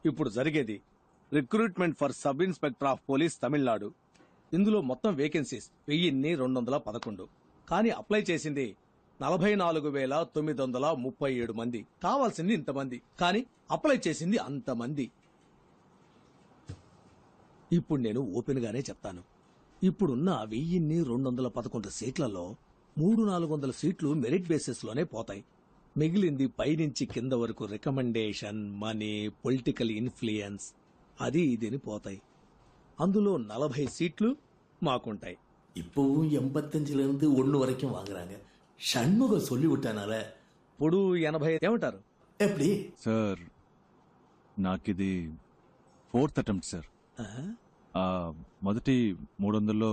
ఇప్పుడు జరిగేది recruitment for sub inspector of police Tamil Nadu. ఇందులో మొత్తం వేకెన్సీస్ 1211. కానీ అప్లై చేసింది 44,937 మంది. కావాల్సింది ఇంతమంది, కానీ అప్లై చేసింది అంతమంది. ఇప్పుడు నేను ఓపెన్ గానే చెప్తాను, ఇప్పుడున్న 1211 సీట్లలో 300-400 సీట్లు మెరిట్ బేసిస్ లోనే పోతాయి. మిగిలింది పైనుంచి కింద వరకు రికమెండేషన్, మనీ, పొలిటికల్ ఇన్ఫ్లుయెన్స్ అది ఇదిని పోతాయి. అందులో 40 సీట్లు మాకుంటాయి. இப்பவும் 85 1 வரைக்கும் வாங்குறாங்க. షణ్ముగం சொல்லி விட்டானால ఇప్పుడు 80 ఏమంటారు? எப்படி సార్ నాకిది 4th అటెంప్ట్ సార్. మొదటి 300లో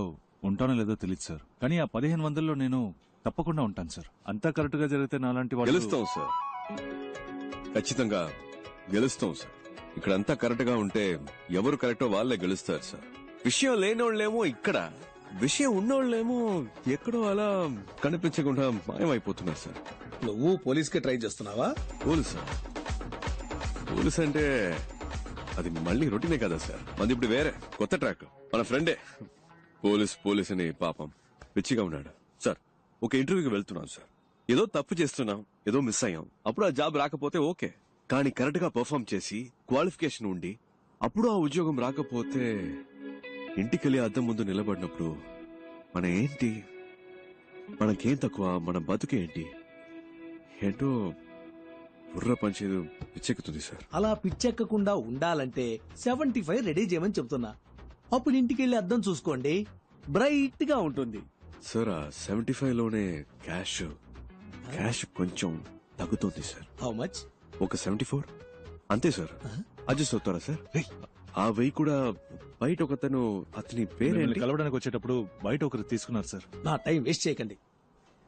ఉంటానో లేదో తెలియదు సార్, కానీ ఆ 1500లో నేను తప్పకుండా ఉంటాను సార్. అంతా కరెక్ట్ గా జరిగితే నాలాంటి వాళ్ళు గెలుస్తాం సార్, ఖచ్చితంగా గెలుస్తాం సార్. ఇక్కడ అంతా కరెక్ట్ గా ఉంటే ఎవరు కరెక్టో వాళ్ళే గెలుస్తారు సార్. విషయం లేనోళ్ళేమో ఇక్కడ, విషయం ఉన్నోళ్ళేమో ఎక్కడో అలా కనిపించకుండా మాయమైపోతున్నారు సార్. నువ్వు పోలీస్ కి ట్రై చేస్తున్నావా? పోలీస్ పోలీస్ అంటే అది మళ్ళీ రొటీనే కదా సార్. మంది ఇప్పుడు వేరే కొత్త ట్రాక్. మన ఫ్రెండే పోలీస్ అని పాపం పిచ్చిగా ఉన్నాడు సార్. ఒక ఇంటర్వ్యూకి వెళ్తున్నాం సార్, ఏదో తప్పు చేస్తున్నాం, ఏదో మిస్ అయ్యాం. అప్పుడు ఆ జాబ్ రాకపోతే ఓకే, కానీ కరెక్ట్ గా పర్ఫామ్ చేసి క్వాలిఫికేషన్ ఉండి అప్పుడు ఆ ఉద్యోగం రాకపోతే ఇంటికెళ్ళి అద్దం ముందు నిలబడినప్పుడు మన ఏంటి, మనకేం తక్కువ, మన బతుకేంటి ఏంటో బుర్ర పంచేది పిచ్చెక్కుతుంది సార్. అలా పిచ్చెక్కకుండా ఉండాలంటే 75 రెడీ చేయమని చెప్తున్నా. అప్పుడు ఇంటికెళ్ళి అద్దం చూసుకోండి, బ్రైట్ గా ఉంటుంది. సార్ ఆ 75 లోనే క్యాష్ కొంచెం తగ్గుతుంది సార్. How much? ఒక 74 అంతే సార్. అడ్జస్ట్ అవుతారా సార్? ఆ వెయ్యి కూడా బయట ఒకతను, అతని పేరేంటి, కలవడానికి వచ్చేటప్పుడు బయట ఒకరు తీసుకున్నారు సార్. నా టైం వేస్ట్ చేయకండి,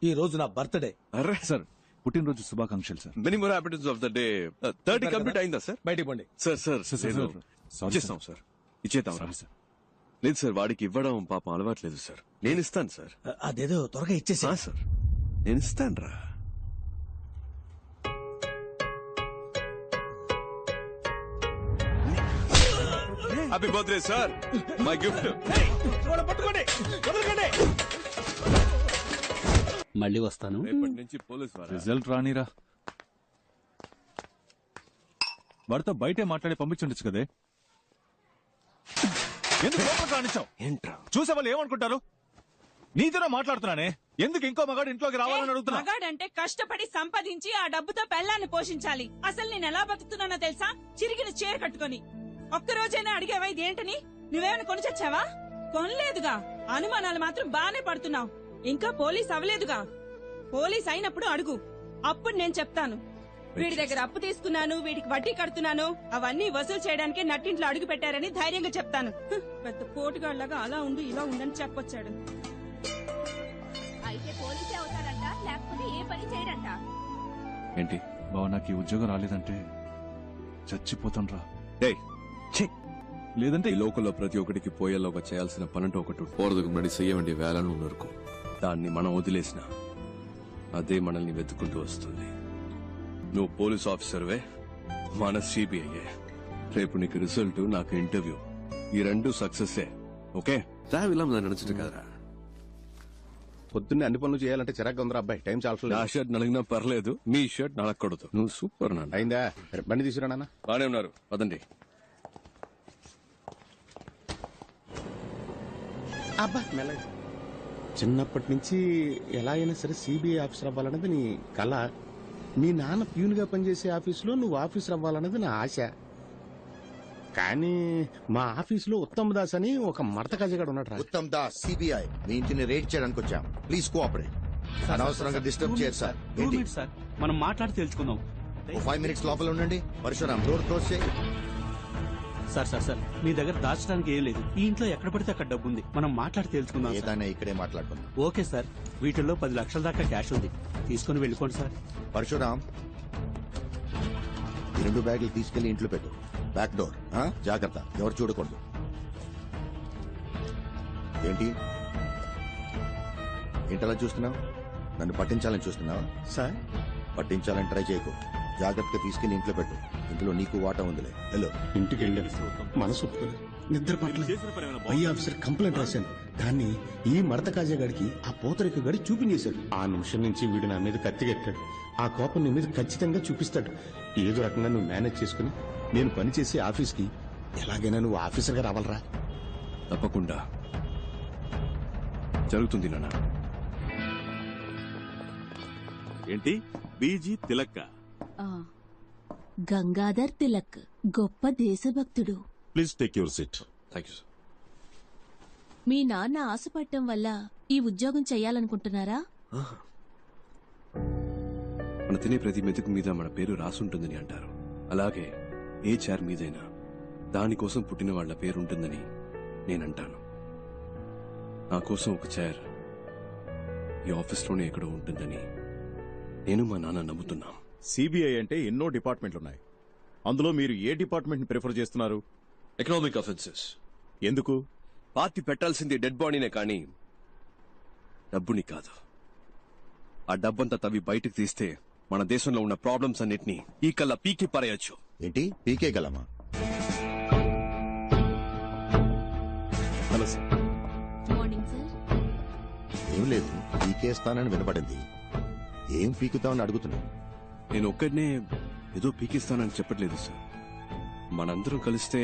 ఈ రోజు నా బర్త్డే. అర్రే సార్ పుట్టినరోజు శుభాకాంక్షలు sir. Many more happiness of the day. 30 complete అయిందా సార్? బయటికి పోండి. సార్ ఇచ్చేస్తాం సార్. ఇచ్చేద్దాం సార్. లేదు సార్, వాడికి ఇవ్వడం పాపం అలవాట్లేదు సార్. నేను ఇస్తాను సార్. అదేదో త్వరగా ఇచ్చేసా సార్, నేను ఇస్తాను రా. Happy birthday sir, my gift. మళ్ళీ వస్తాను. రేపటి నుంచి పోలీస్ రిజల్ట్ రానిరా, వాడితో బయటే మాట్లాడి పంపించుండొచ్చు కదే. ఎందుకు లోపలికి రానిచ్చావు? ఏంట్రా చూసే వాళ్ళు ఏమనుకుంటారు? నీతోనే మాట్లాడుతున్నానే, ఎందుకు ఇంకో మగాడు ఇంట్లోకి రావాలని అడుగుతున్నా? మగాడంటే కష్టపడి సంపాదించి ఆ డబ్బుతో పెళ్ళాన్ని పోషించాలి. అసలు నేను ఎలా బతుకుతున్నానో తెలుసా? చిరిగిన చీర కట్టుకొని. ఒక్కరోజైనా అడిగేవా ఇదేంటని? నువ్వేమైనా కొని చచ్చావా? కొనలేదుగా. అనుమానాలు మాత్రం బానే పడుతున్నావు. ఇంకా పోలీస్ అవ్వలేదుగా. పోలీస్ అయినప్పుడు అడుగు, అప్పుడు నేను చెప్తాను. వీడి దగ్గర అప్పు తీసుకున్నాను, వీడికి వడ్డీ కడుతున్నాను, అవన్నీ వసూలు చేయడానికే నట్టింట్లో అడుగు పెట్టారని ధైర్యంగా చెప్తాను. పెద్ద పోటుగాళ్లాగా అలా ఉండు ఇలా ఉండని చెప్పొచ్చాడు. అయితే పోలీసే అవుతారంట, లేకపోతే ఏ పని చేయడంట. ఏంటి బావ, నాకు ఈ ఉద్యోగం రాలేదంటే చచ్చిపోతాను రా. లేదంటే ఈ లోకల్లో ప్రతి ఒక్కటికి పోయేలోగా చేయాల్సిన పనంటూ ఒకటి పోరదుకు మడి చెయ్యమండి వేలను నరుకు. దాన్ని మనం వదిలేసిన అదే మనల్ని వెతుక్కుంటూ వస్తుంది. నువ్వు పోలీస్ ఆఫీసర్వే, మన సిబిఐ. రేపు నీకు రిజల్ట్, నాకు ఇంటర్వ్యూ, ఈ రెండు సక్సెస్. ఓకే ఇలా నడుచుడు కదరా. పొద్దున్నే అన్ని పనులు చేయాలంటే చిరాకు ఉందిరా అబ్బాయి. టైం నా చాలా. షర్ట్ నలిగినా పర్లేదు, మీ షర్ట్ నలగకూడదు. నువ్వు సూపర్ నాన్న. అయిందా? బండి తీసుకురా నాన్న. బానే ఉన్నారు, పదండి. అబ్బా మెల్లగా. చిన్నప్పటి నుంచి ఎలా అయినా సరే సిబిఐ ఆఫీసర్ అవ్వాలన్నది నీ కళ. మీ నాన్న ప్యూన్ గా పనిచేసే ఆఫీసులో నువ్వు ఆఫీసర్ అవ్వాలన్నది నా ఆశ. కానీ మా ఆఫీసులో ఉత్తమ్ దాస్ అని ఒక మడత కజగాడు ఉన్నాడు. ఉత్తమ్ దాస్ సిబిఐ మీ ఇంటిని రేడ్ చేయడానికి వచ్చాం. Please cooperate. అనవసరంగా డిస్టర్బ్ చేయరు సార్. ఏంటి సార్, మనం మాట్లాడి తెలుసుకుందాం. 5 minutes లోపల ఉండండి. పరశురామ్ డోర్ క్లోజ్ చేయి. సార్ మీ దగ్గర దాచడానికి ఏం లేదు. ఈ ఇంట్లో ఎక్కడ పడితే అక్కడ డబ్బు ఉంది. మనం మాట్లాడి తెలుసుకుందాం. ఏదైనా ఇక్కడే మాట్లాడుకుందాం. ఓకే సార్, వీటిల్లో 10 లక్షల దాకా క్యాష్ ఉంది, తీసుకుని వెళ్ళిపోండి సార్. పరశురామ్, ఈ 2 బ్యాగులు తీసుకెళ్లి ఇంట్లో పెట్టు. బ్యాక్ డోర్ జాగ్రత్త, ఎవరు చూడకూడదు. ఏంటి ఏంటలా చూస్తున్నావు? నన్ను పట్టించాలని చూస్తున్నావా? సార్ పట్టించాలని ట్రై చేయకు. జాగ్రత్తగా తీసుకెళ్లి ఇంట్లో పెట్టు. ఇందులో నీకు వాటా ఉందిలే హలో ఇంటికి వెళ్ళాను మనసు ఒప్పుకోలేదు. నిద్ర పట్ల పై ఆఫీసర్ కంప్లైంట్ రాశాను. దాన్ని ఈ మడత కాజాగాడికి ఆ పూతరేక గడి చూపించేశాడు. ఆ నిమిషం నుంచి వీడు నా మీద కత్తిగట్టాడు. ఆ కోపం నీ మీద ఖచ్చితంగా చూపిస్తాడు. ఏదో రకంగా నువ్వు మేనేజ్ చేసుకుని నేను పనిచేసే ఆఫీస్కి ఎలాగైనా నువ్వు ఆఫీసర్గా రావాలరా. తప్పకుండా జరుగుతుంది నాన్న. ఏంటి బీజీ తిలక్క? గంగాధర్ తిలక్ గొప్ప దేశభక్తుడు. Please take your seat. Thank you sir. మీ నాన్న ఆశపడటం వల్ల ఈ ఉద్యోగం చెయ్యాలనుకుంటున్నారా? మన తినే ప్రతి మెతుకు మీద మన పేరు రాసుంటుందని అంటారు. అలాగే ఏ చైర్ మీదైనా దానికోసం పుట్టిన వాళ్ళ పేరు ఉంటుందని నేనంటాను. నా కోసం ఒక చైర్ ఈ ఆఫీస్లోనే ఎక్కడో ఉంటుందని నేను మా నాన్న నమ్ముతున్నాం. సిబిఐ అంటే ఎన్నో డిపార్ట్మెంట్లున్నాయి. అందులో మీరు ఏ డిపార్ట్మెంట్ ని ప్రిఫర్ చేస్తున్నారు? Economic offences. ఎందుకు? పార్టీ పెట్టాల్సింది డెడ్ బాడీనే కానీ డబ్బుని కాదు. ఆ డబ్బంతా తవ్వి బయటకు తీస్తే మన దేశంలో ఉన్న ప్రాబ్లమ్స్ అన్నిటినీ ఈ కల్లా పీకి పారేయొచ్చు. ఏంటి పీకే గలమా? Hello sir. Morning sir. ఏం లేదు, పీకేస్తానని వినపడింది. ఏం పీకుతామని అడుగుతున్నా. నేను ఒక్కడనే ఏదో పీకిస్తానని చెప్పట్లేదు సార్. మనందరం కలిస్తే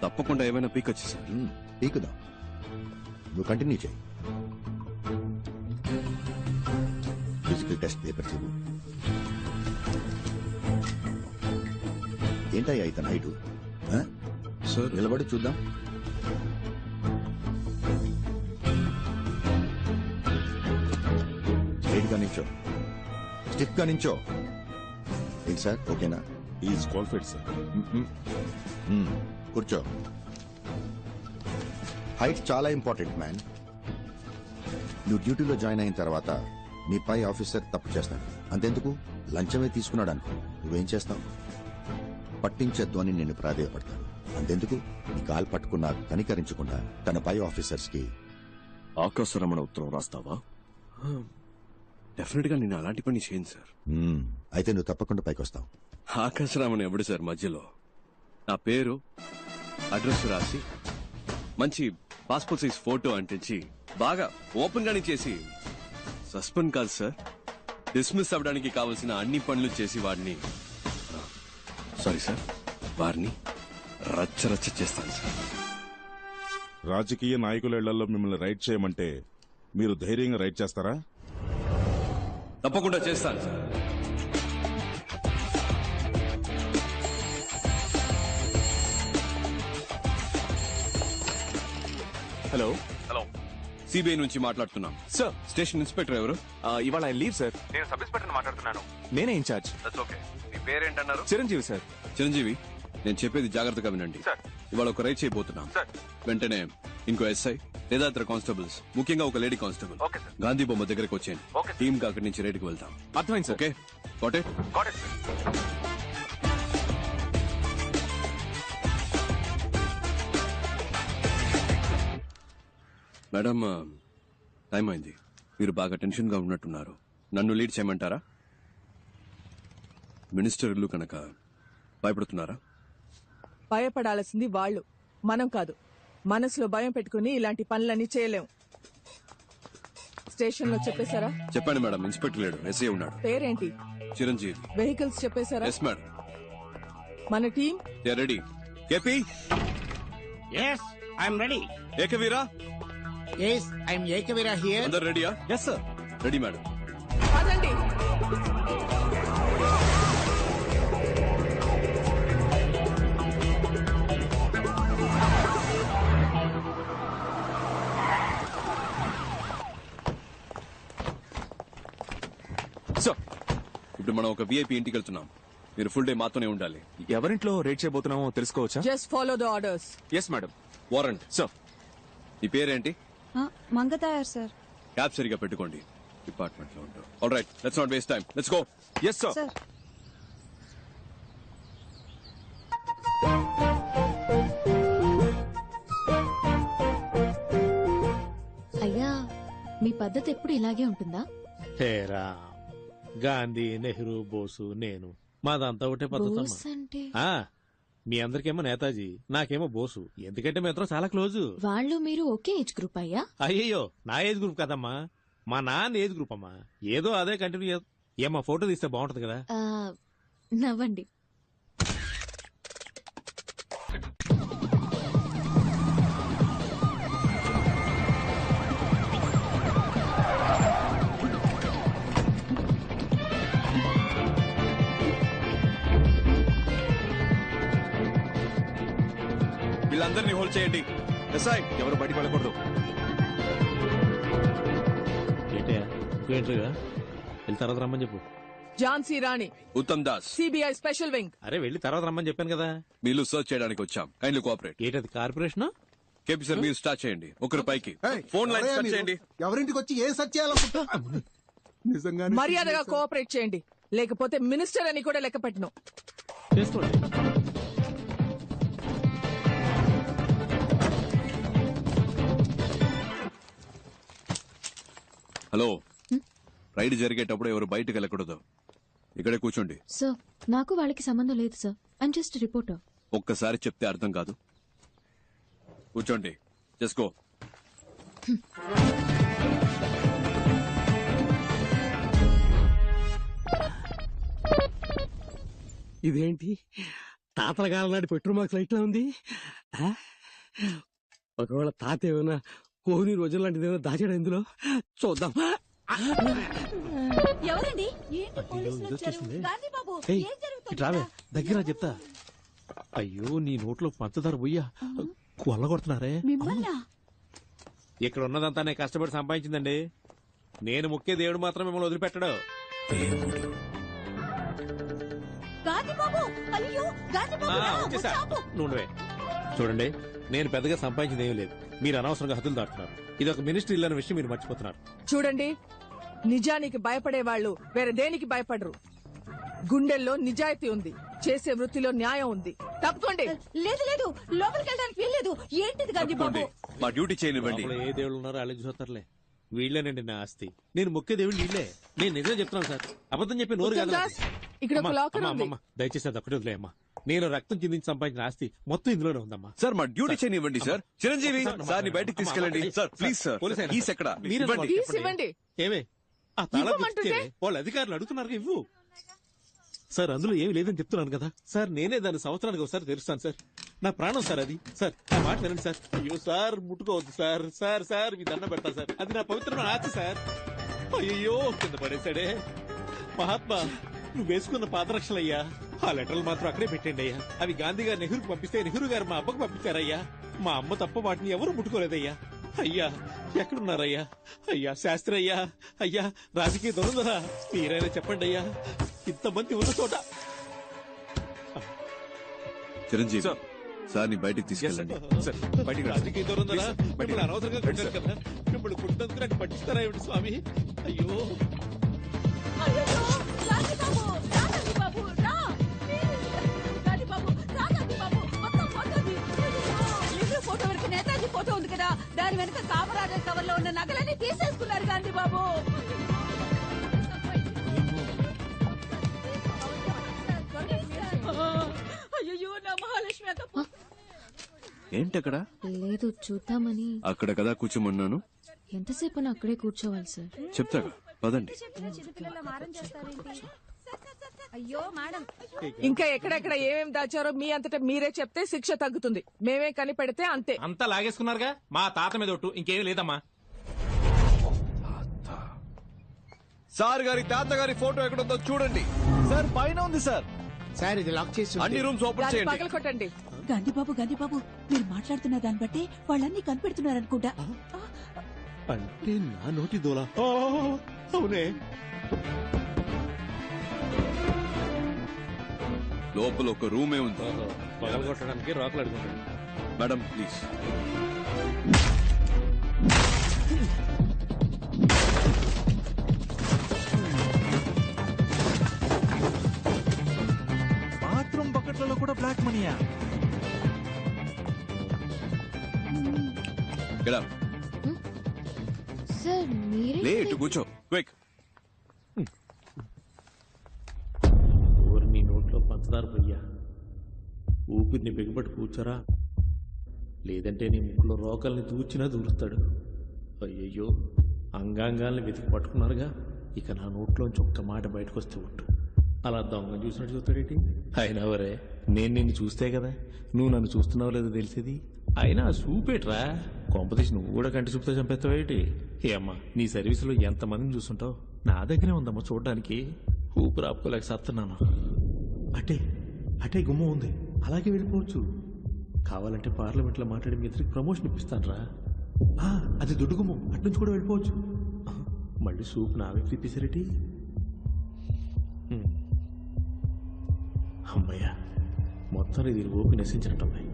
తప్పకుండా ఏమైనా పీకొచ్చు సార్. పీకుదాం, నువ్వు కంటిన్యూ చేయి. ఫిజికల్ టెస్ట్ పేపర్ చూడు. ఏంటయ్యా ఇతను హైటు? సార్ నిలబడి చూద్దాం. స్ట్రైట్ గా నించో, స్టిఫ్ గా నించో. ఏంటి సార్, ఓకేనా? Is qualified sir. కూర్చో. హైట్ చాలా ఇంపార్టెంట్ మ్యాన్. నువ్వు డ్యూటీలో జాయిన్ అయిన తర్వాత మీ పై ఆఫీసర్ తప్పు చేస్తాడు. అంతెందుకు, లంచమే తీసుకున్నాడు అనుకో, నువ్వేం చేస్తావు? పట్టించద్దు అని నిన్ను ప్రాధేయపడతాడు. అంతెందుకు, నీ కాలు పట్టుకున్నా కనికరించకుండా తన పై ఆఫీసర్స్ కి ఆకాశరమణ ఉత్తరం రాస్తావా? డెఫినెట్ గా నేను అలాంటి పని చేయను సార్. అయితే నువ్వు తప్పకుండా పైకి వస్తావు. ఆకాశరామన్ ఎవడు సార్ మధ్యలో? నా పేరు అడ్రస్ రాసి మంచి పాస్పోర్ట్ సైజ్ ఫోటో అంటించి బాగా ఓపెన్ గానే చేసి సస్పెండ్ కాదు సార్, డిస్మిస్ అవ్వడానికి కావలసిన అన్ని పనులు చేసి వాడిని సారీ సార్ వారిని రచ్చరచ్చ చేస్తాను సార్. రాజకీయ నాయకుల ఇళ్లలో మిమ్మల్ని రైడ్ చేయమంటే మీరు ధైర్యంగా రైడ్ చేస్తారా? తప్పకుండా చేస్తాను సార్. హలో హలో, సిబిఐ నుంచి మాట్లాడుతున్నాం సార్. స్టేషన్ ఇన్స్పెక్టర్ ఎవరు? ఇవాళ ఆయన లీవ్ సార్. నేను సబ్ ఇన్స్పెక్టర్ మాట్లాడుతున్నాను. నేనే ఇన్ఛార్జ్. ఓకే, మీ పేరేంటన్నారు? చిరంజీవి సార్. చిరంజీవి, నేను చెప్పేది జాగ్రత్తగా వినండి. ఇవాళ ఒక రైడ్ చేయబోతున్నాం. వెంటనే ఇంకో ఎస్ఐ లేదా ఇతర కానిస్టేబుల్స్, ముఖ్యంగా ఒక లేడీ కానిస్టేబుల్ గాంధీ బొమ్మ దగ్గరకు వచ్చేయండి. టీమ్ గా అక్కడి నుంచి రైడ్కి వెళ్తాం. అర్థమైంది sir. Okay, got it? Madam, time అయింది. మీరు బాగా టెన్షన్ గా ఉన్నట్టున్నారు. నన్ను లీడ్ చేయమంటారా? మినిస్టర్ ఇల్లు కనుక భయపడుతున్నారా? భయపడాల్సింది వాళ్ళు, మనం కాదు. మనసులో భయం పెట్టుకుని ఇలాంటి పనులన్నీ చేయలేం. స్టేషన్ లో చెప్పేశారా? చెప్పండి మేడం, ఇన్స్పెక్టర్ లేడు, ఎస్ఐ ఉన్నాడు. పేరేంటి? చిరంజీవి. వెహికల్స్ చెప్పేశారా? Yes madam. మన team ready. KP, yes I'm ready. Ekaveera, yes I'm Ekaveera here. అందరు రెడీయా? Yes sir. Ready madam. అదండి. సో ఇప్పుడు మనం ఒక విఐపి ఇంటికి వెళ్తున్నాం. మీరు ఫుల్ డే మాతోనే ఉండాలి. ఎవరింట్లో రేట్ చేయబోతున్నామో తెలుసుకోవచ్చా? Just follow the orders. Yes madam. Warrant. Sir. నీ పేరేంటి? మంగతాయారు సార్. క్యాబ్ సరిగా పెట్టుకోండి, డిపార్ట్మెంట్ లో ఉంటాం. All right, let's not waste time, let's go. Yes sir. అయ్యా, మీ పద్ధతి ఎప్పుడు ఇలాగే ఉంటుందా? హేరా, గాంధీ, నెహ్రూ, బోసు, నేను మాదంతా ఒకటే పద్ధతి బోస్ అంటే మీ అందరికేమో నేతాజీ నాకేమో బోసు ఎందుకంటే మేమిద్దరం చాలా క్లోజు వాళ్ళు మీరు ఒకే ఏజ్ గ్రూప్ అయ్యా? అయ్యయ్యో నా ఏజ్ గ్రూప్ కదమ్మా మా నాన్న ఏజ్ గ్రూప్ అమ్మా ఏదో అదే కంటిన్యూ ఏమ్మా ఫోటో తీస్తే బాగుంటది కదా నవ్వండి. వీళ్ళందరినీ హోల్డ్ చేయండి. ఎస్ఐ ఎవరు బయటికి వెళ్ళకూడదు. ఏంటేగా వెళ్ళి తర్వాత రమ్మని చెప్పు. Jhansi Rani, Uttam Das, CBI special wing. అరే వెళ్ళి తర్వాత రమ్మని చెప్పాను కదా. వీళ్ళు సర్చ్ చేయడానికి వచ్చాం. Kindly cooperate. ఏంటది కార్పొరేషన్? కేపీ సార్ మీరు స్టార్ట్ చేయండి. ఒకరి పైకి ఫోన్ లైన్ స్టార్ట్ చేయండి. ఎవరింటికి వచ్చి ఏం సెర్చ్ చేయాలనుకుంటా నిజంగా మర్యాదగా కోఆపరేట్ చేయండి, లేకపోతే మినిస్టర్ అని కూడా లెక్క పెట్టను. చేసుకోండి. హలో, రైడ్ జరిగేటప్పుడు ఎవరు బయటకు వెళ్ళకూడదు. ఇక్కడే కూర్చోండి. సార్ నాకు వాళ్ళకి సంబంధం లేదు సార్. I'm just reporter. ఒక్కసారి చెప్తే అర్థం కాదు. కూర్చోండి. చేసుకో. ఇదేంటి తాతల కాలం నాటి పెట్రోల్ మార్క్స్ లైట్ లా ఉంది. ఒకవేళ తాత ఏమైనా కోహ్లీ రోజుల లాంటిది ఏమైనా దాచాడు ఇందులో, చూద్దాం. ఎవరండి? రావే దగ్గర చెప్తా. అయ్యో నీ నోట్లో పంచదార పోయ్యా కొల్లగొడుతున్నారే. ఇక్కడ ఉన్నదంతా నేను కష్టపడి సంపాదించిందండి. నేను ముఖ్య దేవుడు మాత్రం మిమ్మల్ని వదిలిపెట్టడు. వచ్చేసా నువ్వే చూడండి. నేను పెద్దగా సంపాదించింది ఏమీ లేదు. మీరు అనవసరంగా హద్దులు దాటుతున్నారు. ఇది ఒక మినిస్ట్రీ ఇల్లు అనే విషయం మీరు మర్చిపోతున్నారు. చూడండి, నిజానికి భయపడే వాళ్ళు వేరే దేనికి భయపడరు. గుండెల్లో నిజాయితీ ఉంది, చేసే వృత్తిలో న్యాయం ఉంది. తప్పుకోండి. లేదు లేదు, లోపలికి వెళ్ళడానికి వీల్లేదు. ఏంటిది గాంధీ బాబు? మా డ్యూటీ చేయనివ్వండి. లోపల ఏ దేవుళ్ళు ఉన్నారో వాళ్ళకి చూస్తారులే. వీళ్ళేనండి నా ఆస్తి. నేను ముఖ్య దేవుడు వీళ్ళే. నేను నిజం చెప్తున్నాను సార్, అబద్ధం చెప్పి నోరు కాదు. ఇక్కడ ఒక లాకర్ ఉంది. అమ్మమ్మ దయచేసి అది ఒకటి వదిలేయమ్మా. నేను రక్తం చిందించి సంపాదించిన ఆస్తి మొత్తం ఇందులోనే ఉందమ్మా. సార్ మా డ్యూటీ చేయనివ్వండి సార్. చిరంజీవి సార్ ని బయటికి తీసుకెళ్ళండి సార్. Please sir. కీస్ ఎక్కడ? కీస్ ఇవ్వండి. ఏమే ఆ తాళం ఇవ్వమంటుంటే? ఇస్తే వాళ్ళ అధికారులు అడుగుతున్నారు. ఇవ్వు సార్, అందులో ఏమి లేదని చెప్తున్నాను కదా సార్. నేనే దాన్ని సంవత్సరానికి ఒకసారి తెరుస్తాను సార్. నా ప్రాణం సార్ అది. సార్ నా మాట వినండి సార్. అయ్యో సార్ ముట్టుకోవద్దు సార్. సార్ సార్ మీ దండం పెడతాను సార్. అది నా పవిత్రమైన ఆస్తి సార్. అయ్యో కింద పడేశాడే. మహాత్మా నువ్వు వేసుకున్న పాదరక్షలయ్యా. ఆ లెటర్లు మాత్రం అక్కడే పెట్టండి అయ్యా. అవి గాంధీ గారు నెహ్రూకి పంపిస్తే నెహ్రూ గారు మా అబ్బకు పంపించారయ్యా. మా అమ్మ తప్ప వాటిని ఎవరు ముట్టుకోలేదయ్యా. అయ్యా ఎక్కడున్నారయ్యా? అయ్యా శాస్త్రి అయ్యా, అయ్యా రాజకీయ దొరుకుదరా, మీరైనా చెప్పండి అయ్యా. ఇంతమంది ఉన్న చోట. చిరంజీవి సార్ ని బయటికి తీసుకెళ్ళండి. రాజకీయ దొరుకుదరా, మిమ్మల్ని అనవసరంగా కొట్టారు కదా. మిమ్మల్ని కొట్టినందుకు నాకు పట్టిస్తారా ఏమిటి స్వామి? అయ్యో ఫోటో వరకు నేతాజీ ఫోటో ఉంది కదా, దాని వెనక కామరాజర్ కవర్ లో ఉన్న నగలన్నీ తీసేసుకున్నారు గాంధీ బాబు. అయ్యో నా మహాలక్ష్మి అక్క. ఏంటక్కడ? లేదు చూద్దామని. అక్కడ కదా కూర్చోమన్నాను. ఎంతసేపు అక్కడే కూర్చోవాలి సార్? చెప్తాగా పదండి. అయ్యో మేడం, ఇంకా ఎక్కడెక్కడ ఏమేమి దాచారో మీ అంతటా మీరే చెప్తే శిక్ష తగ్గుతుంది. మేమే కనిపెడితే అంతే. అంతా లాగేసుకున్నారుగా. మా తాత మీద ఒట్టు, ఇంకేం లేదమ్మా. సార్ గారి తాతగారి ఫోటో ఎక్కడుందో చూడండి సార్. పైన ఉంది సార్. సార్ ఇది లాక్ చేసి అన్ని రూమ్స్ ఓపెన్ దాన్ని చేయండి. పగలకొట్టండి. గాంధీ బాబు మీరు మాట్లాడుతున్న దాన్ని బట్టి వాళ్ళన్నీ కనిపెడుతున్నారనుకుంటా. అంటే నా నోటి దోలా? అవునే. లోపల ఒక రూమే ఉంది. పగలగొట్టడానికి రాకులు అడుగుతాడు. Madam please. బాత్రూమ్ బకెట్లలో కూడా బ్లాక్ మనీయా? సార్ మీరే లేట్ కూర్చో. క్విక్. నీ పంచదార భయ్యా, ఊపిరిని బిగపట్టి కూర్చోరా, లేదంటే నీ ముక్కులో రోకల్ని దూచినా దూరుతాడు. అయ్యయ్యో, అంగాంగాల్ని వెతికి పట్టుకున్నారుగా, ఇక నా నోట్లోంచి ఒక్క మాట బయటకు వస్తే ఒట్టు. అలా దొంగ చూసినట్టు చూస్తాడేంటి? అయినా వరే, నేను నిన్ను చూస్తే కదా నువ్వు నన్ను చూస్తున్నావు లేదో తెలిసేది. అయినా చూపేట్రా, కొంపతీసి నువ్వు కూడా కంటి చూపుతో చంపేస్తావేటి? ఏ అమ్మా, నీ సర్వీసులో ఎంతమందిని చూస్తుంటావు, నా దగ్గరే ఉందమ్మా చూడడానికి. ఊపిరి ఆపుకోలేక సస్తున్నాను. అటే అటే గుమ్మ ఉంది, అలాగే వెళ్ళిపోవచ్చు. కావాలంటే పార్లమెంట్లో మాట్లాడి మీ ఇద్దరికి ప్రమోషన్ ఇప్పిస్తాను రా. అది దొడ్డు గుమ్మం, అట్నుంచి కూడా వెళ్ళిపోవచ్చు. మళ్ళీ సూప్ నా వ్యక్తి ఇప్పిసారేటి? అమ్మయ్యా, మొత్తం ఇది ఓపి నశించినట్టమ్మాయి.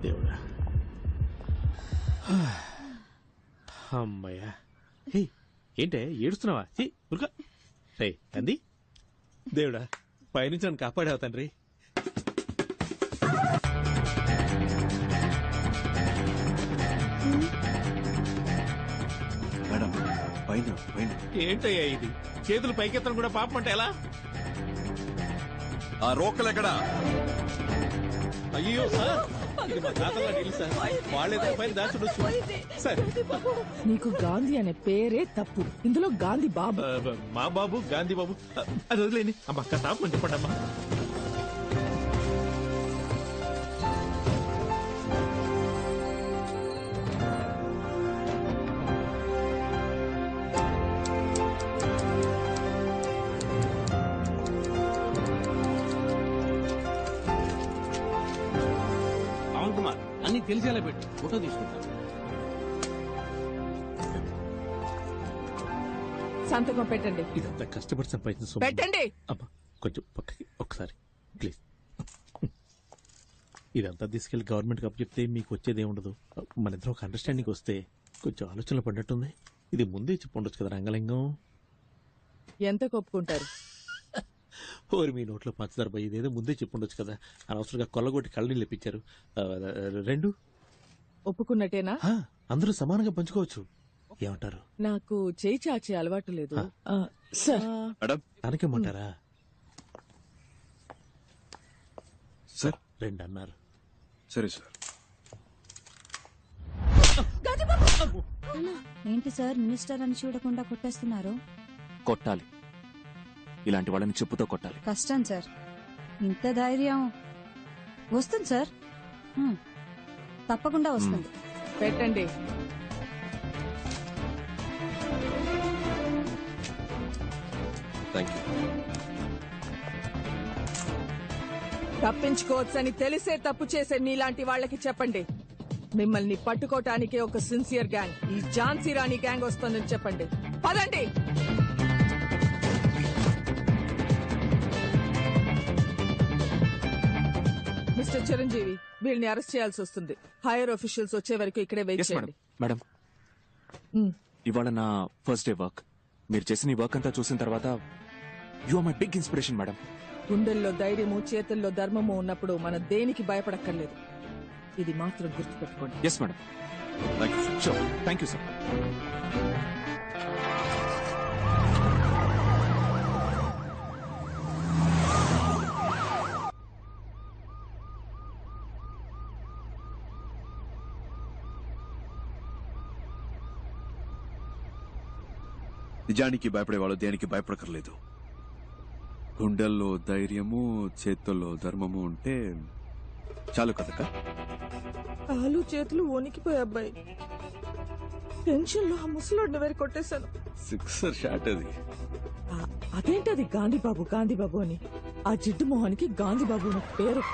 దేవుడా, అమ్మయ్యా. హే, ఏంటే ఏడుస్తున్నావా? ఉరుక రే అంది. దేవుడా, పైనుంచి నన్ను కాపాడావు తండ్రి. మేడం పైన పైన. ఏంటయ్యా ఇది? చేతులు పైకెత్తడం కూడా పాపం అంటే ఎలా? ఆ రోకలెక్కడా? అయ్యో సార్, ఇది మా తాతల నీళ్ళు సార్, వాళ్ళేదో పైన దాచుడొచ్చు సార్. నీకు గాంధీ అనే పేరే తప్పు, ఇందులో గాంధీ బాబు. మా బాబు గాంధీ బాబు, అది వదిలేని అమ్మ. తాపని చెప్పండి అమ్మా. పవన్ కుమార్, అన్ని తెలిసేలా పెట్టి ఫోటో తీసుకుంటాను. సంతకం పెట్టండి. ఇదంతా కష్టపడి సంపాదించిన సొమ్ము. పెట్టండి. అమ్మా కొంచెం పక్కకి ఒకసారి ప్లీజ్. ఇదంతా తీసుకెళ్లి గవర్నమెంట్కి అప్పచెప్తే మీకు వచ్చేదే ఉండదు. మన ఇద్దరం ఒక అండర్స్టాండింగ్ వస్తే కొంచెం ఆలోచనలు పడినట్టుంది. ఇది ముందే చెప్పి ఉండొచ్చు కదా రంగలింగం. ఎంత కొప్పుకుంటారు? ఓరి మీ నోట్లో పంచదార పోయి, ఇదేదో ముందే చెప్పుండొచ్చు కదా. అనవసరంగా కొల్లగొట్టి కళ్ళని లేపించారు. 2 ఒప్పుకున్నట్టేనా? అందరూ సమానంగా పంచుకోవచ్చు. ఏమంటారు? నాకు చేయి చాచే అలవాటు లేదు సార్. తనకేమంటారా? సార్ 2 అన్నారు. సరే సార్. ఏంటి సార్, మినిస్టర్ అని చూడకుండా కొట్టేస్తున్నారు? కొట్టాలి, ఇలాంటి వాళ్ళని చెప్పుతో కొట్టాలి. కష్టం సార్, ఇంత ధైర్యం. వస్తుంది సార్, తప్పకుండా వస్తుంది. పెట్టండి. తప్పించుకోవచ్చని తెలిసే తప్పు చేసే నీలాంటి వాళ్ళకి చెప్పండి, మిమ్మల్ని పట్టుకోవటానికే ఒక సిన్సియర్ గ్యాంగ్, ఈ ఝాన్సీ రాణి గ్యాంగ్ వస్తుందని చెప్పండి. పదండి. మిస్టర్ చిరంజీవి, వీళ్ళని అరెస్ట్ చేయాల్సి వస్తుంది. హైయర్ ఆఫీషియల్స్ వచ్చే వరకు ఇక్కడే వెయిట్ చేయండి. మేడం, ఇవాళ నా ఫస్ట్ డే వర్క్. మీరు చేసిన ఈ వర్క్ అంతా చూసిన తర్వాత you are my big inspiration madam. గుండెల్లో ధైర్యము, చేతుల్లో ధర్మము ఉన్నప్పుడు మనం దేనికి భయపడక్కర్లేదు. ఇది మాత్రం గుర్తుపెట్టుకోండి. Yes madam. Sure. Thank you sir. నిజానికి భయపడేవాళ్ళు దేనికి భయపడకర్లేదు. గుండెల్లో ధైర్యము, చేతుల్లో ధర్మము ఉంటే చాలు కదక. కాలు చేతులు వణికిపోయి అబ్బాయి, టెన్షన్ లో ఆ ముసలోడిని వేరు కొట్టేశాను. 6 షాట్ అది. అదేంటది గాంధీబాబు గాంధీబాబు అని? ఆ జిడ్డు మొహానికి గాంధీబాబు అని పేరు.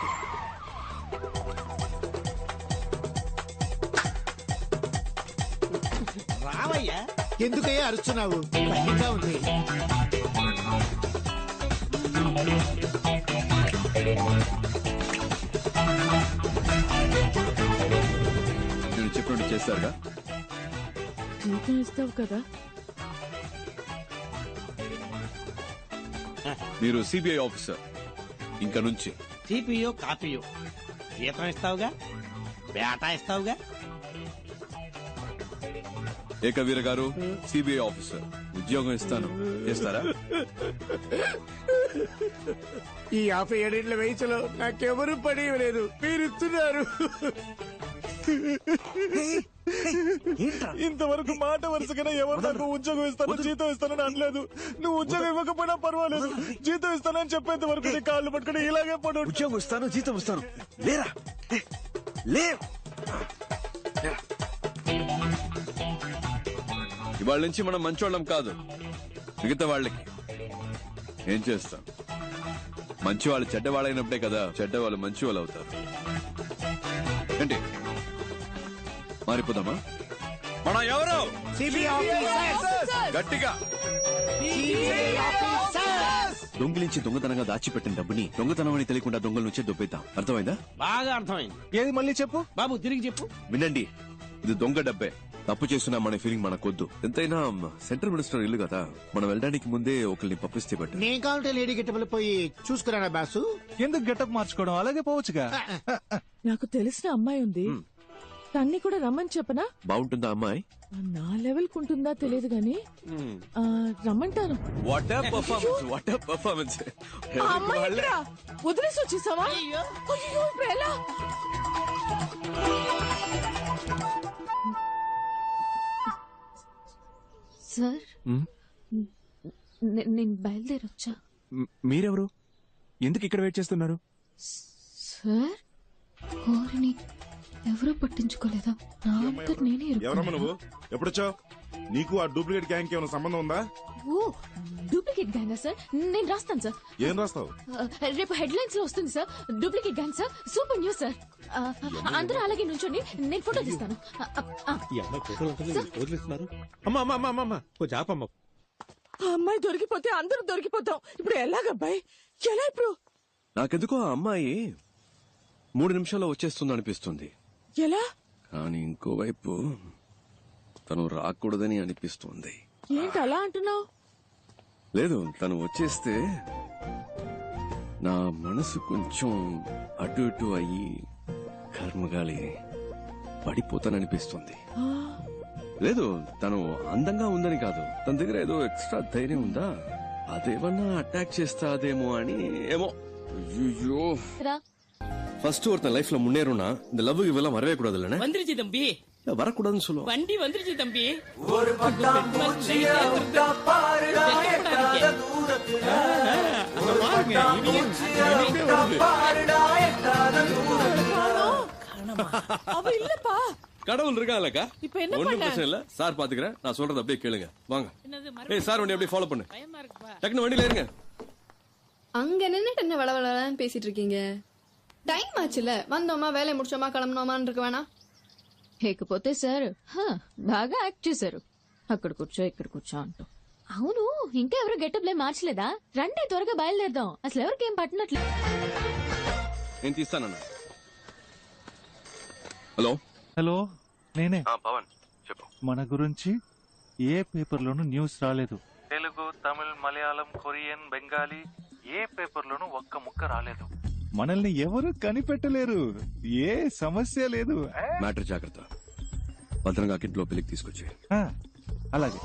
రావయ్యా, ఎందుకయ్యా అరుచున్నావు? భయంగా ఉంది. నేను చెప్పినట్టు చేస్తారుగా. జీతం ఇస్తావు కదా? మీరు సిబిఐ ఆఫీసర్. ఇంకా నుంచి సిపియో కాపీయో జీతం ఇస్తావుగా, బేటా ఇస్తావుగా. ఏకవీర గారు, సిబిఐ ఆఫీసర్, ఉద్యోగం ఇస్తాను, చేస్తారా? ఈ 57 వయసులో నాకెవరు పని ఇవ్వలేదు, మీరు ఇస్తున్నారు. ఇంతవరకు మాట వరుసగా ఎవరు నాకు ఉద్యోగం ఇస్తాను జీతం ఇస్తానని అనలేదు. నువ్వు ఉద్యోగం ఇవ్వకపోయినా పర్వాలేదు, జీతం ఇస్తానని చెప్పేంత వరకు నీ కాళ్ళు పట్టుకుని ఇలాగే పడు. ఉద్యోగం ఇస్తాను, జీతం ఇస్తాను. లేరా లే. ఇవాళ నుంచి మనం మంచోళ్ళం కాదు, మిగతా వాళ్ళకి ఏం చేస్తాం. మంచి వాళ్ళు చెడ్డవాళ్ళైనప్పుడే కదా చెడ్డవాళ్ళు మంచి వాళ్ళు అవుతారు. ఏంటి మారిపోదామా? మనం ఎవరు? గట్టిగా దొంగిలించి దొంగతనంగా దాచిపెట్టిన డబ్బుని దొంగతనం అని తెలియకుండా దొంగల నుంచే దొబ్బేద్దాం. అర్థమైందా? బాగా అర్థమైంది. ఏది మళ్ళీ చెప్పు బాబు, తిరిగి చెప్పు. వినండి, ఇది దొంగ డబ్బే. తప్పు చేస్తున్నామనే ఫీలింగ్ మనకొద్దు. ఎంతైనా సెంట్రల్ మినిస్టర్ ఇల్లు కదా, మనం వెళ్ళడానికి ముందే ఒకరిని పంపిస్తే బట్టి. నేను కావాలంటే లేడీ గెటబుల్ పోయి చూసుకురానా బాసు? ఎందుకు గెటప్ మార్చుకోవడం, అలాగే పోవచ్చుగా. నాకు తెలిసిన అమ్మాయి ఉంది, తన్ని కూడా రమ్మని చెప్పనా? బాగుంటుందా అమ్మాయి? నా లెవెల్ కుంటుందా తెలియదు గాని రమ్మంటాను. What a performance, what a performance. వదిలేసి వచ్చేసావా? అయ్యో, ఇప్పుడు ఎలా? సార్ నేను బయలుదేరొచ్చా. మీరెవరు? ఎందుకు ఇక్కడ వెయిట్ చేస్తున్నారు? సార్ కోరిని ఎవరూ పట్టించుకోలేదా? నా అంతటి నేనే ఎవరమ్మా నువ్వు? ఎప్పుడొచ్చావు? నీకు ఆ డూప్లికేట్ గ్యాంగ్ ఏమైనా సంబంధం ఉందా? ఓ డూప్లికేట్ గ్యాంగ్ సార్, నేను రాస్తాను సార్. ఏం రాస్తావు? రేపు హెడ్లైన్స్ లో వస్తుంది sir. Duplicate gang sir, super news sir. అందరూ అలాగే నుంచోండి, నేను ఫోటో తీస్తాను. ఈ అమ్మాయి ఫోటోలు వదిలేస్తున్నారు. అమ్మా అమ్మా అమ్మా అమ్మా కొంచెం ఆపమ్మ. ఆ అమ్మాయి దొరికిపోతే అందరూ దొరికిపోతాం. ఇప్పుడు ఎలాగబ్బాయి, ఎలా ఇప్పుడు? నాకెందుకో ఆ అమ్మాయి 3 నిమిషాల్లో వచ్చేస్తుంది అనిపిస్తుంది. ఎలా? కానీ ఇంకోవైపు తను రాకూడదని అనిపిస్తుంది. ఏంటి అలా అంటున్నావు? లేదు, తను వచ్చేస్తే నా మనసు కొంచెం అటు ఇటు అయ్యి కర్మగాలి పడిపోతాననిపిస్తుంది. లేదు, తను అందంగా ఉందని కాదు, తన దగ్గర ఏదో ఎక్స్ట్రా ధైర్యం ఉందా, అదేమన్నా అటాక్ చేస్తాదేమో అని. ఏమో. ஐயோ, ஃபர்ஸ்ட் ஒருத்தன் லைஃப்ல முன்னேறும்னா இந்த லவ் இவெல்லாம் வரவே கூடாதுல்ல. வந்துருச்சு தம்பி, வரக்கூடாதுன்னு சொல்லுவோம். வண்டி வந்துருச்சு தம்பி. ஒரு பட்டாம் பூச்சியா விட்டா பாருடா எட்டாத தூரத்துல. ஒரு பட்டாம் பூச்சியா விட்டா பாருடா எட்டாத தூரத்துல. அவ இல்லப்பா. கடவுள் இருக்காங்கல்லக்கா, இப்ப என்ன ஒண்ணும் பண்ண? பிரச்சனை இல்ல. சார் பாத்துக்கிறேன், நான் சொல்றது அப்படியே கேளுங்க. வாங்க. ஏய் சார், வண்டி அப்படியே ஃபாலோ பண்ணு. டக்குனு வண்டியில இருங்க. அங்க நின்னுட்டு என்ன வளவளன்னு பேசிட்டு இருக்கீங்க? டைம் ஆச்சுல, வந்தோமா வேலையை முடிச்சோமா கிளம்புனோமான்னு இருக்க வேணாம். లేకపోతే సార్ బాగా యాక్ట్ చేశారు. అక్కడ కూర్చో ఇక్కడ కూర్చో అంటూ. అవును, ఇంకా ఎవరు గెటప్ లే మార్చలేదా? రండి త్వరగా బయలుదేరదాం. అసలు ఎవరికి ఏం పట్టినట్లే. నేను తీస్తానన్నా. హలో హలో, నేనే పవన్, చెప్పు. మన గురించి ఏ పేపర్లోనూ న్యూస్ రాలేదు. తెలుగు, తమిళ్, మలయాళం, కొరియన్, బెంగాలీ ఏ పేపర్లోనూ ఒక్క ముక్క రాలేదు. మనల్ని ఎవరు కనిపెట్టలేరు. ఏ సమస్య లేదు. మ్యాటర్ జాగ్రత్త. భద్రంగా ఇంట్లో పెళ్లికి తీసుకొచ్చి. అలాగే.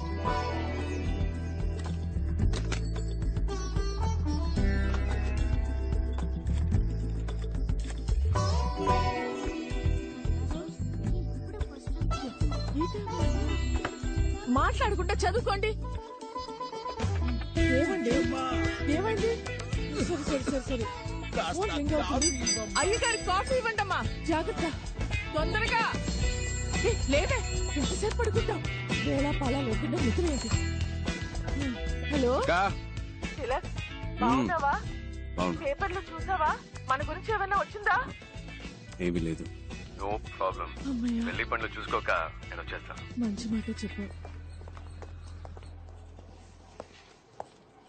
మాట్లాడుకుంటే చదువుకోండి. ఏమండి, ఏమైంది? సరే అయ్యగారి కాఫీ ఇవ్వండమ్మా. జాగ్రత్త, తొందరగా. లేదే, ఎంతసేపు పడుకుంటాం? వేళ పాలా లేకుండా నిద్రలేదు. హలో తిలక్, బాగున్నావా? పేపర్లో చూసావా? మన గురించి ఏమైనా వచ్చిందా? ఏమీ లేదు. No problem. అమ్మయ్య, పెళ్లి పనులు చూసుకోక నేను వచ్చేస్తాను. మంచి మాట చెప్పావు.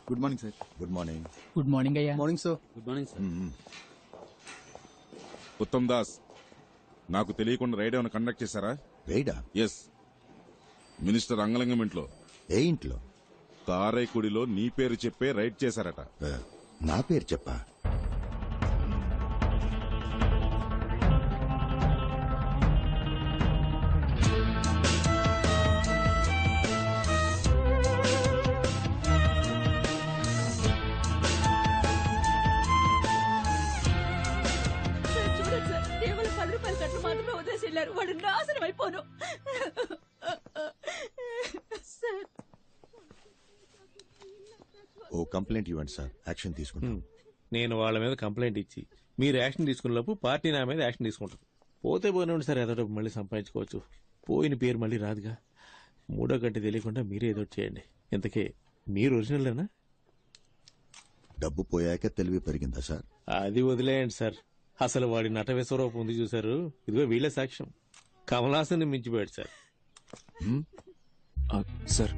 Good morning sir. Good morning. Good morning అయ్యా. Morning sir. Good morning sir. Uttam Das, నాకు తెలియకుండా రైడ్ ఏమైనా కండక్ట్ చేశారా? రైడా? ఎస్. మినిస్టర్ అంగలింగం ఇంట్లో. ఏ ఇంట్లో? కారైకుడిలో నీ పేరు చెప్పే రైడ్ చేశారట. నా పేరు చెప్పా? రూపాయల కట్టు మాత్రమే వదిలేసి వెళ్ళారు. వాడు నాశనం అయిపోను. సార్ ఓ కంప్లైంట్ ఇవ్వండి సార్, యాక్షన్ తీసుకుంటాం. నేను వాళ్ళ మీద కంప్లైంట్ ఇచ్చి మీరు యాక్షన్ తీసుకున్నప్పుడు పార్టీ నా మీద యాక్షన్ తీసుకుంటారు. పోతే పోయినండి సార్, ఏదో డబ్బు మళ్ళీ సంపాదించుకోవచ్చు. పోయిన పేరు మళ్ళీ రాదుగా. మూడో గంట తెలియకుండా మీరే ఏదో చేయండి. ఇంతకే మీరు ఒరిజినల్లేనా? డబ్బు పోయాక తెలివి పెరిగిందా సార్? అది వదిలేయండి సార్. అసలు వాడి నట విశ్వరూపం ఉంది చూసారు, ఇదిగో వీళ్ళ సాక్ష్యం. కమలాసన్ని మించిపోయాడు సార్. సార్,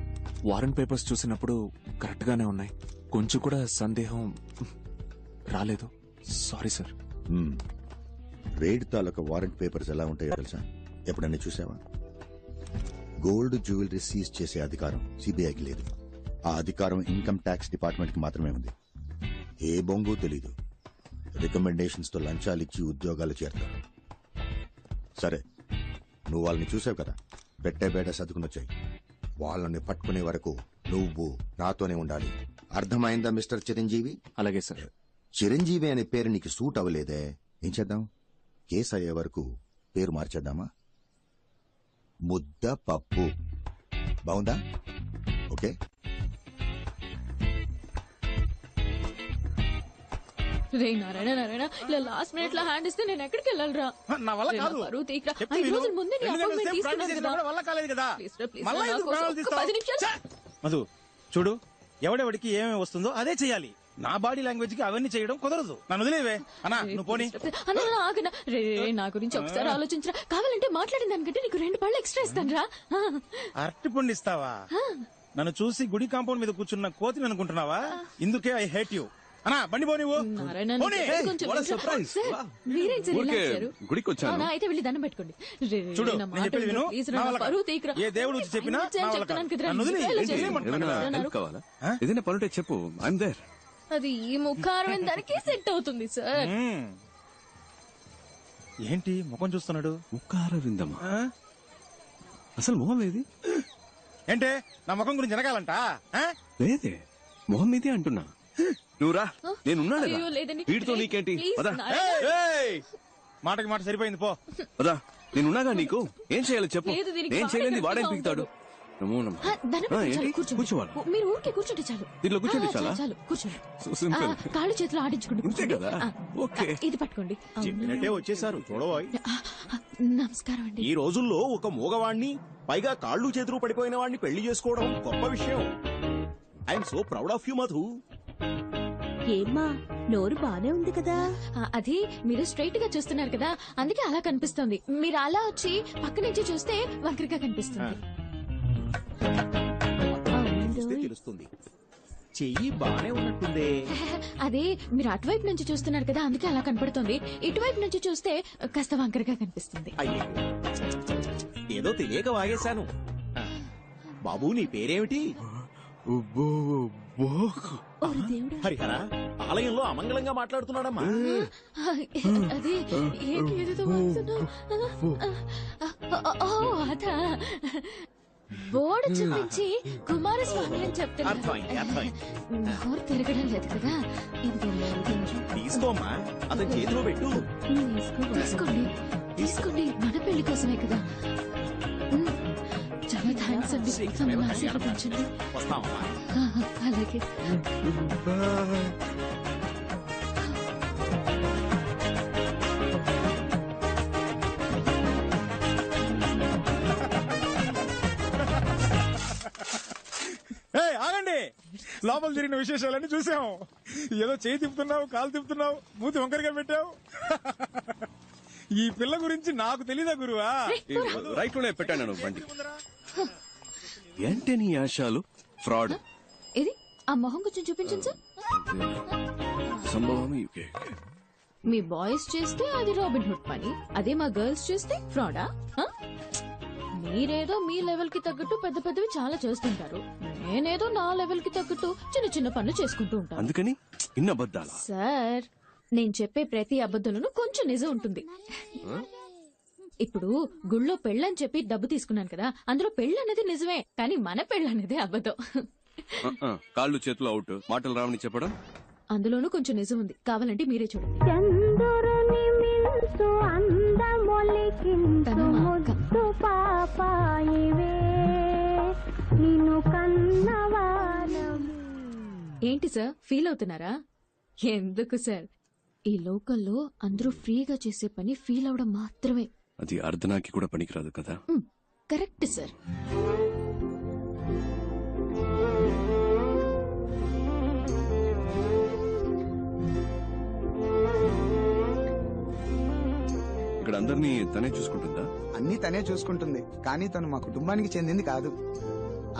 వారెంట్ పేపర్స్ చూసినప్పుడు కరెక్ట్ గానే ఉన్నాయి. కొంచెం కూడా సందేహం రాలేదు. Sorry sir. రేడ్ తాలూకా వారెంట్ పేపర్స్ ఎలా ఉంటాయో తెలుసా? ఎప్పుడైనా చూసావా? గోల్డ్ జ్యువెలరీ సీజ్ చేసే అధికారం సిబిఐకి లేదు. ఆ అధికారం ఇన్కమ్ ట్యాక్స్ డిపార్ట్మెంట్ కి మాత్రమే ఉంది. ఏ బొంగు తెలీదు. రికమెండేషన్స్ తో లంచాలిచ్చి ఉద్యోగాలు చేరతారు. సరే, నువ్వు వాళ్ళని చూసావు కదా, పెట్టే బేట సర్దుకునొచ్చాయి. వాళ్ళని పట్టుకునే వరకు నువ్వు నాతోనే ఉండాలి. అర్థమైందా మిస్టర్ చిరంజీవి? అలాగే సార్. చిరంజీవి అనే పేరు నీకు సూట్ అవ్వలేదే, ఏం చేద్దాం? కేసు అయ్యే వరకు పేరు మార్చేద్దామా? ముద్ద పప్పు. బాగుందా? ఓకే. రే నారాయణ నారాయణ, ఇలా లాస్ట్ మినిట్ లో హ్యాండ్ ఇస్తే నేను ఎక్కడికి వెళ్ళాలరా? నా వల్ల కాదు. బరువు తీయకురా. 5 రోజుల ముందే నీ అపాయింట్మెంట్ తీసుకున్నాను కదా. వల్ల కాలేదు కదా. ప్లీజ్ రా, ప్లీజ్ మళ్ళా రా, నా ఎందుకు కోసం ప్రాణాలు ఒక్క తీస్తావ్? 10 నిమిషాలు. మధు చూడు, ఎవడెవడికి ఏమేమి వస్తుందో అదే చెయ్యాలి. నా బాడీ లాంగ్వేజ్ కి అవన్నీ చేయడం కుదరదు. నన్ను వదిలేవే అన్నా, నువ్వు పోనీ. అన్న ఆగనా. రే నా గురించి ఒకసారి ఆలోచించరా. కావాలంటే మాట్లాడిన దానికంటే నీకు 2 పళ్ళు ఎక్స్ట్రా ఇస్తాను రా. అరటి పండు ఇస్తావా? నన్ను చూసి గుడి కాంపౌండ్ మీద కూర్చున్న కోతిని అనుకుంటున్నావా? ఇందుకే ఐ హేట్ యూ. అన్నా బండి పో. నువ్వు గుడికి వచ్చాను. అవునా, అయితే వెళ్ళి దండం పెట్టుకోండి. చూడు, నేను చెప్పేది విను. నా వల్ల కాదు. ఏ దేవుడు వచ్చి చెప్పినా నా వల్ల కాదు. నన్ను వదిలి ఏదైనా హెల్ప్ కావాలా? ఏదైనా పనుంటే చెప్పు, ఐఎమ్ దేర్. అది ఈ ముఖారం దానికి సెట్ అవుతుంది సార్. ఏంటి ముఖం చూస్తున్నాడు? ముఖార విందమా? అసలు మొహం ఏది? ఏంటే నా ముఖం గురించి జరగాలంట? లేదే, మొహం మీదే అంటున్నా. నువ్వురా, నేనున్నాను. అయ్యో, లేదండి. వీటితో నీకేంటి? పదా. మాటకి మాట సరిపోయింది, పో. పదా, నేనున్నాగా. నీకు ఏం చేయాలో చెప్పు. లేదు, దీనికి నేను చేయలేని వాడే వాడేం పీకుతాడు. నమో నమః. దండం పెట్టుకోండి, ఏంటి? కూర్చోండి. కూర్చోవాలి. మీరు ఊరికే కూర్చుంటే చాలు. దీంట్లో కూర్చుంటే చాలా? చాలు, కూర్చోండి. So simple. కాళ్ళు చేతులు ఆడించుకోండి. ఇంతే కదా? ఓకే. ఇది పట్టుకోండి. చెప్పినట్టే వచ్చేసారు. చూడబోయ్, నమస్కారం అండి. ఈ రోజుల్లో ఒక మూగవాణ్ణి, పైగా కాళ్ళు చేతులు పడిపోయిన వాడిని పెళ్లి చేసుకోవడం గొప్ప విషయం. I'm so proud of you Madhu. ఏమ్మా, నోరు బానే ఉంది కదా? అది మీరు స్ట్రైట్ గా చూస్తున్నారు కదా, అందుకే అలా కనిపిస్తుంది. మీరు అలా వచ్చి పక్క నుంచి చూస్తే వంకరగా కనిపిస్తుంది. తెలుస్తుంది, చెయ్యి బానే ఉన్నట్టుందే. అదే మీరు అటువైపు నుంచి చూస్తున్నారు కదా, అందుకే అలా కనపడుతుంది. ఇటువైపు నుంచి చూస్తే కాస్త వంకరగా కనిపిస్తుంది. అయ్యో, ఏదో తెలియక వాగేశాను. బాబు, నీ పేరేమిటి? హరిహర, ఆలయంలో అమంగళంగా మాట్లాడుతున్నాడమ్మా. అదే ఏంటి ఏదేదో వాగుతున్నావ్? అదా బోర్డు చూపించి కుమారస్వామి అని చెప్తున్నారు. నోరు తిరగడం లేదు కదా. తీసుకోమ్మా, అతని చేతిలో పెట్టు. తీసుకోండి, తీసుకోండి. మన పెళ్లి కోసమే కదా. చాలా థ్యాంక్స్ అండి. తమను ఆశీర్వదించండి. వస్తామమ్మా. అలాగే. ఆగండి, లోపల జరిగిన విశేషాలన్నీ చూసాం. ఏదో చేయి తిప్పుతున్నావు, కాలు తిప్పుతున్నావు, మూతి వంకరగా పెట్టావు. ఈ పిల్ల గురించి నాకు తెలీదా గురువా? రైట్ లోనే పెట్టాను బండి. ఏంటి నీ ఆశాలు? ఫ్రాడ్. ఇది ఆ మొహం కొంచెం చూపించండి సార్. సంభవం. మీ బాయ్స్ చేస్తే అది రాబిన్ హుడ్ పని, అదే మా గర్ల్స్ చేస్తే ఫ్రాడా? మీరేదో మీ లెవెల్ కి తగ్గట్టు పెద్ద పెద్దవి చాలా చేస్తుంటారు. నేనేదో నా లెవెల్ కి తగ్గట్టు చిన్న చిన్న పనులు చేసుకుంటూ ఉంటాను. అందుకని ఇన్న అబద్ధాలా? సార్, నేను చెప్పే ప్రతి అబద్ధంలోనూ కొంచెం నిజం ఉంటుంది. ఇప్పుడు గుళ్ళో పెళ్ళని చెప్పి డబ్బు తీసుకున్నాను కదా, అందులో పెళ్ళనేది నిజమే, కానీ మన పెళ్ళనేది అబద్ధం. కాళ్ళు చేతులు అవుట్, మాటలు రావని చెప్పడం అందులోనూ కొంచెం నిజం ఉంది. కావాలంటే మీరే చూడండి. చంద్రుని మించు అందముల ముద్దు పాపాయివే నిన్ను కన్నవానమే. ఏంటి సార్ ఫీల్ అవుతున్నారా? ఎందుకు సార్, ఈ లోకల్లో అందరూ ఫ్రీగా చేసే పని ఫీల్ అవడం మాత్రమే. అది అర్ధనాకి కూడా పనికిరాదు కదా. Correct sir. ఇక్కడ అందరినీ తనే చూసుకుంటుందా? అన్ని తనే చూసుకుంటుంది, కానీ తను మా కుటుంబానికి చెందింది కాదు.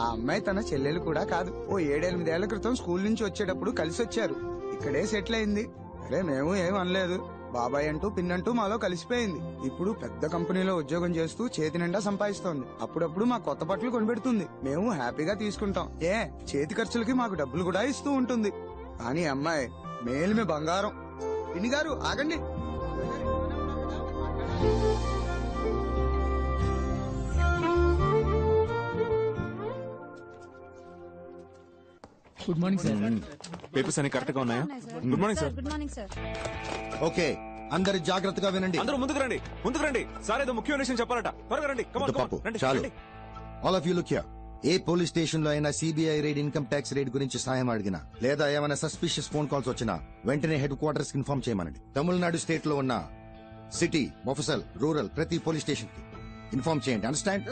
ఆ అమ్మాయి తన చెల్లెలు కూడా కాదు. ఓ 7-8 ఏళ్ల క్రితం స్కూల్ నుంచి వచ్చేటప్పుడు కలిసి వచ్చారు. ఇక్కడే సెటిల్ అయింది. అరే మేము ఏం అనలేదు. బాబాయ్ అంటూ పిన్నంటూ మాలో కలిసిపోయింది. ఇప్పుడు పెద్ద కంపెనీలో ఉద్యోగం చేస్తూ చేతి నిండా సంపాదిస్తోంది. అప్పుడప్పుడు మా కొత్త బట్టలు కొనిపెడుతుంది. మేము హ్యాపీగా తీసుకుంటాం. చేతి ఖర్చులకి మాకు డబ్బులు కూడా ఇస్తూ ఉంటుంది. కానీ అమ్మాయి మేలిమి బంగారం. పిన్ని గారు ఆగండి. Good morning sir. పేపర్స్ అన్ని కరెక్ట్ గా ఉన్నాయా? Good morning sir. Good morning sir. Okay, అందరు జాగ్రత్తగా వినండి. అందరూ ముందుకు రండి, ముందుకు రండి. సార్ ఏదో ముఖ్యమైన విషయం చెప్పాలట. త్వరగా రండి. పాపు చాలు. All of you look here. A police station లో అయినా CBI raid, income tax raid గురించి సాయం అడిగినా లేదా ఏమైనా సస్పిషియస్ ఫోన్ కాల్స్ వచ్చినా వెంటనే హెడ్ క్వార్టర్స్ కి ఇన్ఫార్మ్ చేయమనండి. తమిళనాడు స్టేట్ లో ఉన్న సిటీ, మొఫసల్, రూరల్ ప్రతి పోలీస్ స్టేషన్ కి ఇన్ఫార్మ్ చేయండి. అండర్స్టాండ్?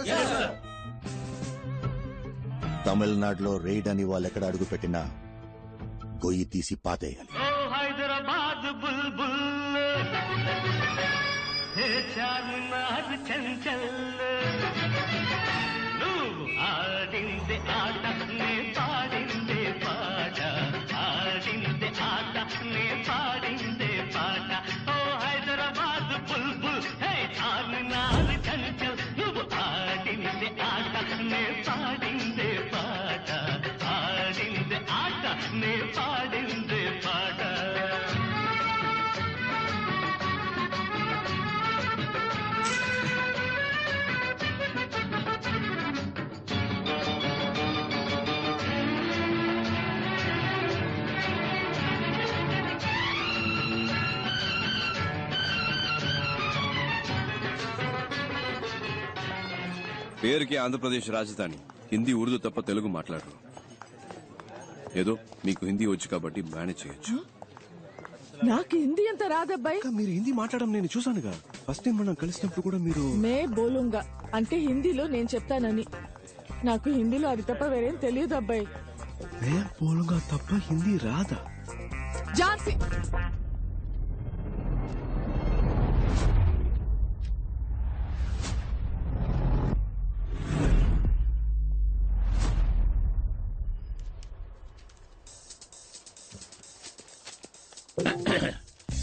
తమిళనాడులో రైడ్ అని వాళ్ళు ఎక్కడ అడుగు పెట్టినా గొయ్యి తీసి పాతేయాలి. హైదరాబాద్ బుల్బుల్ చార్మినార్ చంచల్ నువ్వు ఆడిందే ఆట నే పాడిందే పాట, ఆడిందే ఆట నే పాడిందే పాట. ఓ హైదరాబాద్ బుల్బుల్ హే చార్మినార్ చంచల్ నువ్వు ఆడిందే ఆట నే పాడిందే పాట, ఆడిందే ఆట నే పాడిందే పాట. పేరుకి ఆంధ్రప్రదేశ్ రాజధాని. హిందీ, ఉర్దూ తప్ప తెలుగు మాట్లాడరు. ఏదో మీకు హిందీ వచ్చు కాబట్టి మేనేజ్ చేయొచ్చు. నాకు హిందీ అంత రాదబ్బాయి. మీరు హిందీ మాట్లాడడం నేను చూసానుగా. ఫస్ట్ టైం మనం కలిసినప్పుడు కూడా మీరు మే బోలుంగా అంటే హిందీలో నేను చెప్తానని. నాకు హిందీలో అది తప్ప వేరేం తెలియదు అబ్బాయి. మే బోలుగా తప్ప హిందీ రాదా? ఝాన్సీ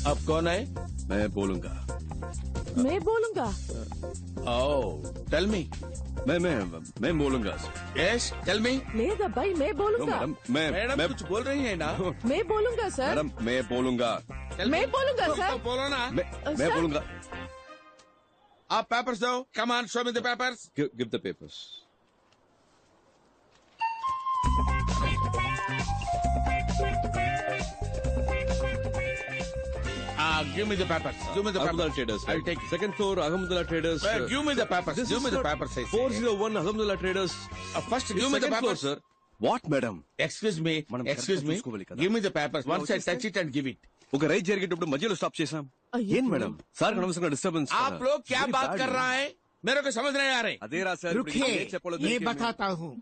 अब कौन है? मैं बोलूंगा. मैं बोलूंगा. Oh, tell me. मैं बोलूंगा. Yes, tell me. లేదబ్బాయి मैं बोलूंगा. मैडम कुछ बोल रही है ना? मैं बोलूंगा सर. मैडम मैं बोलूंगा. मैं बोलूंगा सर. बोलो ना. मैं बोलूंगा. आप पेपर्स दो. Come on, show me the papers. Give the papers. Give me the papers. Give me the Ahmedullah papers. Traders. I'll take it. Second floor, Ahmedullah Traders. Give me the papers. Give me the papers. I say. 401 Ahmedullah Traders. First, give me the Second floor, papers. sir. What, madam? Excuse me. మనం Excuse correct గా me. చూసుకోవాలి కదా. Give me the papers. Once I touch it and give it. ఒక ride జరిగేటప్పుడు మధ్యలో stop చేశాం. ఏం madam? Sir అనవసరంగా డిస్టర్బెన్స్. आप लोग क्या बात कर रहा है? मेरे को समझ नहीं आ रहे. అదే రా సార్. रुकिए, ये बताता हूँ.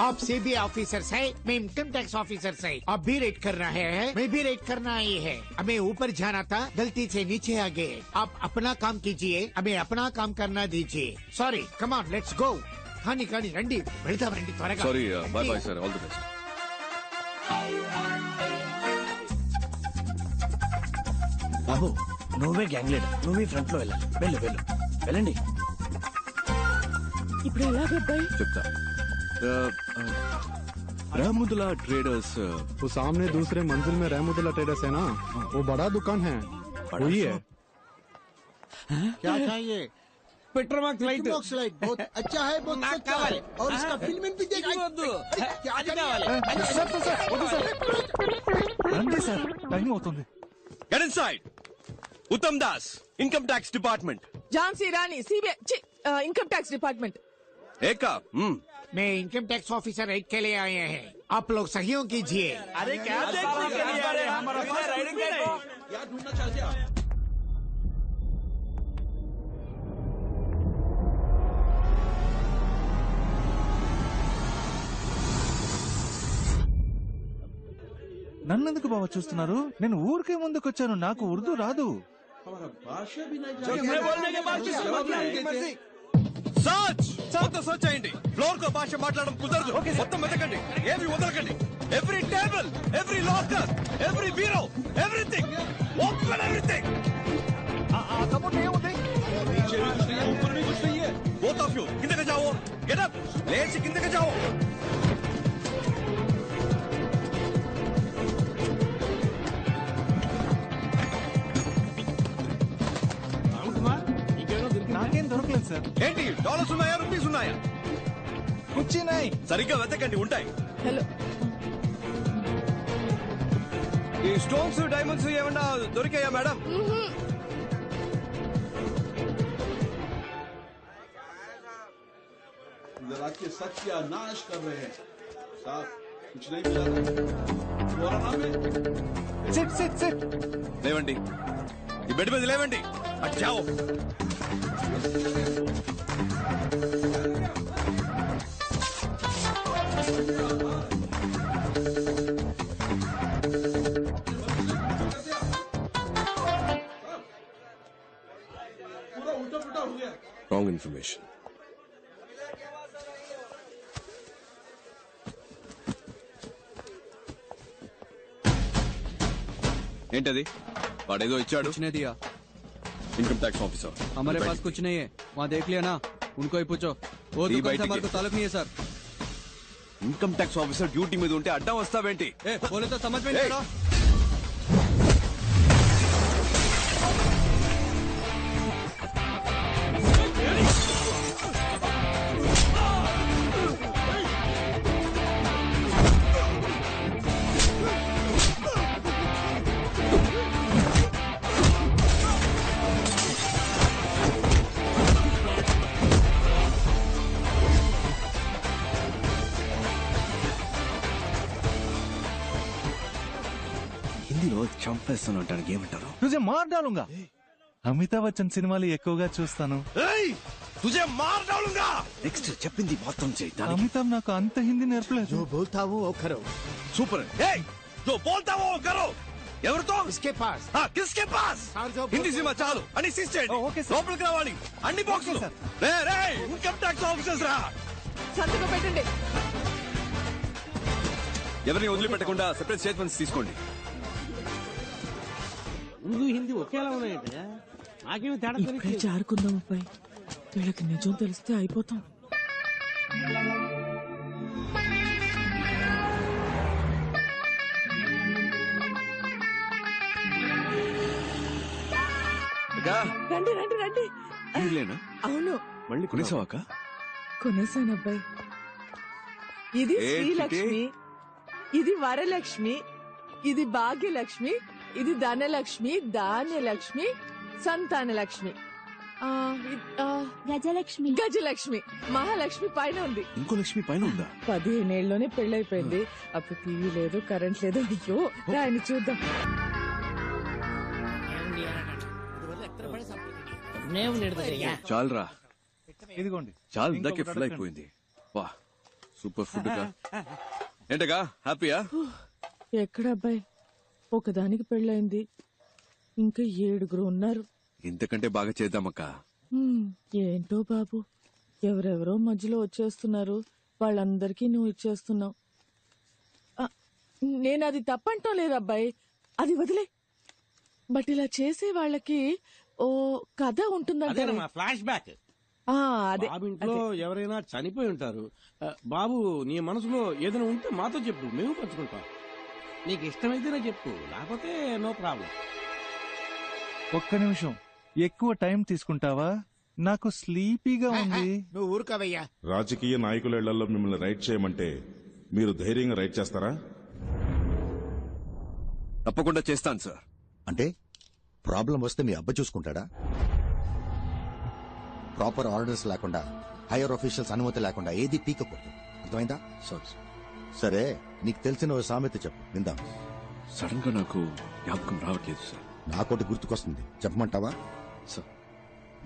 आप सीबीआई ऑफिसर है, मैं इनकम टैक्स ऑफिसर है. आप भी रेड कर रहे हैं, मैं भी रेड करना ही है. हमें ऊपर जाना था, गलती से नीचे आ गए. आप अपना काम कीजिए, हमें अपना काम करना दीजिए. Sorry, come on, let's go. खानी खानी రండి వెళ్దాం రండి త్వరగా. Sorry, bye bye sir, all the best. బాబు నువ్వే గ్యాంగ్ లీడర్, నువ్వే ఫ్రంట్ లో వెళ్ళాలి. వెళ్ళు వెళ్ళు వెళ్ళండి. ఇప్పుడు ఎలాగబ్బాయి? చెప్తా. रहमुदुल्ला ट्रेडर्स, वो सामने दूसरे मंजिल में रहमुदुल्ला ट्रेडर्स है ना, वो बड़ा दुकान है, वही है. क्या चाहिए? Petromax light. लाइट बहुत अच्छा है, बहुत अच्छा है. और इसका फिल्म भी देखा. क्या రండి సార్, టైం అవుతుంది. Get inside. उत्तम दास इनकम टैक्स डिपार्टमेंट। झांसी रानी सीबीआई इनकम टैक्स डिपार्टमेंट। एक का मैं इनकम टैक्स ऑफिसर राइड के लिए आए हैं, आप लोग सहयोग कीजिए। अरे क्या నన్నెందుకు బావ చూస్తున్నారు? నేను ఊరికే ముందుకొచ్చాను, నాకు ఉర్దూ రాదు. మొత్తం సర్చ్ చేయండి. ఫ్లోర్ కో భాష మాట్లాడడం కుదరదు. మొత్తం వెతకండి, ఏమి వదలకండి. Every table, every locker, every bureau, everything, open everything. Both of you किंदे जाओ, गेट अप, लेट से किंदे जाओ. నాకేం దొరకలేదు సార్. ఏంటి డాలర్స్ ఉన్నాయా, రూపీస్ ఉన్నాయా? కూర్చున్నాయి. సరిగ్గా వెతకండి, ఉంటాయి. హలో, ఈ స్టోన్స్ డైమండ్స్ ఏమన్నా దొరికాయా మేడం? के सत्यानाश कर रहे हैं साहब, कुछ नहीं मिला। सिट सिट सिट, లేవండి, ఈ బెడ్ మీద లేవండి. అచ్చాओ. पूरा उल्टा पुल्टा हो गया। Wrong information. ఏంటది? వాడేదో ఇచ్చాడు. दिया इनकम टैक्स ऑफिसर हमारे पास कुछ नहीं है, वहाँ देख लिया ना, उनको ही पूछो। वो ये दुकान से बैठ हमारे के। को ताल्लुक नहीं है sir. Income tax officer duty మీద ఉంటే అడ్డం వస్తావేంటి? बोले तो समझ में नहीं आ रहा। హిందీలో చంపేస్తాను అంటానికి ఏమంటారు? తుజే మార్ డాలుంగా. అమితాబ్ బచ్చన్ సినిమాలు ఎక్కువగా చూస్తాను. తుజే మార్ డాలుంగా. నెక్స్ట్ చెప్పింది మొత్తం చేయి. అమితాబ్ నాకు అంత హిందీ నేర్పలేదు. बोलता हूँ वो करो। సూపర్. ఏయ్, जो बोलता वो करो. ఎవరితో? इसके पास। हाँ, किसके पास? హిందీ సినిమా చాలు అని సీజ్ చేయండి. లోపలికి రావాలి అన్ని బాక్సులు. రే రే, ఇన్కమ్ ట్యాక్స్ ఆఫీసర్స్ రా. సంతకం పెట్టండి. ఎవరిని వదిలిపెట్టకుండా సెపరేట్ స్టేట్మెంట్స్ తీసుకోండి. ఉర్దూ హిందీ ఒకేలా ఉన్నాయంటే నాకేమీ తేడా ఇప్పుడే తెలియట్లేదు. జారుకుందాం అబ్బాయి, వీళ్ళకి నిజం తెలిస్తే అయిపోతాం. రండి రండి రండి. వీళ్ళేనా? అవును, మళ్ళీ కొనేసావాక? కొనేసాను అబ్బాయి. ఇది ఏ శ్రీలక్ష్మి, ఇది వరలక్ష్మి, ఇది భాగ్యలక్ష్మి, ఇది ధనలక్ష్మి, ధాన్యలక్ష్మి, సంతానలక్ష్మి, గజలక్ష్మి, గజలక్ష్మి, మహాలక్ష్మి పైన ఉంది. ఇంకో లక్ష్మి పైన ఉందా? 15 ఏళ్ళలోనే పెళ్ళైపోయింది. అప్పుడు టీవీ లేదు, కరెంట్ లేదు. అయ్యో, ఆయన చూద్దాం. చాలరా, ఇదిగోండి. చాలు. ఇందాకే ఫుల్ అయిపోయింది. వా, సూపర్ ఫుడ్ గా. ఏంటగా హ్యాపీయా? ఎక్కడ అబ్బాయి, ఒకదానికి పెళ్ళైంది, ఇంకా 7 ఉన్నారు. ఇంతకంటే బాగా చేద్దామక్క. ఏంటో బాబు, ఎవరెవరో మధ్యలో వచ్చేస్తున్నారు. వాళ్ళందరికీ నువ్వు ఇచ్చేస్తున్నావు. నేను అది తప్పంటం లేదు అబ్బాయి, అది వదిలే. బట్ ఇలా చేసే వాళ్ళకి ఓ కథ ఉంటుందంటే. Flash back. అదే బాబు ఇంట్లో ఎవరైనా చనిపోయి ఉంటారు. బాబు, నీ మనసులో ఏదైనా ఉంటే మాతో చెప్పు, మేము పంచుకుంటాం. నీకు ఇష్టమైతేనే చెప్పు, లేకపోతే నో ప్రాబ్లం. ఒక్క నిమిషం, ఎక్కువ టైం తీసుకుంటావా? నాకు స్లీపీగా ఉంది. నువ్వు ఊరుకోవయ్యా. రాజకీయ నాయకుల ఇళ్లలో మిమ్మల్ని రైడ్ చేయమంటే మీరు ధైర్యంగా రైడ్ చేస్తారా? తప్పకుండా చేస్తాను సార్. అంటే ప్రాబ్లం వస్తే మీ అబ్బ చూసుకుంటాడా? ప్రాపర్ ఆర్డర్స్ లేకుండా, హైయర్ ఆఫీషియల్స్ అనుమతి లేకుండా ఏది పీకకూడదు. అర్థమైందా? సరే, నీకు తెలిసిన ఓ సామెత చెప్పు, విందాం. సడన్ గా నాకు జ్ఞాపకం రావట్లేదు సార్. నాకోటి గుర్తుకొస్తుంది, చెప్పమంటావా?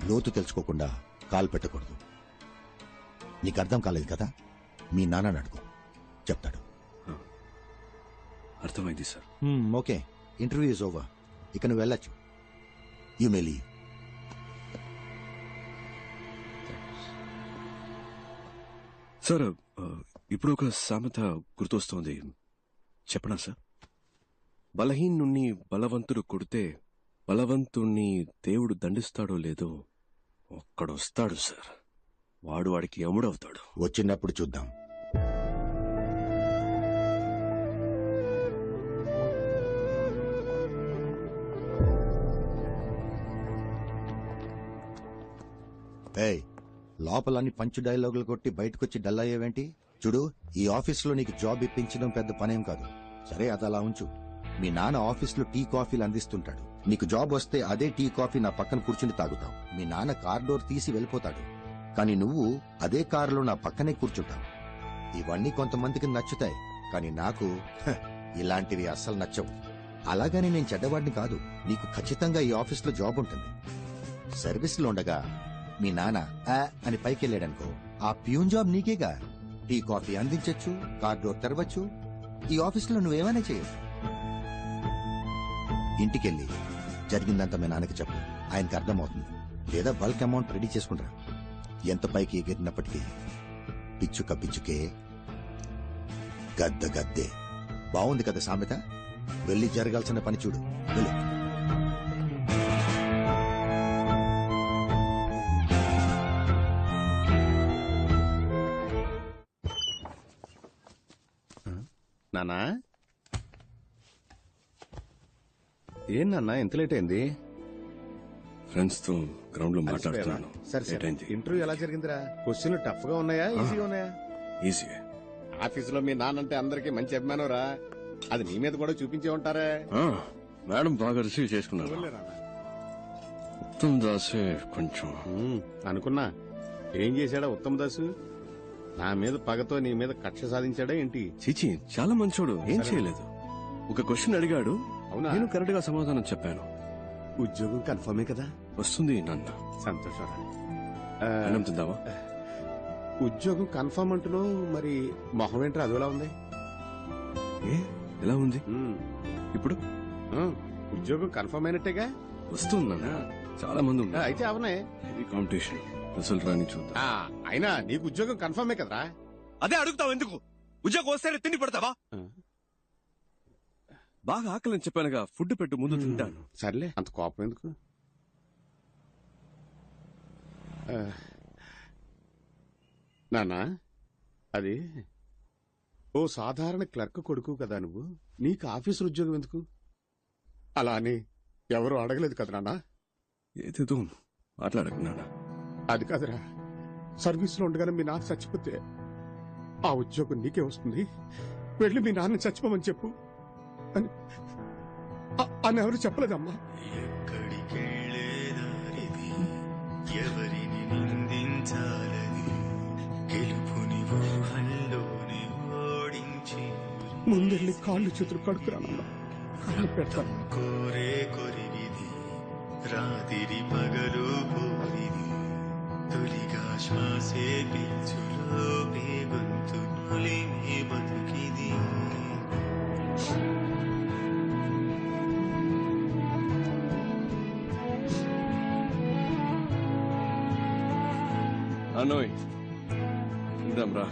లోతు తెలుసుకోకుండా కాలు పెట్టకూడదు. నీకు అర్థం కాలేదు కదా? మీ నాన్నని అడుగు, చెప్తాడు. అర్థమైంది sir. Okay, interview is over. ఇక నువ్వు వెళ్ళొచ్చు. You may leave. సార్, ఇప్పుడు ఒక సామెత గుర్తొస్తోంది, చెప్పనా సార్? బలహీనుణ్ణి బలవంతుడు కొడితే బలవంతుణ్ణి దేవుడు దండిస్తాడో లేదో ఒక్కడొస్తాడు సార్, వాడు వాడికి యముడవుతాడు. వచ్చినప్పుడు చూద్దాం. ఏయ్, లోపలన్నీ పంచు డైలాగులు కొట్టి బయటకొచ్చి డల్ అయ్యేవేంటి? చూడు, ఈ ఆఫీసులో నీకు జాబ్ ఇప్పించడం పెద్ద పనేం కాదు. సరే, అది అలా ఉంచు. మీ నాన్న ఆఫీసులో టీ కాఫీలు అందిస్తుంటాడు. నీకు జాబ్ వస్తే అదే టీ కాఫీ నా పక్కన కూర్చుని తాగుతావు. మీ నాన్న కార్ డోర్ తీసి వెళ్ళిపోతాడు, కానీ నువ్వు అదే కారులో నా పక్కనే కూర్చుంటావు. ఇవన్నీ కొంతమందికి నచ్చుతాయి, కానీ నాకు ఇలాంటివి అస్సలు నచ్చవు. అలాగని నేను చెడ్డవాడిని కాదు. నీకు ఖచ్చితంగా ఈ ఆఫీసులో జాబ్ ఉంటుంది. సర్వీస్లో ఉండగా మీ నాన్న అని పైకి వెళ్ళాడనుకో, ఆ ప్యూన్ జాబ్ నీకేగా. టీ కాఫీ అందించచ్చు, కార్ డోర్ తెరవచ్చు, ఈ ఆఫీసులో నువ్వేమైనా చేయొచ్చు. ఇంటికెళ్ళి జరిగిందంతా మీ నాన్నకి చెప్పు, ఆయనకి అర్థమవుతుంది. లేదా బల్క్ అమౌంట్ రెడీ చేసుకుంటారా. ఎంత పైకి ఎగిరినప్పటికీ పిచ్చుక పిచ్చుకే, గద్ద గద్దే. బాగుంది కదా సామెత? వెళ్ళి జరగాల్సిన పని చూడు, వెళ్ళు. నానా, ఏం నాన్నా ఎంత లేట్ అయింది? ఫ్రెండ్స్ తో గ్రౌండ్ లో మాట్లాడుతున్నాను. సరే సరే, ఇంటర్వ్యూ ఎలా జరిగిందిరా? క్వశ్చన్లు టఫ్ గా ఉన్నాయా, ఈజీగా ఉన్నాయా? ఈజీ. ఆఫీసులో మీ నాన్నంటే అందరికి మంచి అభిమానం రా. అది నీ మీద కూడా చూపించే ఉంటారే. మేడం బాగా రిసీవ్ చేసుకున్నారు. ఉత్తమ్ దాసే కొంచెం అనుకున్నా. ఏం చేశాడా ఉత్తమ్ దాసు? నా మీద పగతో నీ మీద కక్ష సాధించాడా ఏంటి? చీచి, చాలా మంచోడు, ఏం చేయలేదు. ఒక క్వశ్చన్ అడిగాడు, అవునా? నేను కరెక్ట్ గా సమాధానం చెప్పాను. ఉద్యోగం కన్ఫర్మే కదా? వస్తుంది నాన్న. సంతోషం. అన్నం తిందావా? ఉద్యోగం కన్ఫర్మ్ అంటున్నావు, మరి మొహం ఏంట్రా అదోలా ఉంది? ఎలా ఉంది ఇప్పుడు? ఉద్యోగం కన్ఫర్మ్ అయినట్టేగా? వస్తుంది నాన్న, చాలా మంది ఉన్నారు. అయితే అవునే, ఇది కాంపిటీషన్. రిజల్ట్ రాని చూద్దాం. అయినా నీకు ఉద్యోగం కన్ఫర్మే కదరా? అదే అడుగుతావు ఎందుకు? ఉద్యోగం వస్తేనే తిండి పడతావా? బాగా ఆకలిని చెప్పానుగా, ఫుడ్ పెట్టు, ముందు తింటాను. సర్లే, అంత కోపం ఎందుకు? నానా, అది ఓ సాధారణ క్లర్క్ కొడుకు కదా నువ్వు. నీకు ఆఫీసు ఉద్యోగం ఎందుకు? అలా అని ఎవరు అడగలేదు కదా నాన్న. ఏదేదో మాట్లాడకు నాన్న. అది కాదురా, సర్వీసులో ఉండగానే మీ నాన్న చచ్చిపోతే ఆ ఉద్యోగం నీకే వస్తుంది, వెళ్ళి మీ నాన్న చచ్చిపోమని చెప్పు అని ఎవరు చెప్పలేదమ్మా. ఎవరిని నిందించాలని గెలుపుని ఊహల్లోనే ఓడించి ముందెళ్ళి కాళ్ళు చేతులు కడుక్కురానన్నా. కోరే కొరివిది రాతిరి పగలు పోరిది తొలిగా శ్వాసే పీల్చులో గొంతు నులిమే బతుకిది. అనోయ్, ఇందాం రా.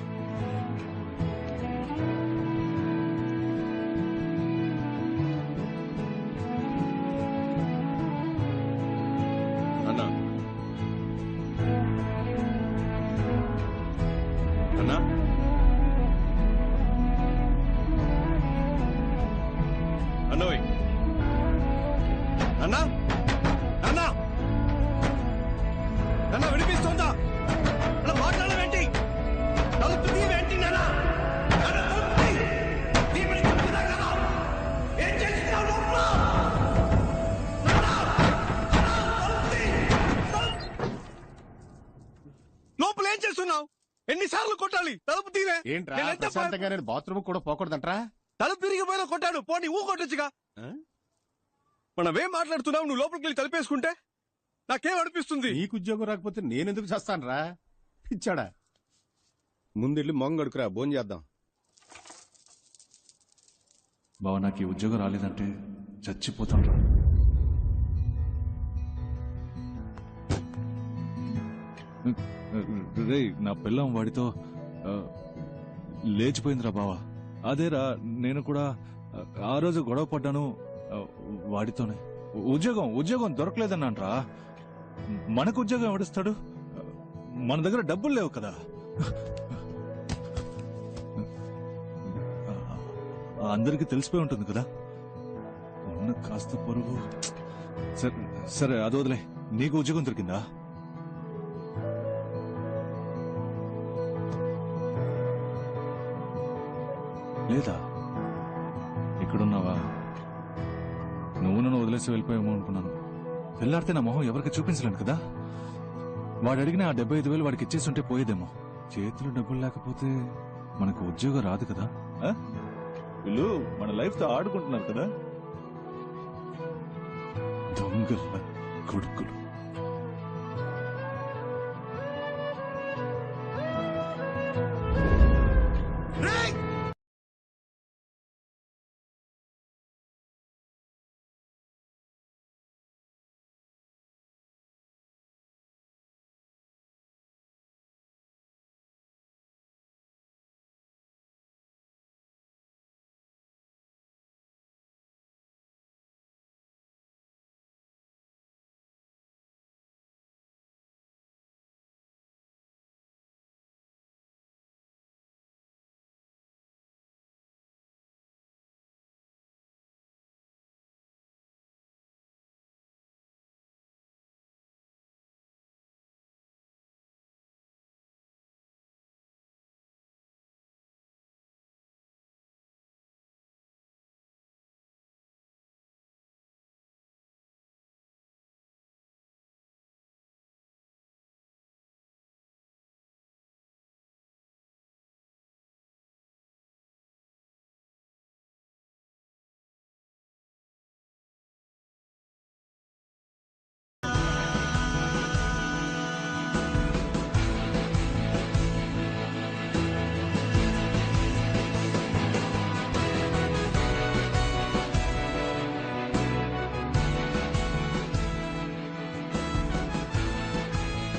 అన్నా, అన్నా, అనోయ్, అన్నా, అన్నా, అన్నా, వినిపిస్తోందా? అలా మాట్లాడవేంటి? తలుపు తీవేంటి నానా? ఏం చేస్తున్నావు లోపల? కూర్చున్నావు? ఎన్నిసార్లు కొట్టాలి? తలుపు తీరే. ఏంట్రా ప్రశాంతంగా నేను బాత్రూమ్ కూడా పోకూడదంట్రా? తలుపు తిరిగిపోయినా కొట్టాడు. పోనీ ఊ కొట్టొచ్చుగా. మనమేం మాట్లాడుతున్నావు? నువ్వు లోపలికి వెళ్ళి తలుపేసుకుంటే నాకేం అనిపిస్తుంది? నీకు ఉద్యోగం రాకపోతే నేనెందుకు చేస్తానురా? ఇచ్చాడా? ముందెళ్ళి మొంగడుకురా, భోజనం చేద్దాం. బావ, నాకు ఈ ఉద్యోగం రాలేదంటే చచ్చిపోతాను. రే, నా పిల్లం వాడితో లేచిపోయిందిరా బావా. అదేరా, నేను కూడా ఆ రోజు గొడవ పడ్డాను వాడితోనే. ఉద్యోగం దొరకలేదన్నాన్రా. మనకు ఉద్యోగం ఎవడిస్తాడు? మన దగ్గర డబ్బులు లేవు కదా. అందరికీ తెలిసిపోయి ఉంటుంది కదా ఉన్న కాస్త పొరుగు. సరే అది వదిలే. నీకు ఉద్యోగం దొరికిందా? లేదా? ఇక్కడున్నావా? నువ్వు నన్ను వదిలేసి వెళ్ళిపోయామో అనుకున్నాను. వెళ్ళాడితే నా మొహం ఎవరికి చూపించలేను కదా. వాడు అడిగిన ఆ 75,000 వాడికి ఇచ్చేస్తుంటే పోయేదేమో. చేతిలో డబ్బులు లేకపోతే మనకు ఉద్యోగం రాదు కదా. వీళ్ళు మన లైఫ్ తో ఆడుకుంటున్నారు కదా. దొంగల కొడుకులు.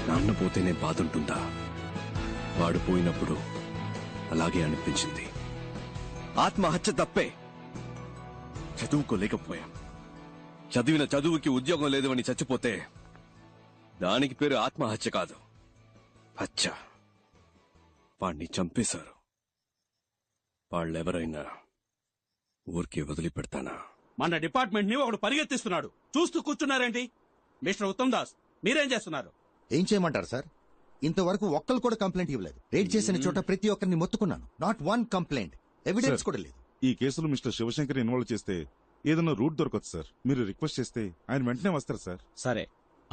నాన్న పోతేనే బాధ ఉంటుందా? వాడు పోయినప్పుడు అలాగే అనిపించింది. ఆత్మహత్య తప్పే. చదువుకోలేకపోయాం. చదివిన చదువుకి ఉద్యోగం లేదని చచ్చిపోతే దానికి పేరు ఆత్మహత్య కాదు, హత్య. వాణ్ణి చంపేశారు. వాళ్ళెవరైనా ఊరికి వదిలిపెడతానా? మన డిపార్ట్మెంట్ ని ఒకడు పరిగెత్తిస్తున్నాడు. చూస్తూ కూర్చున్నారేంటి? మిస్టర్ ఉత్తమ్ దాస్, మీరేం చేస్తున్నారు? ఏం చేయమంటారు సార్? ఇంతవరకు ఒక్కరు కూడా కంప్లైంట్ ఇవ్వలేదు. రేడ్ చేసిన చోట ప్రతి ఒక్కరిని మొత్తుకున్నాను. Not one complaint. ఎవిడెన్స్ కూడా లేదు. ఈ కేసులో మిస్టర్ శివశంకర్ ఇన్వాల్వ్ చేస్తే ఏదైనా రూట్ దొరకదు సార్. మీరు రిక్వెస్ట్ చేస్తే ఆయన వెంటనే వస్తారు సార్. సరే,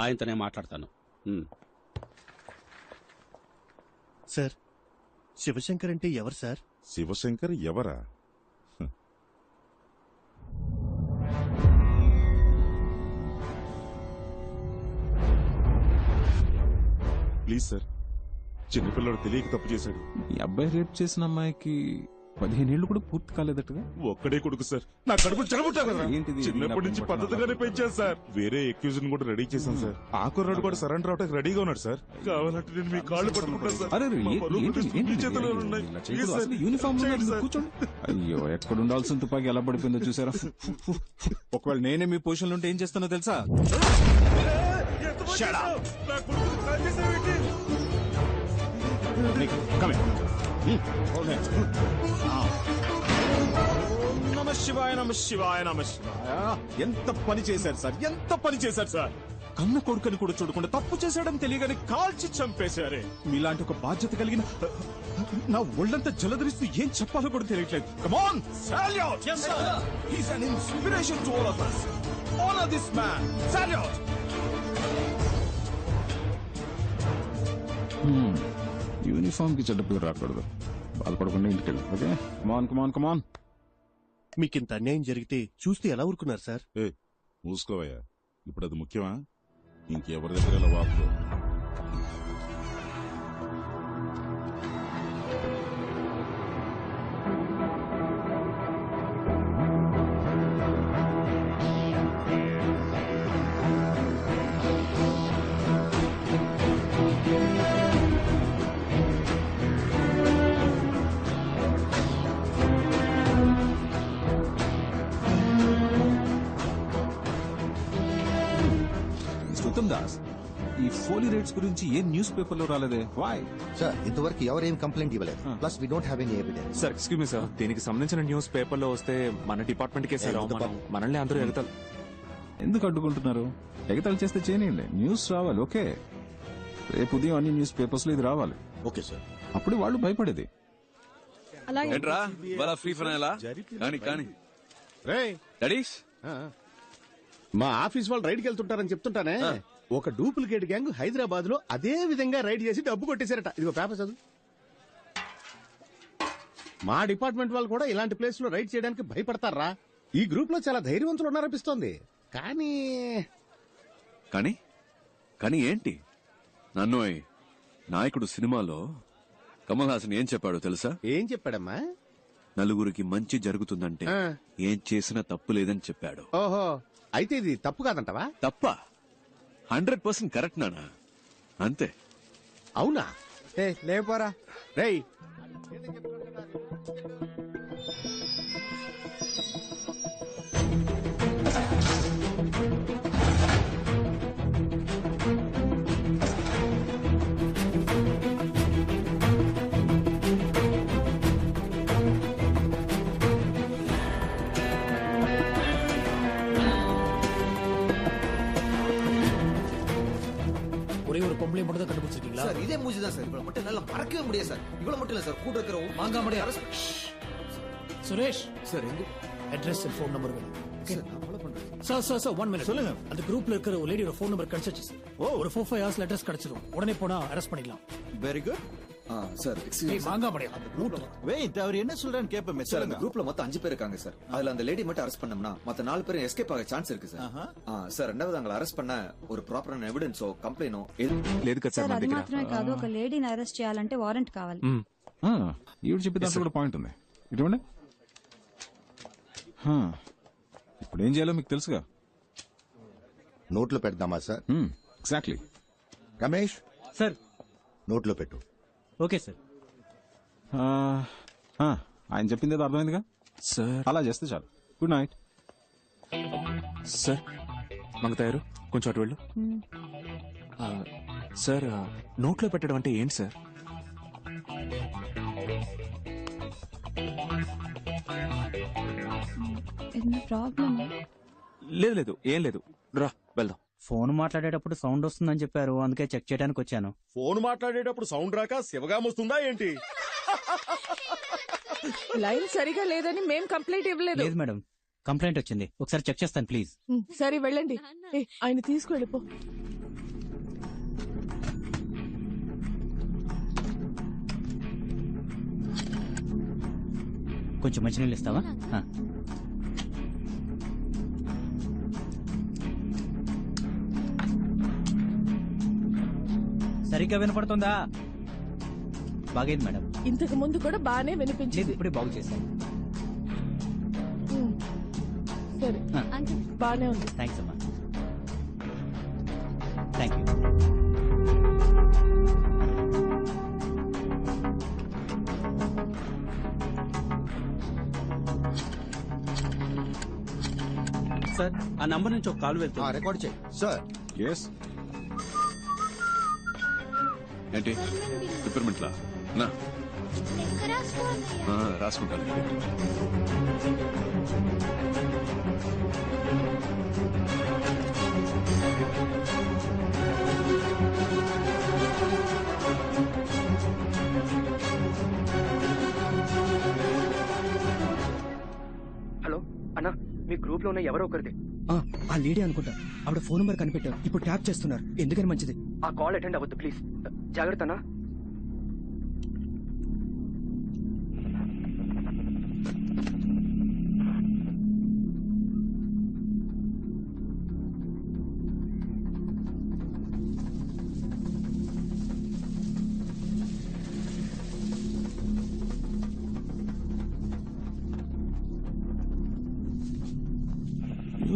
ఆయనతోనే మాట్లాడతాను. సార్, శివశంకర్ అంటే ఎవరు సార్? శివశంకర్ ఎవరా? ప్లీజ్ సార్, చిన్నపిల్లడు తెలియక తప్పు చేశాడు. ఈ అబ్బాయి రేప్ చేసిన అమ్మాయికి 15 ఏళ్లు కూడా పూర్తి కాలేదట్టుగా. ఒక్కడే కొడుకు సార్. నా కడుపు చెడగొట్టా కదా. ఏంటిది? చిన్నప్పటి నుంచి పద్ధతిగానే పెంచాను సార్. వేరే ఎక్యూజన్ కూడా రెడీ చేశాను సార్. ఆ కుర్రాడు కూడా సరెండర్ అవడానికి రెడీగా ఉన్నాడు సార్. కావాలంటే నేను మీ కాళ్ళు పట్టుకుంటాను సార్. అరే, మా పరువు ప్రతిష్టలు మీ చేతిలో ఉన్నాయి. ప్లీజ్ సార్, యూనిఫామ్ చేయండి సార్. కూర్చోండి. అయ్యో, ఎక్కడ ఉండాల్సిన తుపాకి ఎలా పడిపోయిందో చూసారా? ఒకవేళ నేనే మీ పొజిషన్ ఉంటే ఏం చేస్తానో తెలుసా? నమ శివాయ, నమ శివాయ, నమ శివాయ. ఎంత పని చేశారు సార్, ఎంత పని చేశారు సార్. కన్న కొడుకుని కూడా చూడకుండా తప్పు చేశాడని తెలియగానే కాల్చి చంపేశారే. మీలాంటి ఒక బాధ్యత కలిగిన నా ఒళ్ళంతా జలధరిస్తూ ఏం చెప్పాలో కూడా తెలియట్లేదు. Come on, salute! Yes, sir. He's an inspiration to all of us. Honor this man. Salute! Uniform కి చెడ్డ పేరు రాకూడదు. బాధపడకుండా ఇంటికి వెళ్ళు. ఓకే, కమాన్ కమాన్ కమాన్. మీకింత అన్యాయం జరిగితే చూస్తే ఎలా ఊరుకున్నారు సార్? మూసుకోవయ్యా, ఇప్పుడు అది ముఖ్యమా? ఇంకెవరి దగ్గర ఇలా వాపు. దాస్, ఈ ఫోలీ రేట్స్ గురించి ఏ న్యూస్ పేపర్ లో రాలేదే? వై సార్ ఇంతవరకు ఎవరేం కంప్లైంట్ ఇవ్వలేదు. Plus we don't have any evidence. Sir excuse me sir, దీనికి సంబంధించిన న్యూస్ పేపర్ లో వస్తే మన డిపార్ట్మెంట్ కే సార్ అవమానం. మనల్ని అందరూ ఎగతాలు ఎందుకు అడ్డుకుంటున్నారు? ఎగతాలు చేస్తే చేయనివ్వండి, న్యూస్ రావాలి. ఓకే, రేపు ఉదయం అన్ని న్యూస్ పేపర్స్ లో ఇది రావాలి. Okay sir. అప్పుడు వాళ్ళు భయపడేది. ఏంట్రా ఇవాళ ఫ్రీ ఫైనలా? కానీ డాడీస్, మా ఆఫీస్ వాళ్ళు రైడ్కి వెళ్తుంటారని చెప్తుంటానే. ఒక డూప్లికేట్ గ్యాంగ్ హైదరాబాద్ లో అదే విధంగా రైడ్ చేసి డబ్బు కొట్టేశారట. ఇదిగో పేపర్ చదువు. మా డిపార్ట్మెంట్ వాళ్ళు కూడా ఇలాంటి ప్లేస్ లో రైడ్ చేయడానికి భయపడతారా? ఈ గ్రూప్ లో చాలా ధైర్యవంతులు ఉన్నారనిపిస్తోంది. కానీ కానీ ఏంటి? నన్ను నాయకుడు సినిమాలో కమల్ హాసన్ ఏం చెప్పాడో తెలుసా? ఏం చెప్పాడమ్మా? నలుగురికి మంచి జరుగుతుందంటే ఏం చేసినా తప్పు లేదని చెప్పాడు. ఓహో, అయితే ఇది తప్పు కాదంటవా? తప్ప 100% కరెక్ట్ నానా, అంతే. అవునా? లేపోరా రేయ్. ஒரே ஒரு பொம்பளை மட்டும் தான் கண்டுபிடிச்சிருக்கீங்களா? சார் இதே மூஞ்சி தான் சார். இவ்வளவு மட்டும் என்னால மறக்கவே முடியாது சார். இவ்வளவு மட்டும் இல்ல சார், கூட இருக்கிற மாங்காமடி அரசு. சுரேஷ் சார், எங்க அட்ரஸ் அண்ட் ஃபோன் நம்பர் வேணும். சார் நான் ஃபாலோ பண்றேன். சார் 1 மினிட் சொல்லுங்க. அந்த குரூப்ல இருக்கிற ஒரு லேடியோட ஃபோன் நம்பர் கிடைச்சிச்சு சார். ஒரு 4-5 ஹவர்ஸ்ல அட்ரஸ் கிடைச்சிரும். உடனே போனா அரெஸ்ட் பண்ணிடலாம். Very good. Sir excuse Mangamadi wait, அவர் என்ன சொல்றான்னு கேப்பமே சார். அந்த குரூப்ல மொத்தம் 5 பேர் இருக்காங்க சார். அதுல அந்த லேடி மட்டும் அரெஸ்ட் பண்ணோம்னா மத்த 4 பேர் எஸ்கேப் ஆக சான்ஸ் இருக்கு சார். சார் ரெண்டாவது அவங்களை அரெஸ்ட் பண்ண ஒரு ப்ராப்பரான ఎవిడెన్సో కంప్లైనో లేదు కదా సార్. అది మాత్రమే కాదు, ఒక లేడీని అరెస్ట్ చేయాలంటే వారెంట్ కావాలి. ఈవిడ చెప్పే దాంట్లో కూడా పాయింట్ ఉంది. ఇటువంటి ఇప్పుడు ఏం చేయాలో మీకు తెలుసుగా. నోట్లో పెడదామా సార్? ఎగ్జాక్ట్లీ. రమేష్ సార్, నోట్లో పెట్టు. Okay sir. ఆయన చెప్పింది ఏదో అర్థమైందిగా సార్. అలా చేస్తే చాలు. Good night sir. మంగతాయారు కొంచెం అటు వెళ్ళు. సార్, నోట్లో పెట్టడం అంటే ఏంటి సార్? లేదు లేదు, ఏం లేదు, రా వెళ్దాం. ఫోన్ మాట్లాడేటప్పుడు సౌండ్ వస్తుందని చెప్పారు, అందుకే చెక్ చేయడానికి వచ్చాను. ఫోన్ మాట్లాడేటప్పుడు సౌండ్ రాక శివగాం వస్తుందా ఏంటి? లైన్ సరిగా లేదని మేం కంప్లైంట్ ఇవ్వలేదు. లేదు మేడం, కంప్లైంట్ వచ్చింది, ఒకసారి చెక్ చేస్తాను ప్లీజ్. సరే వెళ్ళండి. ఆయన తీసుకువెళ్ళిపో. కొంచెం మంచినీళ్ళు ఇస్తావా? సరిగ్గా వినపడుతుందా? బాగైంది మేడం. ఇంతకు ముందు కూడా బానే వినిపించింది. ఇప్పుడే బాగు చేశాను. సరే, బానే ఉంది. థ్యాంక్స్ అమ్మా. Thank you. సార్, ఆ నంబర్ నుంచి ఒక కాల్ వెళ్తుంది. రికార్డ్ చేయి సార్. ఎస్. ఏంటి రిపేర్మెంట్లా? నా రాసుకుంటాను. హలో అన్నా, మీ గ్రూప్ లో ఉన్న ఎవరో ఒకరిది. ఆ లేడీ అనుకుంటా. ఆవిడ ఫోన్ నెంబర్ కనిపెట్టారు, ఇప్పుడు ట్యాప్ చేస్తున్నారు. ఎందుకని మంచిది. ఆ కాల్ అటెండ్ అవ్వద్దు ప్లీజ్. జాగ్రత్త అన్నా.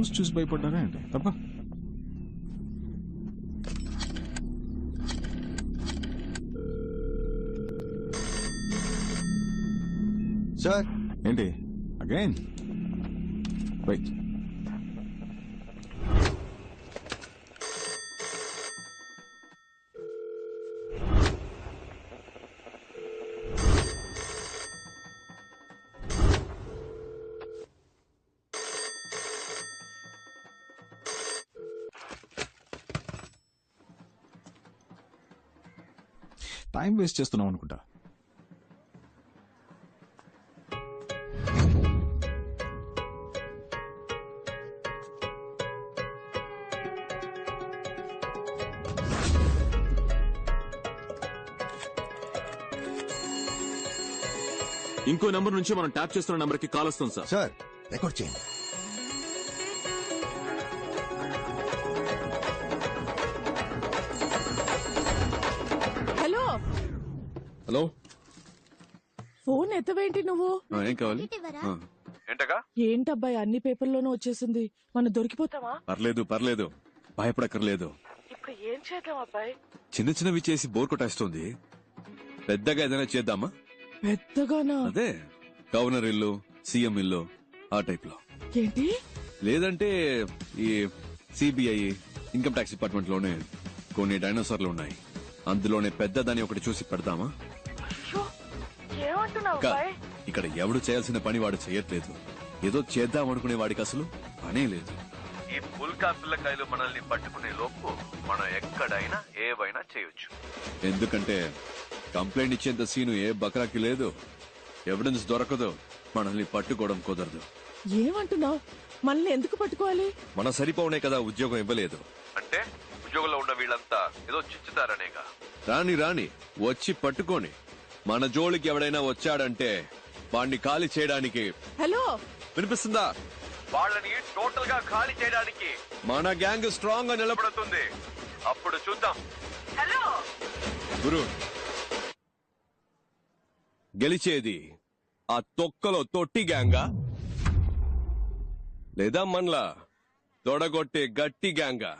న్యూస్ చూసి భయపడ్డారా ఏంటి తప్ప? సార్ ఏంటి అగైన్? వెయిట్. టైం వేస్ట్ చేస్తున్నాం అనుకుంటా. ఇంకో నంబర్ నుంచి మనం ట్యాప్ చేస్తున్న నంబర్ కి కాల్ వస్తుంది సార్. సార్ రికార్డ్ చేయండి. హలో హలో, ఫోన్ ఎత్తవేంటి నువ్వు? ఏం కావాలి? ఏంటగా? ఏంటబ్బాయి అన్ని పేపర్లోనూ వచ్చేసింది, మనం దొరికిపోతావా? పర్లేదు, భయపడక్కర్లేదు. ఇప్పుడు ఏం చేద్దాం అబ్బాయి? చిన్న చిన్నవి చేసి బోర్ కొట్టేస్తుంది. పెద్దగా ఏదైనా చేద్దామా? పెద్దగానా? అదే గవర్నర్ ఇల్లు, సీఎం ఇల్లు, ఆ టైప్ లో. ఏంటి? లేదంటే ఈ సిబిఐ, ఇన్కమ్ ట్యాక్స్ డిపార్ట్మెంట్ లోనే కొన్ని డైనోసార్లు ఉన్నాయి. అందులోనే పెద్దదాన్ని ఒకటి చూసి పెడదామా? ఇక్కడ ఎవడు చేయాల్సిన పని వాడు చేయట్లేదు. ఏదో చేద్దాం అనుకునే వాడికి అసలు పనే లేదు. ఈ పుల్కా పిల్లకాయలు మనల్ని పట్టుకునే లోపు మనం ఎక్కడైనా ఏవైనా చేయొచ్చు. ఎందుకంటే కంప్లైంట్ ఇచ్చేంత సీను ఏ బకరాకి లేదు. ఎవిడెన్స్ దొరకదు, మనల్ని పట్టుకోవడం కుదరదు. ఏమంటున్నావు? మనల్ని ఎందుకు పట్టుకోవాలి? మన సరిపోనే కదా ఉద్యోగం ఇవ్వలేదు అంటే ఉద్యోగంలో ఉన్న వీళ్ళంతా ఏదో చిచ్చుతారనేగా. రాని వచ్చి పట్టుకొని మన జోలికి ఎవడైనా వచ్చాడంటే వాడిని ఖాళీ చేయడానికి. హలో, వినిపిస్తుందా? వాళ్ళని టోటల్ గా ఖాళీ చేయడానికి మన గ్యాంగ్ స్ట్రాంగ్ గా నిలబడుతుంది. అప్పుడు చూద్దాం. హలో గురు, గెలిచేది ఆ తొక్కలో తొట్టి గ్యాంగా లేదా మనలా తొడగొట్టే గట్టి గ్యాంగా?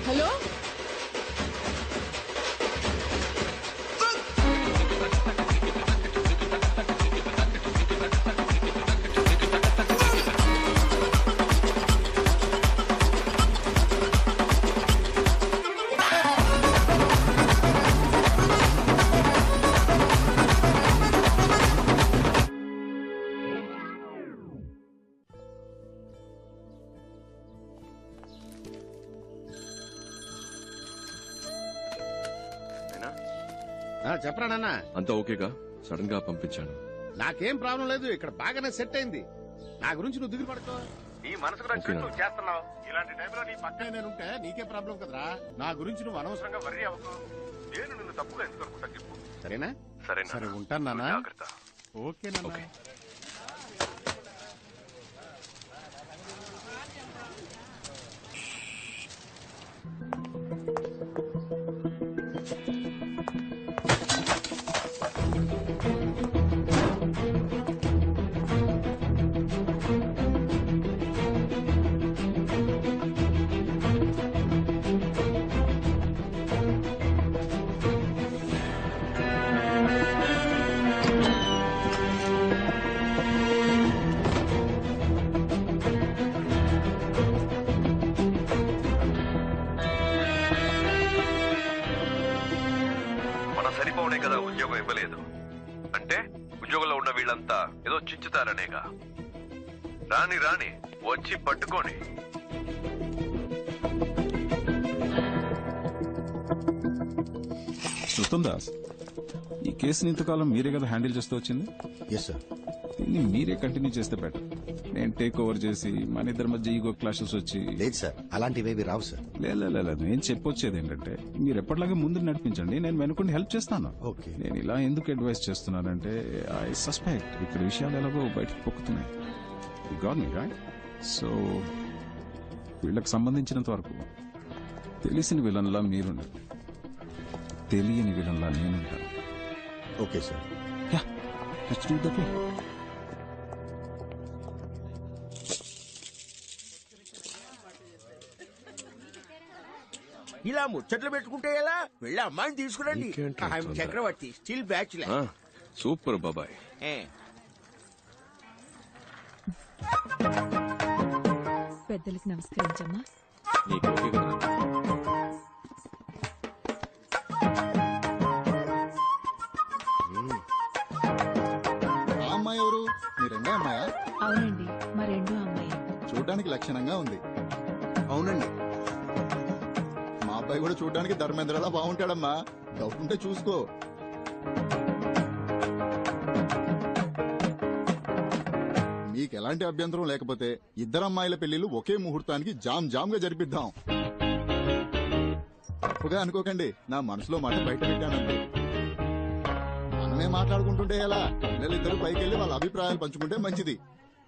హలో, చెప్పరా నాన్న? అంతా ఓకేగా? సడన్ గా పంపించాను. నాకేం ప్రాబ్లం లేదు, ఇక్కడ బాగానే సెట్ అయింది. నా గురించి నువ్వు దిగులు పడుకో. నీ మనసుకు నచ్చినట్టు నువ్వు చేస్తున్నావు. ఇలాంటి టైంలో నీ పక్కనే నేనుంటే నీకే ప్రాబ్లం కదరా. నా గురించి నువ్వు అనవసరంగా వర్రీ అవ్వకు. నేను నిన్ను తప్పుగా ఎందుకు అనుకుంటా చెప్పు. సరేనా? సరే ఉంటాను నాన్న. ఓకే నాన్న. సరిపోనే కదా ఉద్యోగం ఇవ్వలేదు అంటే ఉద్యోగంలో ఉన్న వీళ్ళంతా ఏదో చించుతారనేగా. రాని వచ్చి పట్టుకొని. ఉత్తమ్ దాస్, ఈ కేసుని ఇంతకాలం మీరే కదా హ్యాండిల్ చేస్తూ వచ్చింది? Yes sir. దీన్ని మీరే కంటిన్యూ చేస్తే బెటర్. నేను టేక్ ఓవర్ చేసి మన ఇద్దరి మధ్య ఈగో క్లాషెస్ వచ్చి. లేదు సార్, అలాంటివేవి రావు సార్. లేదు, నేను చెప్పొచ్చేది ఏంటంటే మీరు ఎప్పటిలాగే ముందు నడిపించండి, నేను వెనుకుండి హెల్ప్ చేస్తాను. ఓకే. నేను ఇలా ఎందుకు అడ్వైస్ చేస్తున్నానంటే ఐ సస్పెక్ట్ ఇక్కడ విషయాలు ఎలాగో బయటకు పొక్కుతున్నాయి. You got me right? So వీళ్ళకి సంబంధించినంత వరకు తెలిసిన విలన్లా మీరుండండి. తెలియని విధంగా నేనుంటాను. Okay sir. Yeah, let's do that way. ఇలా ముచ్చట్లు పెట్టుకుంటే ఎలా? వెళ్ళి అమ్మాయిని తీసుకురండి. I'm Chakravarthi, still bachelor. Super బాబాయ్. పెద్దలకు నమస్కరించమ్మా. నీకు ఓకే కదా? ఆ అమ్మాయి ఎవరు? మీ రెండో అమ్మాయా? అవునండి, మా రెండో అమ్మాయి. చూడడానికి లక్షణంగా ఉంది. అవునండి, మా అబ్బాయి కూడా చూడడానికి ధర్మేంద్రలా బాగుంటాడమ్మా. డౌట్ ఉంటే చూసుకో. మీకు ఎలాంటి అభ్యంతరం లేకపోతే ఇద్దరు అమ్మాయిల పెళ్లిళ్ళు ఒకే ముహూర్తానికి జామ్ జామ్ గా జరిపిద్దాం. తప్పుగా అనుకోకండి, నా మనసులో మాట బయట పెట్టానండి. మనమే మాట్లాడుకుంటుంటే ఎలా? పిల్లలిద్దరూ పైకి వెళ్లి వాళ్ళ అభిప్రాయాలు పంచుకుంటే మంచిది.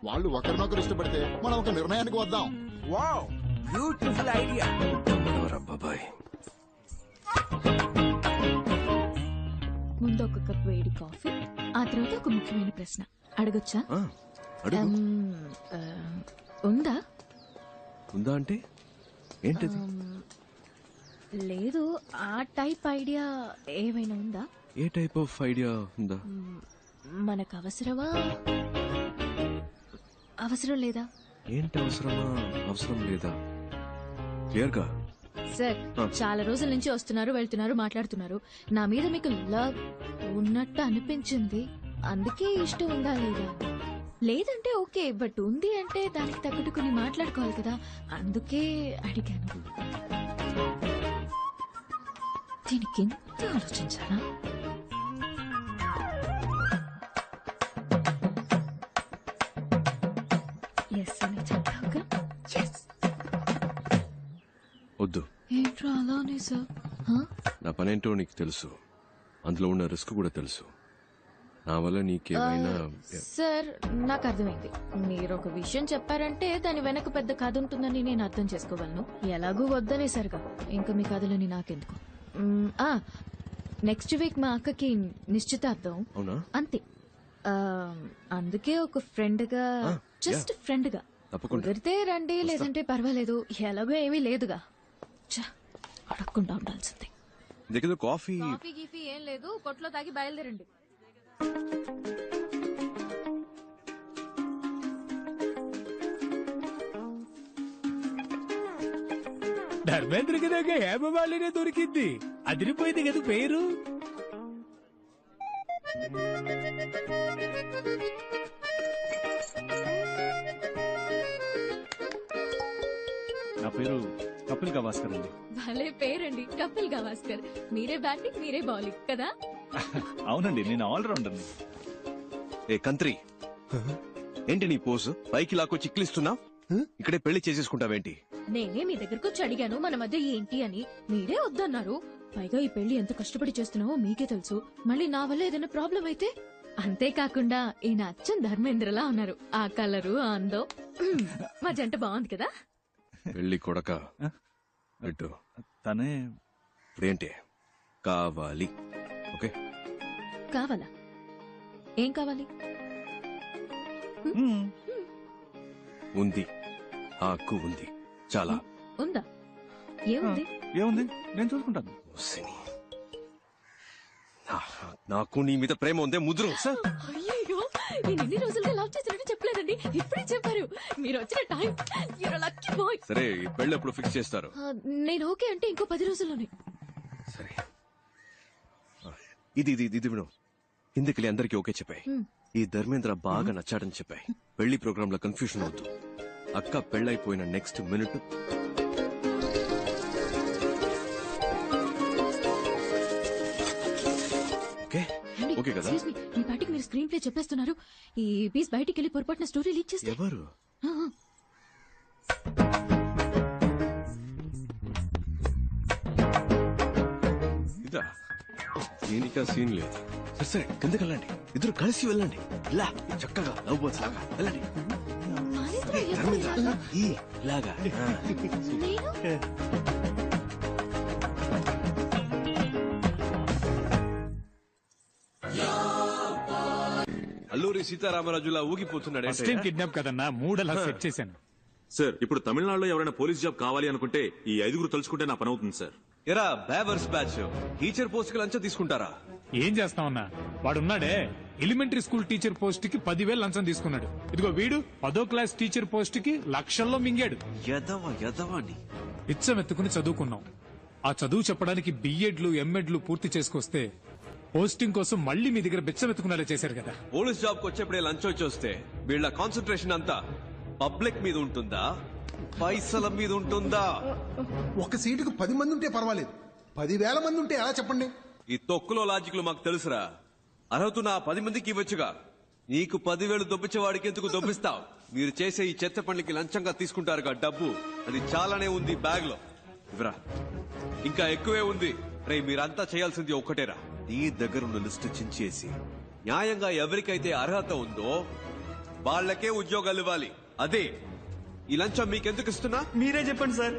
వాళ్ళు ఒకరినొకరు ఇష్టపడితే మనం ఒక నిర్ణయానికి వద్దాం. వావ్, బ్యూటిఫుల్ ఐడియా బాబాయ్. ముందు ఒక కప్ వేడి కాఫీ, ఆ తర్వాత ఒక ముఖ్యమైన ప్రశ్న అడగొచ్చా? ఉందా? ఉందా అంటే ఏంటిది? లేదు, ఆ టైప్ ఐడియా ఏమైనా ఉందా? ఏ టైప్ ఆఫ్ ఐడియా ఉందా? మనకు అవసరమా, అవసరం లేదా? ఏంటి అవసరమా, అవసరం లేదా? క్లియర్ గా సార్, చాలా రోజుల నుంచి వస్తున్నారు, వెళ్తున్నారు, మాట్లాడుతున్నారు. నా మీద మీకు లవ్ ఉన్నట్టు అనిపించింది. అందుకే ఇష్టం ఉందా లేదా? లేదంటే ఓకే, బట్ ఉంది అంటే దానికి తగ్గట్టు కొన్ని మాట్లాడుకోవాలి కదా, అందుకే అడిగాను. దీనికి ఎంత ఆలోచించాలా? ఎస్ అని చెప్పావుగా? వద్దు. ఏంట్రా అలానే సార్? నా పనేంటో నీకు తెలుసు, అందులో ఉన్న రిస్క్ కూడా తెలుసు. నా వల్ల నీకేమైనా. సార్, నాకు అర్థమైంది. మీరు ఒక విషయం చెప్పారంటే దాని వెనక పెద్ద కథ ఉంటుందని నేను అర్థం చేసుకోగలను. ఎలాగూ వద్దనేసరిగా ఇంకా మీ కథలని నాకెందుకు. నెక్స్ట్ వీక్ మా అక్కకి నిశ్చితార్థం. అవునా? అంతే. అందుకే ఒక ఫ్రెండ్ గా, జస్ట్ ఫ్రెండ్ గా కుదిరితే రండి, లేదంటే పర్వాలేదు, ఎలాగో ఏమీ లేదుగా. అడగకుండా ఉండాల్సిందే. దగ్గర కాఫీ గీఫీ ఏం లేదు, కొట్లో తాగి బయలుదేరండి. ధర్మేంద్రకి దగ్గర హేమమాలినే దొరికింది. అదిరిపోయింది కదా పేరు. నా పేరు కపిల్ గవాస్కర్ అండి. భలే పేరండి, కపిల్ గవాస్కర్. మీరే బ్యాటింగ్, మీరే బౌలింగ్ కదా? అవునండి, నేను ఆల్రౌండర్. ఏ కంత్రి, ఏంటి నీ పోజు? పైకి లాక్కో చిక్లిస్తున్నా? ఇక్కడే పెళ్లి చేసేసుకుంటావేంటి? నేనే మీ దగ్గరకు వచ్చి అడిగాను మన మధ్య ఏంటి అని, మీరే వద్దన్నారు. పైగా ఈ పెళ్లి ఎంత కష్టపడి చేస్తున్నావో మీకే తెలుసు. మళ్ళీ నా వల్ల ఏదైనా ప్రాబ్లం అయితే? అంతేకాకుండా ఈయన అచ్చం ధర్మేంద్రలా ఉన్నారు. ఆ కలరు, ఆ అందం, మా జంట బాగుంది కదా? పెళ్లి కొడక పెట్టు. తనే ఇప్పుడేంటి కావాలి? ఓకే, కావాలా? ఏం కావాలి? ఉంది, హక్కు ఉంది. చాలా ఉందా? ఏముంది? ఏముంది, నేను చూసుకుంటాను. నాకు నీ మీద ప్రేమ ఉందే ముద్రు. అయ్యో, నేను ఎన్ని రోజులుగా లవ్ చేసినట్టు చెప్పలేదండి, ఇప్పుడే చెప్పారు. మీరు వచ్చిన time, you're a lucky boy. సరే, ఈ పెళ్లి ఎప్పుడు ఫిక్స్ చేస్తారు? నేను ఓకే అంటే ఇంకో 10 రోజుల్లోనే. సరే, ఇది ఇది ఇది విను. కిందకెళ్ళి అందరికీ ఓకే చెప్పాయి. ఈ ధర్మేంద్ర బాగా నచ్చాడని చెప్పాయి. పెళ్లి ప్రోగ్రామ్ లో కన్ఫ్యూషన్ వద్దు. అక్క పెళ్ళైపోయిన నెక్స్ట్ మినిట్ ఓకే కదా? మీ పాటికి మీరు స్క్రీన్ ప్లే చెప్పేస్తున్నారు. ఈ పీస్ బయటికి వెళ్ళి పొరపాటున స్టోరీ లీక్ చేస్తే ఎవరు? ఇదా, దీనికా సీన్ లేదు. సరే సరే, కిందకి వెళ్ళండి, ఇద్దరు కలిసి వెళ్ళండి. ఇలా చక్కగా లవ్ బర్డ్స్ లాగా వెళ్ళండి. ధర్మేంద్ర, ఇలాగా. అల్లూరి సీతారామరాజులా ఊగిపోతున్నాడు. ఫస్ట్ టైం కిడ్నాప్ కదన్నా, మూడలా సెట్ చేశాను. సార్ ఇప్పుడు తమిళనాడులో ఎవరైనా పోలీస్ జాబ్ కావాలి అనుకుంటే ఈ 5 తలుచుకుంటే నా పని అవుతుంది సార్. ఎరా బేవర్స్ బ్యాచ్, టీచర్ పోస్ట్ కి లంచం తీసుకుంటారా? ఏం చేస్తామన్నా, వాడున్నాడే ఎలిమెంటరీ స్కూల్ టీచర్ పోస్ట్ కి 10,000 లంచం తీసుకున్నాడు. ఇదిగో వీడు 10వ క్లాస్ టీచర్ పోస్ట్ కి లక్షల్లో మింగాడు. యదవాని ఇచ్చం ఎత్తుకుని చదువుకున్నాం. ఆ చదువు చెప్పడానికి బిఎడ్లు ఎంఎడ్లు పూర్తి చేసుకొస్తే పోస్టింగ్ కోసం మళ్ళీ మీ దగ్గర బిచ్చం ఎత్తుకునేలా చేశారు కదా. పోలీస్ జాబ్ కు వచ్చేప్పుడే లంచం వచ్చేస్తే వీళ్ళ కాన్సన్ట్రేషన్ అంతా పబ్లిక్ మీద ఉంటుందా, పైసల మీద ఉంటుందా? ఒక సీటుకు 10 మంది ఉంటే పర్వాలేదు, 10,000 మంది ఉంటే ఎలా చెప్పండి? ఈ తొక్కులో లాజిక్లు మాకు తెలుసురా. అర్హత నా 10 మందికి ఇవ్వచ్చుగా. నీకు 10,000 దొబ్బించేవాడికి ఎందుకు దొబ్బిస్తావు? మీరు చేసే ఈ చెత్త పనులకి లంచంగా తీసుకుంటారుగా డబ్బు, అది చాలానే ఉంది బ్యాగ్ లో. ఇవ్వరా, ఇంకా ఎక్కువే ఉంది. రే మీరంతా చేయాల్సింది ఒక్కటేరా, నీ దగ్గరున్న లిస్టు చించేసి న్యాయంగా ఎవరికైతే అర్హత ఉందో వాళ్ళకే ఉద్యోగాలు ఇవ్వాలి. అదే ఈ లంచం మీకెందుకు ఇస్తున్నా మీరే చెప్పండి సార్.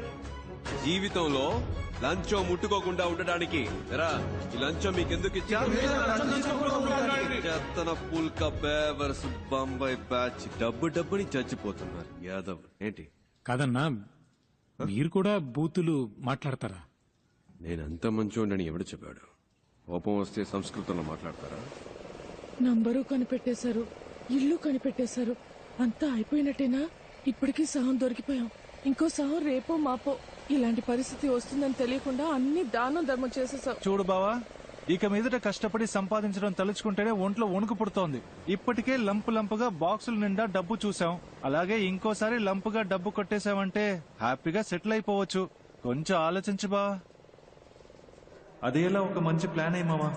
జీవితంలో లంచం ముట్టుకోకుండా ఉండడానికి ఈ లంచం మీకెందుకు ఇచ్చా? పుల్క బేవర్స్ బొంబాయి బ్యాచ్ డబ్బుని చచ్చిపోతున్నారు యాదవ్. ఏంటి కాదన్నా, మీరు కూడా బూతులు మాట్లాడతారా? నేనంత మంచోడని ఎవడు చెప్పాడు? కోపం వస్తే సంస్కృతంలో మాట్లాడతారా? నంబరు కనిపెట్టేశారు, ఇల్లు కనిపెట్టేశారు, అంతా అయిపోయినట్టేనా? ఇప్పటికీ సహం దొరికిపోయాం. ఇంకో సహం రేపో మాపో. ఇలాంటి పరిస్థితి వస్తుందని తెలియకుండా అన్ని దానం ధర్మం చేసేసాం. చూడు బావా, ఇక మీదట కష్టపడి సంపాదించడం తలుచుకుంటేనే ఒంట్లో వణుకు పుడుతోంది. ఇప్పటికే లంపుగా బాక్సుల నిండా డబ్బు చూసాం. అలాగే ఇంకోసారి లంపుగా డబ్బు కొట్టేశామంటే హ్యాపీగా సెటిల్ అయిపోవచ్చు. కొంచెం ఆలోచించు బావా. అదేలా ఒక మంచి ప్లాన్ అయ్యి మావా.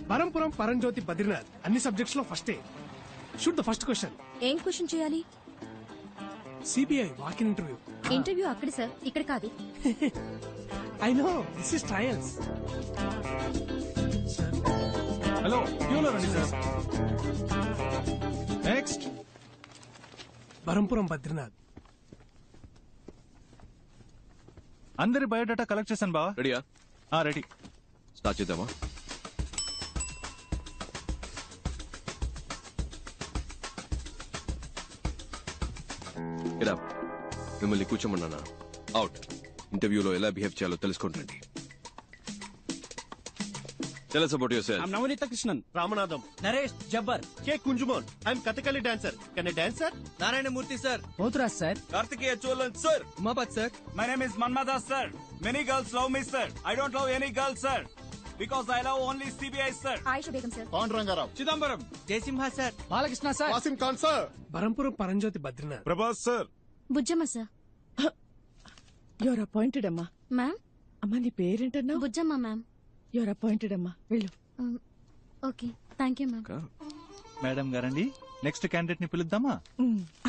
పరంపురం పరంజ్యోతి బద్రీనాథ్ అన్ని సబ్జెక్ట్స్ లో ఫస్టే. Shoot the first question. ఏం క్వశ్చన్ చేయాలి? CBI walk in interview. Interview అక్కడ సార్, ఇక్కడ కాదు. I know, this is trials. Hello, క్యూలో రండి సార్. నెక్స్ట్. పరంపురం బద్రీనాథ్. అందరి బయోడేటా కలెక్ట్ చేశాను బావా. రెడీయా? రెడీ. స్టార్ట్ చేద్దామా? మిమ్మల్ని కూర్చోమన్నానా? అవుట్. ఇంటర్వ్యూలో ఎలా బిహేవ్ చేయాలో తెలుసుకుంటండి. Tell us about yourself. I'm Navanita Krishnan, Ramanadam. Naresh Jabbar. K. Kunjumon. I'm Kathakali dancer. Can I dance, sir? Narayana Murthy, sir. Mothra, sir. Kartikeya Cholan, sir. Umapat, sir. My name is Manmada, sir. Many girls love me, sir. I don't love any girl, sir. because I love only CBI, sir. Ayesha Begum sir. Pandu Rangarao. Chidambaram. Jayasimha sir. Balakrishna sir. Wasim Khan sir. Barampuram Paramjyothi Badrinath. Prabhas sir. Bujjamma sir. Your appointed అమ్మా. Ma'am. అమ్మా నీ పేరేంటన్నా? Bujjamma ma'am. Your appointed అమ్మా, వెళ్ళు. Okay, thank you ma'am. Madam గారండి, next candidate ని పిలుద్దామా?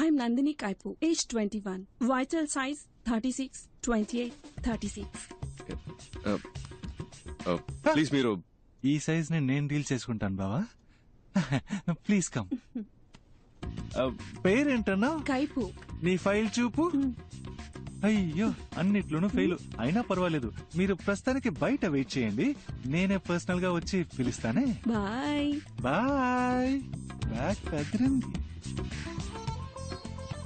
I'm Nandini Kaipu, age 21. Vital size 36, 28, 36. Please మీరు ఈ సైజ్ ని నేను డీల్ చేసుకుంటాను బావా. Please come. పేరేంటన్నా? కైపు. నీ ఫైల్ చూపు. అయ్యో, అన్నిట్లోనూ ఫెయిల్. అయినా పర్వాలేదు, మీరు ప్రస్తుతానికి బయట వెయిట్ చేయండి, నేనే పర్సనల్ గా వచ్చి పిలుస్తానే. Bye bye. బ్యాక్ కదిరింది.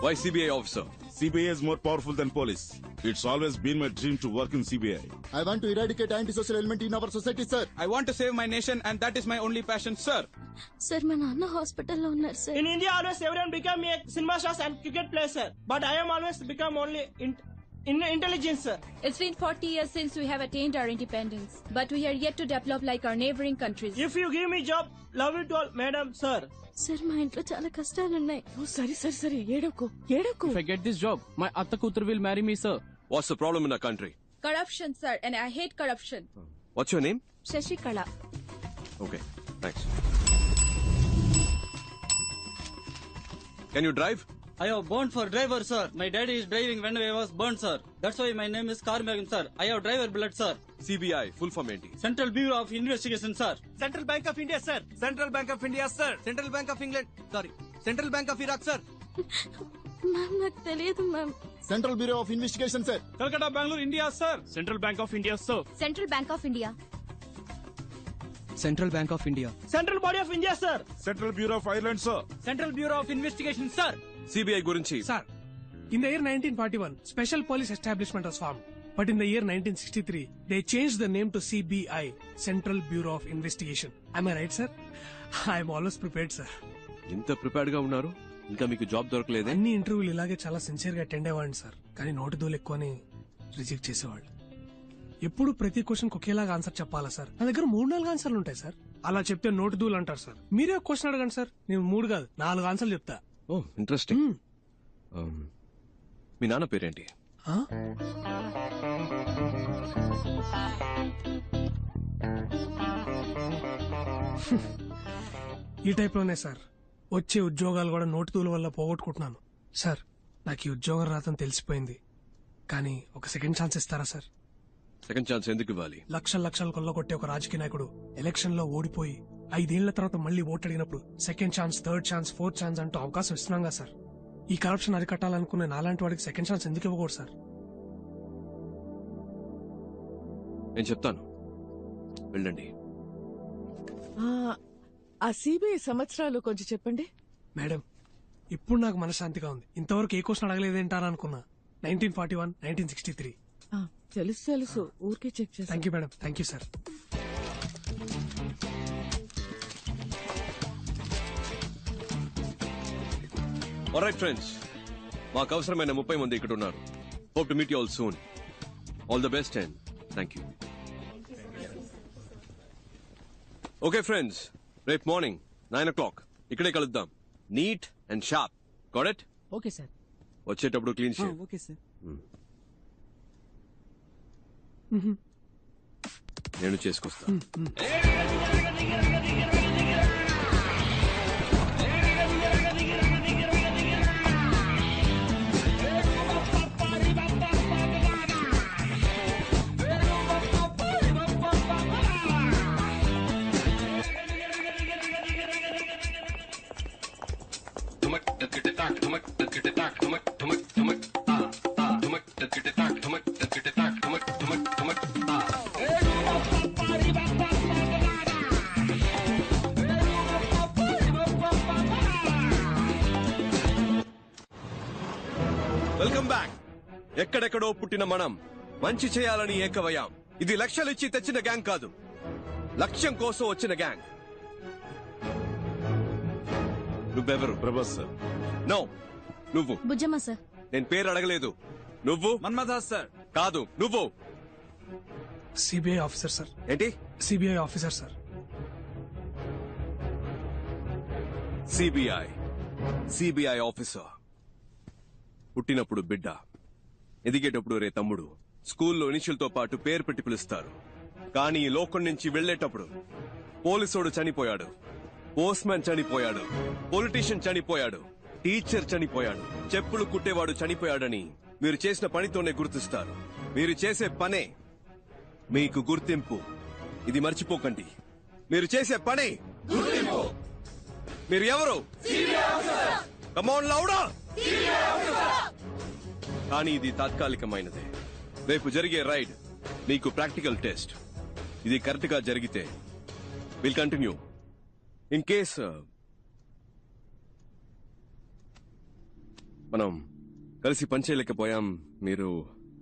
Why CBI officer? CBI is more powerful than police. It's always been my dream to work in CBI. I want to eradicate antisocial element in our society, sir. I want to save my nation and that is my only passion, sir. Sir మా నాన్న హాస్పిటల్లో ఉన్నారు sir. In India, always everyone become a cinema stars and cricket players, sir. But I am always become only in intelligence, sir. It's been 40 years since we have attained our independence, but we are yet to develop like our neighboring countries. If you give me job, love it all, madam, sir. Sir మా ఇంట్లో చాలా కష్టాలున్నాయి. సరే సరే సరే, ఏడవకు ఏడవకు. If I get this job, my atta kutur will marry me, sir. What's the problem in our country? Corruption, sir, and I hate corruption. What's your name? Shashikala. Okay, thanks. Can you drive? I have born for driver, sir. My daddy is driving when I was born, sir. That's why my name is Karmagam, sir. I have driver blood, sir. CBI, full form ఏంటి? Central Bureau of Investigation, sir. Central Bank of India, sir. Central Bank of India, sir. Central Bank of England. Sorry. Central Bank of Iraq, sir. Ma'am నాకు తెలియదు ma'am. Central Bureau of Investigation, sir. Calcutta, Bangalore, India, sir. Central Bank of India, sir. Central Bank of India. Central Bank of India. Central Body of India, sir. Central Bureau of Ireland, sir. Central Bureau of Investigation, sir. CBI గురించి. Sir, in the year 1941, Special Police Establishment was formed. But in the year 1963, they changed the name to CBI, Central Bureau of Investigation. Am I right, sir? I am always prepared, sir. ఇంత prepared గా ఉన్నారు, ఇంకా మీకు job దొరకలేదే? అన్ని ఇంటర్వ్యూలు ఇలాగే చాలా sincere గా అటెండ్ అయ్యేవాడిని సార్, కానీ నోటి దూలు ఎక్కువని రిజెక్ట్ చేసేవాళ్ళు. ఎప్పుడు ప్రతి క్వశ్చన్ ఒకేలాగా ఆన్సర్ చెప్పాలా సార్? నా దగ్గర 3-4 ఆన్సర్లు ఉంటాయి సార్. అలా చెప్తే నోటి దూలు అంటారు సార్. మీరే క్వశ్చన్ అడగండి సార్, నేను 3 కాదు 4 ఆన్సర్లు చెప్తా. ఓ ఇంట్రెస్టింగ్. మీ నాన్న పేరేంటి? ఈ టైప్ లోనే సార్ వచ్చే ఉద్యోగాలు కూడా నోటితూల వల్ల పోగొట్టుకుంటున్నాను సార్. నాకు ఈ ఉద్యోగం రాదని తెలిసిపోయింది, కానీ ఒక సెకండ్ ఛాన్స్ ఇస్తారా సార్? సెకండ్ ఛాన్స్ ఎందుకు ఇవ్వాలి? లక్షలు కొల్లగొట్టే ఒక రాజకీయ నాయకుడు ఎలక్షన్ లో ఓడిపోయి 5 ఏళ్ల తర్వాత మళ్ళీ ఓటు అడిగినప్పుడు second chance, third chance, fourth chance అంటూ అవకాశం ఇస్తున్నాం కదా సార్. ఈ కరప్షన్ అరికట్టాలనుకునే నాలాంటి వాడికి సెకండ్ ఛాన్స్ ఎందుకు ఇవ్వకూడదు సార్? నేను చెప్తాను, వెళ్ళండి. ఆ సిబిఐ సంవత్సరాలు కొంచెం చెప్పండి. మేడం, ఇప్పుడు నాకు మనశ్శాంతిగా ఉంది. ఇంతవరకు ఏ క్వశ్చన్ అడగలేదేంటారా అనుకున్నా. 1941, 1963. తెలుసు, ఊరికే చెక్ చేసి. Thank you madam, thank you sir. Alright friends, మాకు అవసరమైన 30 మంది ఇక్కడ ఉన్నారు. Hope to meet you all soon. All the best and thank you. Okay friends, రేపు మార్నింగ్ 9 o'clock ఇక్కడే కలుద్దాం. Neat and sharp. Got it? Okay sir. వచ్చేటప్పుడు clean shave. Okay sir. నేను చేసుకొస్తా. Welcome back. ఎక్కడెక్కడో పుట్టిన మనం మంచి చేయాలని ఏకవయ్యాం. ఇది లక్షలిచ్చి తెచ్చిన గ్యాంగ్ కాదు, లక్ష్యం కోసం వచ్చిన గ్యాంగ్. నువ్వెవరు? ప్రభాస్ సార్. నో, నువ్వు. బుజ్జమ్మ సార్. నేను పేరు అడగలేదు. నువ్వు? మన్మథాస్ సార్. కాదు, నువ్వు. CBI officer sir. ఏంటి? CBI officer sir. CBI officer. పుట్టినప్పుడు బిడ్డ, ఎదిగేటప్పుడు రే తమ్ముడు, స్కూల్లో ఇనిషియల్తో పాటు పేరు పెట్టి పిలుస్తారు. కానీ ఈ లోకం నుంచి వెళ్లేటప్పుడు పోలీసోడు చనిపోయాడు, పోస్ట్ మ్యాన్ చనిపోయాడు, పొలిటీషియన్ చనిపోయాడు, టీచర్ చనిపోయాడు, చెప్పులు కుట్టేవాడు చనిపోయాడని మీరు చేసిన పనితోనే గుర్తిస్తారు. మీరు చేసే పనే మీకు గుర్తింపు. ఇది మర్చిపోకండి. మీరు చేసే పని మీరు ఎవరు? కమాన్ లౌడా. కానీ ఇది తాత్కాలికమైనదే. రేపు జరిగే రైడ్ మీకు ప్రాక్టికల్ టెస్ట్. ఇది కరెక్ట్ గా జరిగితే విల్ కంటిన్యూ. ఇన్ కేస్ మనం కలిసి పనిచేయలేకపోయాం, మీరు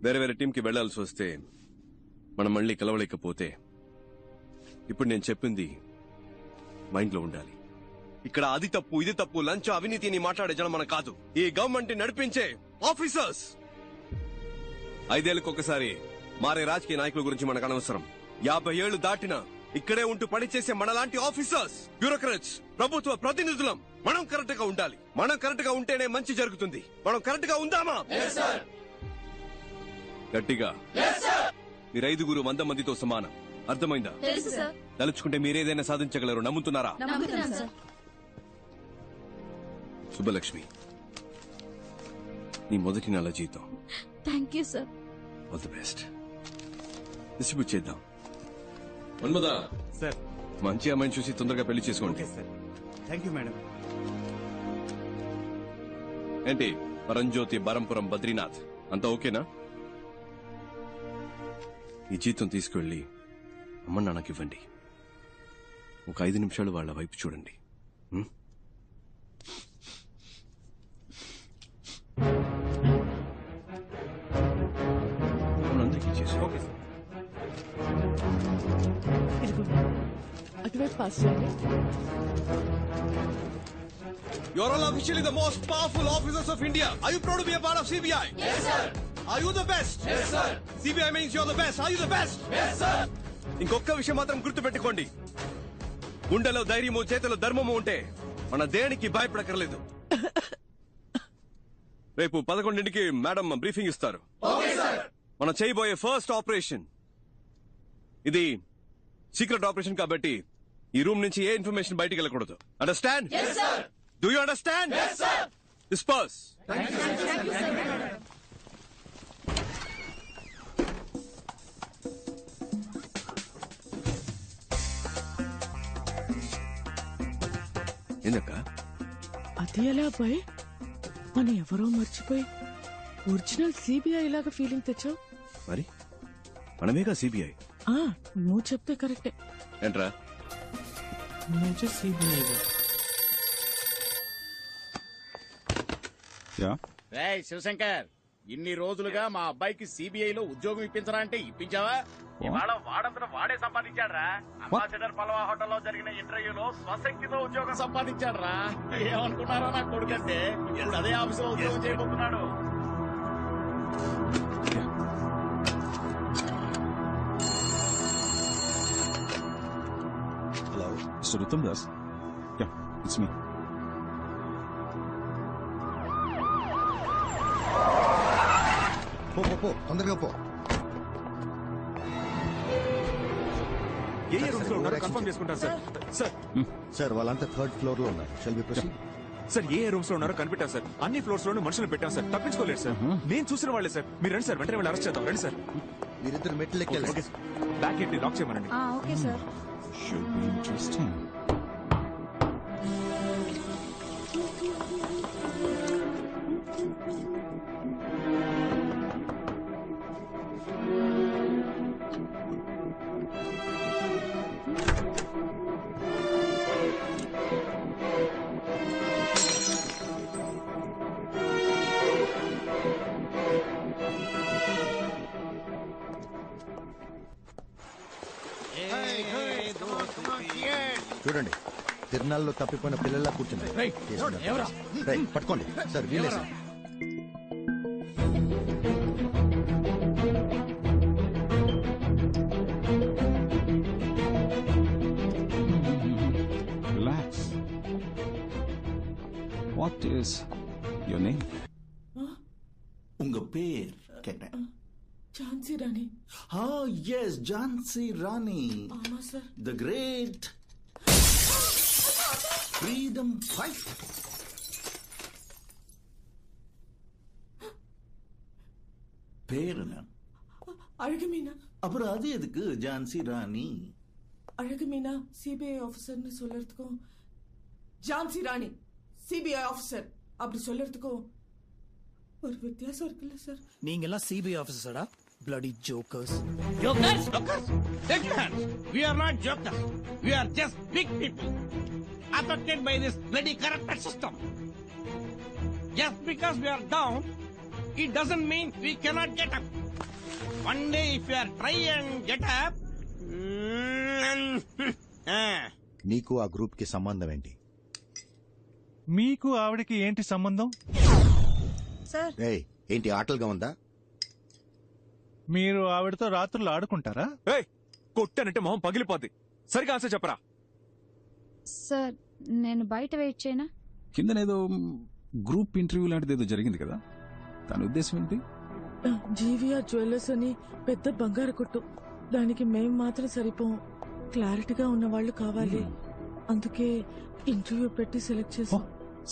వేరే వేరే టీంకి వెళ్లాల్సి వస్తే, మనం మళ్ళీ కలవలేకపోతే, ఇప్పుడు నేను చెప్పింది మైండ్ లో ఉండాలి. ఇక్కడ అది తప్పు ఇది తప్పు, లంచ్ అవినీతి అని మాట్లాడే జనం మన కాదు, ఈ గవర్నమెంట్ నడిపించే ఆఫీసర్స్. 5 ఏళ్లకు ఒకసారి మారే రాజకీయ నాయకుల గురించి మనకు అనవసరం. 50 ఏళ్లు దాటినా ఇక్కడే ఉంటూ పనిచేసే మనలాంటి ఆఫీసర్స్, బ్యూరోక్రాట్స్, ప్రభుత్వ ప్రతినిధులం మనం కరెక్ట్ గా ఉండాలి. మనం కరెక్ట్ గా ఉంటేనే మంచి జరుగుతుంది. మనం కరెక్ట్ గా ఉందామా? గట్టిగా. మీరు 5 100 మందితో సమానం. అర్థమైందా? తలుచుకుంటే మీరేదైనా సాధించగలరు. నమ్ముతున్నారా? శుభలక్ష్మి, నీ మొదటి నెల జీతం. Thank you sir. All the best. Distribute చేద్దాం. మన్మదా సార్, మంచి అమ్మాయిని చూసి తొందరగా పెళ్లి చేసుకోండి. Thank you madam. ఏంటి పరంజ్యోతి, బరంపురం, బద్రీనాథ్ అంతా ఓకేనా? ఈ జీతం తీసుకువెళ్ళి అమ్మ నాన్నకి ఇవ్వండి. ఒక 5 నిమిషాలు వాళ్ళ వైపు చూడండి. అందరికీ చేసి. Okay sir. అటువైపు పాస్ చేయండి. You are all officially the most powerful officers of India. Are you proud to be a part of CBI? Yes, sir. Are you the best? Yes, sir. CBI means you're the best. Are you the best? Yes, sir. ఇంకొక విషయం మాత్రం గుర్తుపెట్టుకోండి. గుండెలో ధైర్యము, చేతిలో ధర్మము ఉంటే మన దేనికి భయపడక్కర్లేదు. రేపు 11ంటికి మేడం బ్రీఫింగ్ ఇస్తారు. మనం చేయబోయే ఫస్ట్ ఆపరేషన్ ఇది సీక్రెట్ ఆపరేషన్ కాబట్టి ఈ రూమ్ నుంచి ఏ ఇన్ఫర్మేషన్ బయటికి వెళ్ళకూడదు. Understand? Do you understand? Yes, sir. Disperse. Thank you, sir. Thank you, sir. ఎందుక? అది ఎలా అబ్బాయి? మనం ఎవరో మర్చిపోయి ఒరిజినల్ సిబిఐ లాగా ఫీలింగ్ తెచ్చావు. మరి మనమేగా సిబిఐ. నువ్వు చెప్తే కరెక్టే. ఏంట్రా? సిబిఐ. శివశంకర్, ఇన్ని రోజులుగా మా అబ్బాయికి సిబిఐలో ఉద్యోగం ఇప్పించరా అంటే ఇప్పించావా? ఇవాళ వాడంతట వాడే సంపాదించాడ్రా. అంబాసిడర్ పలవా హోటల్లో జరిగిన ఇంటర్వ్యూలో స్వశక్తితో ఉద్యోగం సంపాదించాడ్రా. ఏమనుకున్నారా నా కొడుకంటే? ఇప్పుడు అదే ఆఫీసులో ఉద్యోగం చేయబోతున్నాడు. Hello mister Uttam Das. Yeah, it's me. పో తొందరగా పో. ఏ రూమ్స్ లో ఉన్నారో కన్ఫర్మ్ చేసుకుంటారు సార్. సార్ వాళ్ళంతా 3rd ఫ్లోర్ లో ఉన్నారు. Shall we proceed? సార్ ఏ రూమ్స్ లో ఉన్నారో కనిపెట్టారు సార్. అన్ని ఫ్లోర్స్ లోనూ మనుషులు పెట్టాం సార్. తప్పించుకోలేదు సార్. నేను చూసిన వాళ్ళే సార్. మీరు రండి సార్, వెంటనే వెళ్ళి అరెస్ట్ చేద్దాం. రండి సార్. మీరిద్దరు మెట్లు ఎక్కాలి. Okay sir. Back gate lock చేయమనండి. Okay sir. Should be interesting. చూడండి, తిరునాళ్ళలో తప్పిపోయిన పిల్లల్లా కూర్చున్నారు. పట్టుకోండి సార్, వీలే sir. What is your name? உங்க பேர் கேட்டேன். ఝాన్సీ రాణి. எஸ் ஜான்சி ராணி, ஆமா sir. The great freedom fight. பேர் என்ன? அழகு மீனா. அப்புறம் அது எதுக்கு ஜான்சி ராணி? அழகு மீனா சிபிஐ ஆபீசர்னு சொல்றதுக்கும் ஜான்சி ராணி சிபிஐ ஆபீசர் அப்படி சொல்றதுக்கும் ஒரு வித்தியாசம் இருக்குல்ல சார்? நீங்க எல்லாம் CBI ஆபீசரா? bloody jokers. Jokers? Take your hands. We are not jokers. We are just big people affected by this bloody corrupted system. Just because we are down, it doesn't mean we cannot get up. One day if we are try and get up, నీకు ఆ group కి సంబంధం ఏంటి? మీకు ఆవిడకి ఏంటి సంబంధం? Sir ఏయ్, ఏంటి ఆటలుగా ఉందా? మీరు ఆవిడతో రాత్రులు ఆడుకుంటారా? కొట్టానంటే మొహం పగిలిపోద్ది. సరిగా ఆన్సర్ చెప్పరా? సార్ నేను బయట వెయిట్ చేయనా? కిందనేదో గ్రూప్ ఇంటర్వ్యూ లాంటిది ఏదో జరిగింది కదా, దాని ఉద్దేశం ఏంటి? జీవీఆర్ జ్యువెలర్స్ అని పెద్ద బంగారు కొట్టు, దానికి మేం మాత్రం సరిపోం, క్లారిటీగా ఉన్న వాళ్ళు కావాలి. అందుకే ఇంటర్వ్యూ పెట్టి సెలెక్ట్ చేసాం.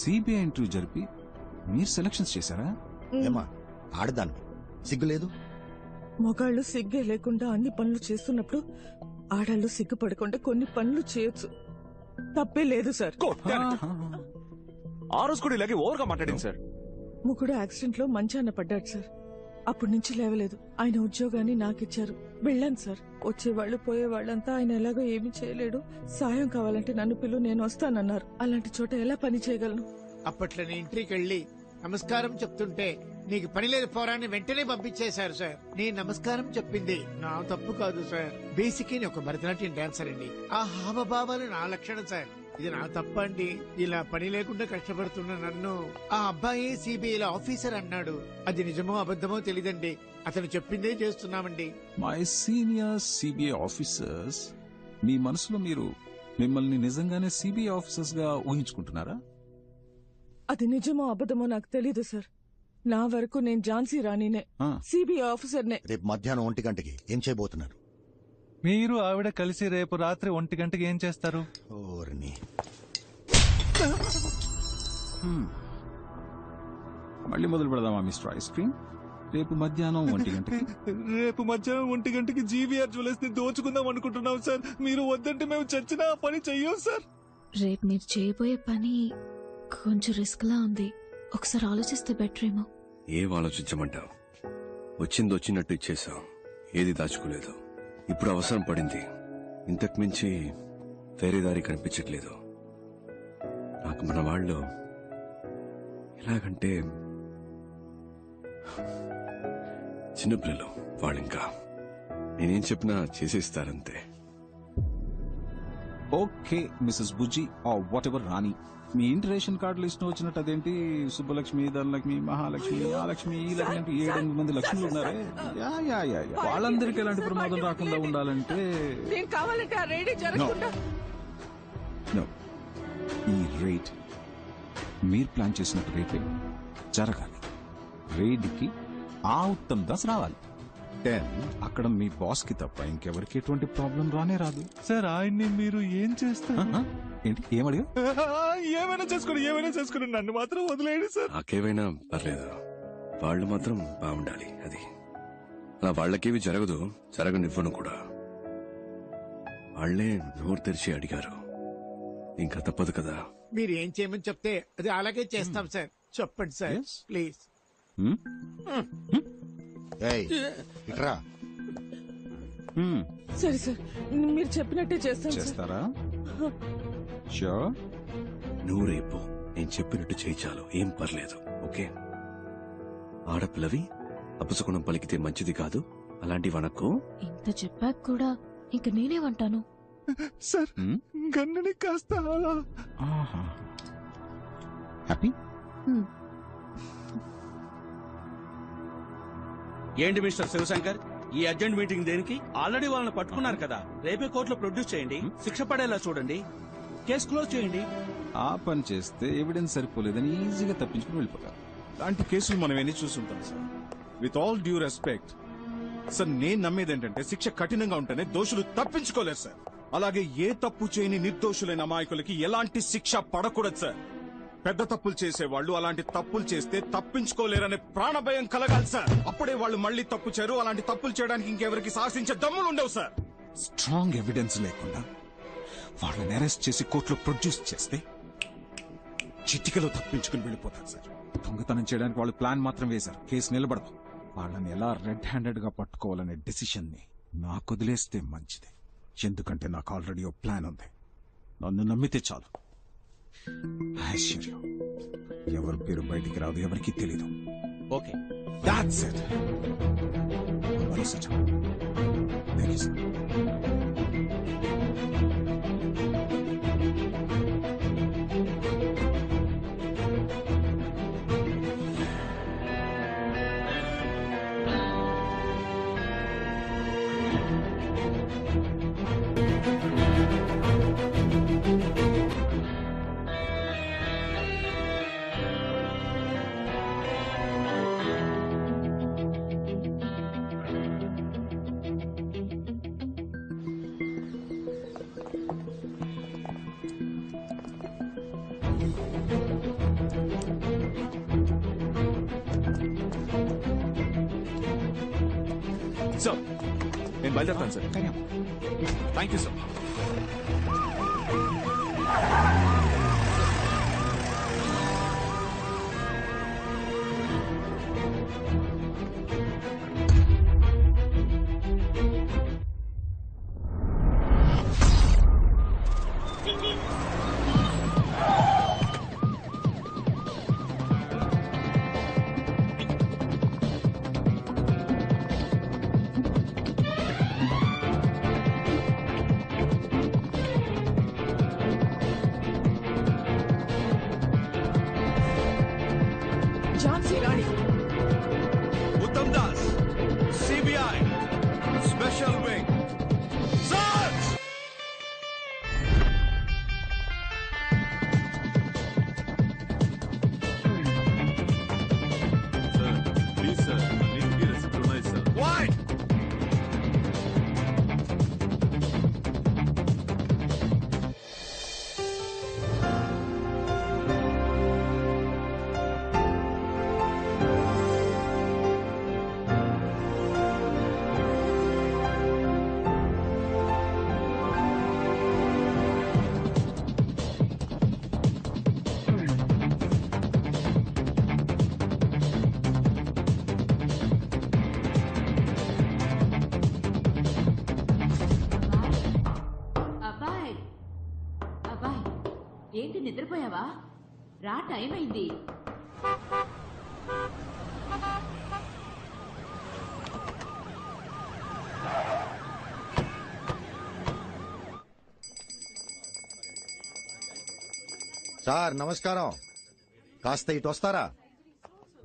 సిబిఐ ఇంటర్వ్యూ జరిపి మీరు సెలక్షన్స్ చేశారా? ఏమా ఆడదాను సిగ్గులేదు? మగాళ్ళు సిగ్గే లేకుండా అన్ని పనులు చేస్తున్నప్పుడు ఆడాళ్ళు సిగ్గుపడకుండా కొన్ని పనులు చేయొచ్చు, తప్పే లేదు సార్. ఆ రోజు కూడా ఇలాగే ఓవర్గా మాట్లాడింది సార్. ముగ్గుడు యాక్సిడెంట్ లో మంచాన పడ్డాడు సార్. అప్పటి నుంచి లేవలేదు. ఆయన ఉద్యోగాన్ని నాకిచ్చారు, వెళ్ళాను సార్. వచ్చేవాళ్లు పోయేవాళ్ళంతా ఆయన ఎలాగో ఏమీ చేయలేడు, సాయం కావాలంటే నన్ను పిలు, నేను వస్తానన్నారు. అలాంటి చోట ఎలా పని చేయగలను? అప్పట్లో నేను ఇంటికి వెళ్ళి నమస్కారం చెప్తుంటే నీకు పని లేదు పోరాన్ని వెంటనే పంపించేశారు సార్. నేను నమస్కారం చెప్పింది నా తప్పు కాదు సార్. బేసిక్ ఒక భరతనాట్యం డాన్సర్ అండి. ఆ హావభావాలు నా లక్షణం సార్. ఇది నా తప్పండి. ఇలా పని లేకుండా కష్టపడుతున్న నన్ను ఆ అబ్బాయి సిబిఐ ఆఫీసర్ అన్నాడు. అది నిజమో అబద్ధమో తెలీదండి. అతను చెప్పిందే చేస్తున్నామండి. మై సీనియర్ సిబిఐ ఆఫీసర్స్, మీ మనసులో మీరు మిమ్మల్ని నిజంగానే సిబిఐ ఆఫీసర్స్ గా ఊహించుకుంటున్నారా? అది నిజమో అబద్ధమో నాకు తెలీదు సార్. నా వరకు నేను ఝాన్సీ రాణినే, సిబిఐ ఆఫీసర్నే. రేపు మధ్యాహ్నం 1 గంటకి ఏం చేయబోతున్నారు? మీరు ఆవిడ కలిసి రేపు రాత్రి 1 గంటకి ఏం చేస్తారు? మళ్ళీ మొదలు పెడదామా మిస్టర్ ఐస్ క్రీమ్? రేపు మధ్యాహ్నం 1 గంటకి. రేపు మధ్యాహ్నం 1 గంటకి జీవీఆర్ జ్యువెలర్స్ ని దోచుకుందాం అనుకుంటున్నాం సార్. మీరు వద్దంటే మేము చచ్చినా ఆ పని చెయ్యం సార్. రేపు మీరు చేయబోయే పని కొంచెం రిస్క్ లా ఉంది, ఒకసారి ఆలోచిస్తే బెటర్ ఏమో. ఏం ఆలోచించమంటావు? వచ్చింది వచ్చినట్టు ఇచ్చేసాం, ఏది దాచుకోలేదు. ఇప్పుడు అవసరం పడింది, ఇంతకు మించి వేరే దారి కనిపించట్లేదు నాకు. మన వాళ్ళు ఎలాగంటే చిన్నపిల్లలు, వాళ్ళింకా నేనేం చెప్పినా చేసేస్తారంతే. Okay Mrs Bujji or whatever Rani, మీ ఇంటి రేషన్ కార్డు లిస్ట్ వచ్చినట్టు అదేంటి సుబ్బలక్ష్మి, ధనలక్ష్మి, మహాలక్ష్మి, ఆ లక్ష్మి, ఈ లక్ష్మి, 7-8 మంది లక్ష్ములు ఉన్నారే. వాళ్ళందరికీ ఎలాంటి ప్రమాదం రాకుండా ఉండాలంటే కావాలంటే ఆ రేడి జరగకుండా ఈ రేట్ మీరు ప్లాన్ చేసినట్టు రేపే జరగాలి. రేడ్కి ఆ ఉత్తమ్ దాస్ రావాలి. 10 అక్కడ మీ బాస్ కి తప్ప ఇంకెవరికి ఎటువంటి ప్రాబ్లం రానే రాదు. సార్ ఆయన్ని మీరు ఏం చేస్తారు? ఏంటి ఏమడిగా? ఏమైనా చేసుకుని నన్ను మాత్రం వదిలేయండి సార్. నాకేమైనా పర్లేదు, వాళ్ళు మాత్రం బాగుండాలి. అది నా వాళ్ళకేవి జరగదు, జరగనివ్వను కూడా. వాళ్లే నోరు తెరిచి అడిగారు, ఇంకా తప్పదు కదా. మీరు ఏం చేయమని చెప్తే అది అలాగే చేస్తాం సార్. చెప్పండి సార్ ప్లీజ్. సరే సార్, మీరు చెప్పినట్టే చేస్తాం. చేస్తారా? షూర్. నువ్వు రేపు నేను చెప్పినట్టు చేయి చాలు, ఏం పర్లేదు. ఓకే? ఆడపిల్లవి అపశకునం పలికితే మంచిది కాదు, అలాంటి వనకు. ఇంత చెప్పాక కూడా ఇంక నేనేమంటాను సార్? గన్నుని కాస్త హ్యాపీ. ఏంటి మిస్టర్ శివశంకర్, ఈ అర్జెంట్ మీటింగ్ దేనికి? ఆల్రెడీ వాళ్ళని పట్టుకున్నారు కదా, రేపే కోర్టులో ప్రొడ్యూస్ చేయండి, శిక్ష పడేలా చూడండి. కేసు క్లోజ్ చేయండి. ఆ పని చేస్తే ఎవిడెన్స్ సరిపోలేదని ఈజీగా తప్పించుకుని వెళ్ళిపోతారు. అలాంటి కేసులు మనం ఎన్ని చూస్తుంటాం sir. With all due respect sir, నేను నమ్మేది ఏంటంటే శిక్ష కఠినంగా ఉంటేనే దోషులు తప్పించుకోలేరు సార్. అలాగే ఏ తప్పు చేయని నిర్దోషులైన అమాయకులకి ఎలాంటి శిక్ష పడకూడదు సార్. పెద్ద తప్పులు చేసేవాళ్ళు అలాంటి తప్పులు చేస్తే తప్పించుకోలేరనే ప్రాణభయం కలగాలి సార్. అప్పుడే వాళ్ళు మళ్ళీ తప్పు చేయరు. అలాంటి తప్పులు చేయడానికి ఇంకెవరికి సాహసించే దమ్ములు ఉండవు సార్. స్ట్రాంగ్ ఎవిడెన్స్ లేకుండా వాళ్ళని అరెస్ట్ చేసి కోర్టులో ప్రొడ్యూస్ చేస్తే చిటికలో తప్పించుకుని వెళ్ళిపోతారు సార్. దొంగతనం చేయడానికి వాళ్ళు ప్లాన్ మాత్రం వేశారు, కేసు నిలబడదు. వాళ్ళని ఎలా రెడ్ హ్యాండెడ్ గా పట్టుకోవాలనే డెసిషన్ ని నాకు వదిలేస్తే మంచిది. ఎందుకంటే నాకు ఆల్రెడీ ఓ ప్లాన్ ఉంది. నన్ను నమ్మితే చాలు. ఐశ్వర్యం ఎవరి పేరు బయటికి రాదు, ఎవరికి తెలీదు. Okay, that's it. భరోసా చాలు. Thank you sir. సార్ నేను బయలుదేరుతాను sir. Thank you sir. Jhansi Rani, Uttam Das, CBI special wing. Search! Sir please sir, అన్నింటికీ రెసిప్ట్ ఉన్నాయి సార్. Why? అబ్బాయ్ అబ్బాయ్, ఏంటి నిద్రపోయావా? రా, టైం అయింది. సార్ నమస్కారం. కాస్త ఇటు వస్తారా?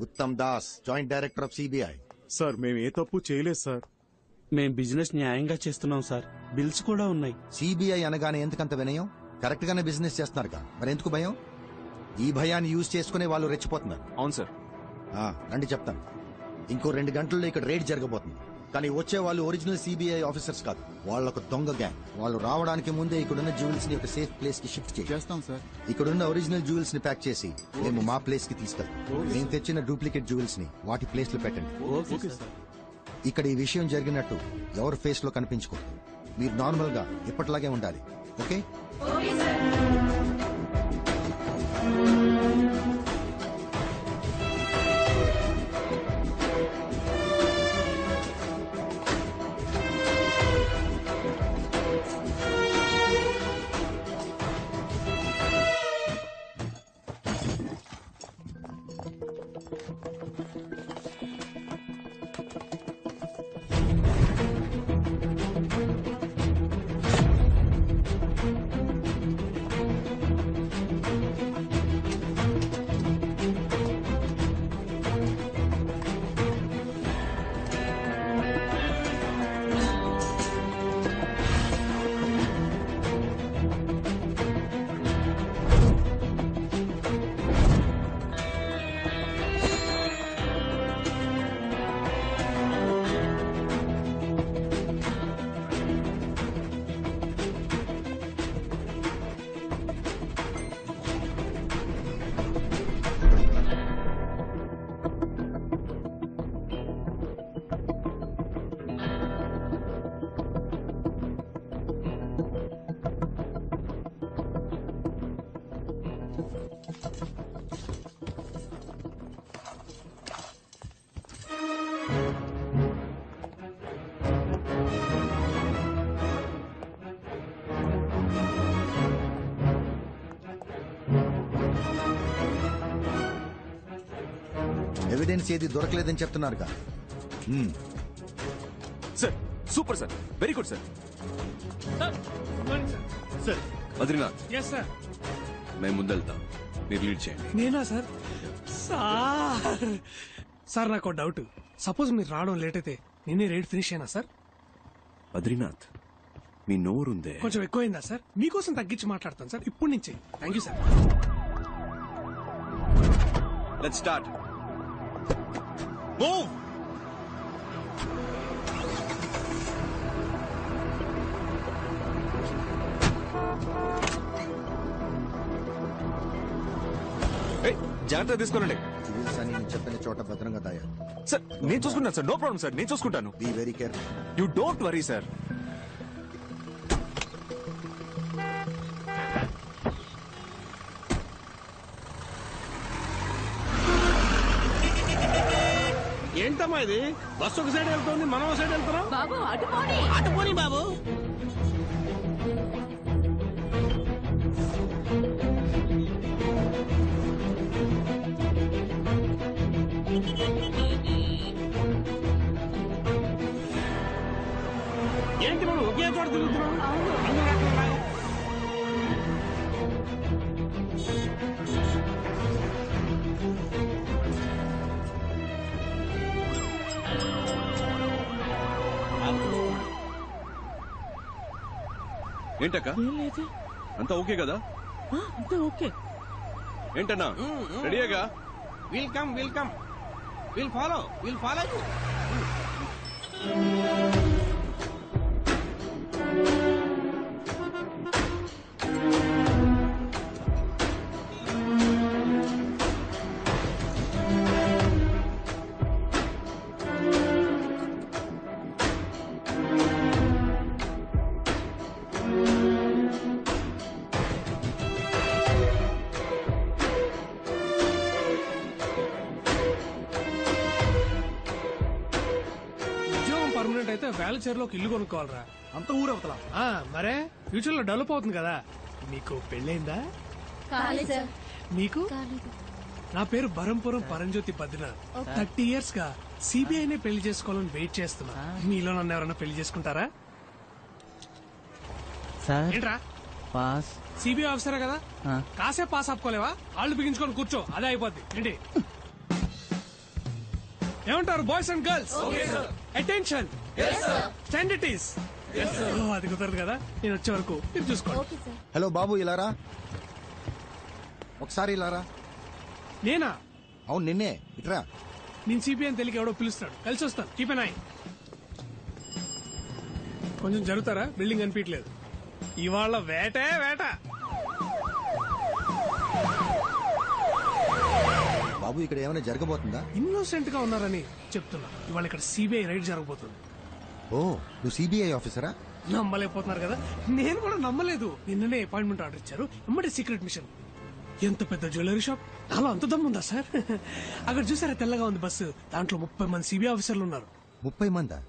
Uttam Das, joint director of CBI. Sir మేము ఏ తప్పు చేయలేదు సార్. మేం బిజినెస్ న్యాయంగా చేస్తున్నాం సార్. బిల్స్ కూడా ఉన్నాయి. సిబిఐ అనగానే ఎందుకంత వినయం? కరెక్ట్ గానే బిజినెస్ చేస్తున్నారుగా, మరి ఎందుకు భయం? ఈ భయాన్ని యూజ్ చేసుకునే వాళ్ళు రెచ్చిపోతున్నారు. అవును సార్. రండి చెప్తాను. ఇంకో 2 గంటల్లో ఇక్కడ రేడ్ జరగబోతుంది. కానీ వచ్చే వాళ్ళు ఒరిజినల్ సిబిఐ ఆఫీసర్స్ కాదు, వాళ్ళొక దొంగ గ్యాంగ్. వాళ్ళు రావడానికి ముందే ఇక్కడున్న జ్యువెల్స్ ని ఒక సేఫ్ ప్లేస్ కి షిఫ్ట్ చేస్తాం సార్. ఇక్కడున్న ఒరిజినల్ జ్యువెల్స్ ని ప్యాక్ చేసి మేము మా ప్లేస్ కి తీసుకెళ్తాం. మేము తెచ్చిన డూప్లికేట్ జ్యువెల్స్ ని వాటి ప్లేస్ లో పెట్టండి. ఇక్కడ ఈ విషయం జరిగినట్టు ఎవరి ఫేస్ లో కనిపించకూడదు. మీరు నార్మల్ గా ఎప్పటిలాగే ఉండాలి. ఓకే? ఎవిడెన్స్ ఏది దొరకలేదని చెప్తున్నారుగా. Sir super sir, very good sir. Sir Badrinath yes sir. మేము ముందెళ్తాం, మీరు లీడ్ చేయండి. నేనా సార్? సార్ సార్ నాకు డౌట్. సపోజ్ మీరు రావడం లేట్ అయితే నేనే రైడ్ ఫినిష్ అయినా సార్? బద్రీనాథ్ మీ నోరుందే కొంచెం ఎక్కువైందా సార్? మీకోసం తగ్గించి మాట్లాడతాను సార్ ఇప్పటి నుంచి. Thank you sir. Let's start. Move. జాగ్రత్త తీసుకోనండి. సివిల్స్ అని నేను చెప్పిన చోట భద్రంగా దాయాలి. సార్ నేను చూసుకుంటాను సార్, నో ప్రాబ్లం సార్, నేను చూసుకుంటాను. Be very careful. You don't worry sir. ఏంటమ్మా ఇది? బస్సు ఒక సైడ్ వెళ్తుంది, మనం ఒక సైడ్ వెళ్తున్నాం. బాబు అటు పోనీ. అటు పోనీ బాబు. ఏంటి మనం ఒకే చోట తిరుగుతున్నాం? అందరూ అట్లా ఏంటక్క అంతా ఓకే కదా? అంతా ఓకే. ఏంటన్నా రెడీగా? Welcome welcome. Will follow you. Permanent అయితే వేలచేరులో ఒక ఇల్లు కొనుక్కోవాలరా. అంత ఊరవతలా? మరే ఫ్యూచర్ లో డెవలప్ అవుతుంది కదా. మీకు పెళ్ళైందా? మీకు? నా పేరు బరంపురం పరంజ్యోతి బద్రీనాథ్. 30 years గా సిబిఐనే పెళ్లి చేసుకోవాలని వెయిట్ చేస్తున్నా. మీలో నన్ను ఎవరైనా పెళ్లి చేసుకుంటారా? ఏంట్రా పాస్? సిబిఐ ఆఫీసరే కదా, కాసేపు పాస్ ఆపుకోలేవా? వాళ్ళు బిగించుకొని కూర్చో, అదే అయిపోద్ది. ఏంటి ఏమంటారు boys and girls? Attention, stand it is. అది కుదరదు కదా, నేను వచ్చే వరకు మీరు చూసుకోండి. హలో బాబు, ఇలారా ఒకసారి. ఇలారా. నేనా? అవును నిన్నే. ఇట్రా. నేను సిపిఐ అని తెలియక ఎవడో పిలుస్తాడు, కలిసి వస్తాను. Keep N I. కొంచెం జరుగుతారా? బిల్డింగ్ కనిపించలేదు. ఇవాళ వేటే వేట. బాబు ఇక్కడ ఏమైనా జరగబోతుందా? ఇన్నోసెంట్ గా ఉన్నారని చెప్తున్నా. ఇవాళ ఇక్కడ సిబిఐ రైడ్ జరగబోతుంది. ఓ, నువ్వు సిబిఐ ఆఫీసరా? నమ్మలేకపోతున్నారు కదా, నేను కూడా నమ్మలేదు. నిన్ననే అపాయింట్మెంట్ ఆర్డర్ ఇచ్చారు, ఎమ్మటే సీక్రెట్ మిషన్. ఎంత పెద్ద జ్యువెలరీ షాప్, నాలో అంత దమ్ముందా సార్? అక్కడ చూసారా తెల్లగా ఉంది బస్సు, దాంట్లో 30 మంది సిబిఐ ఆఫీసర్లు ఉన్నారు. 30 మందా?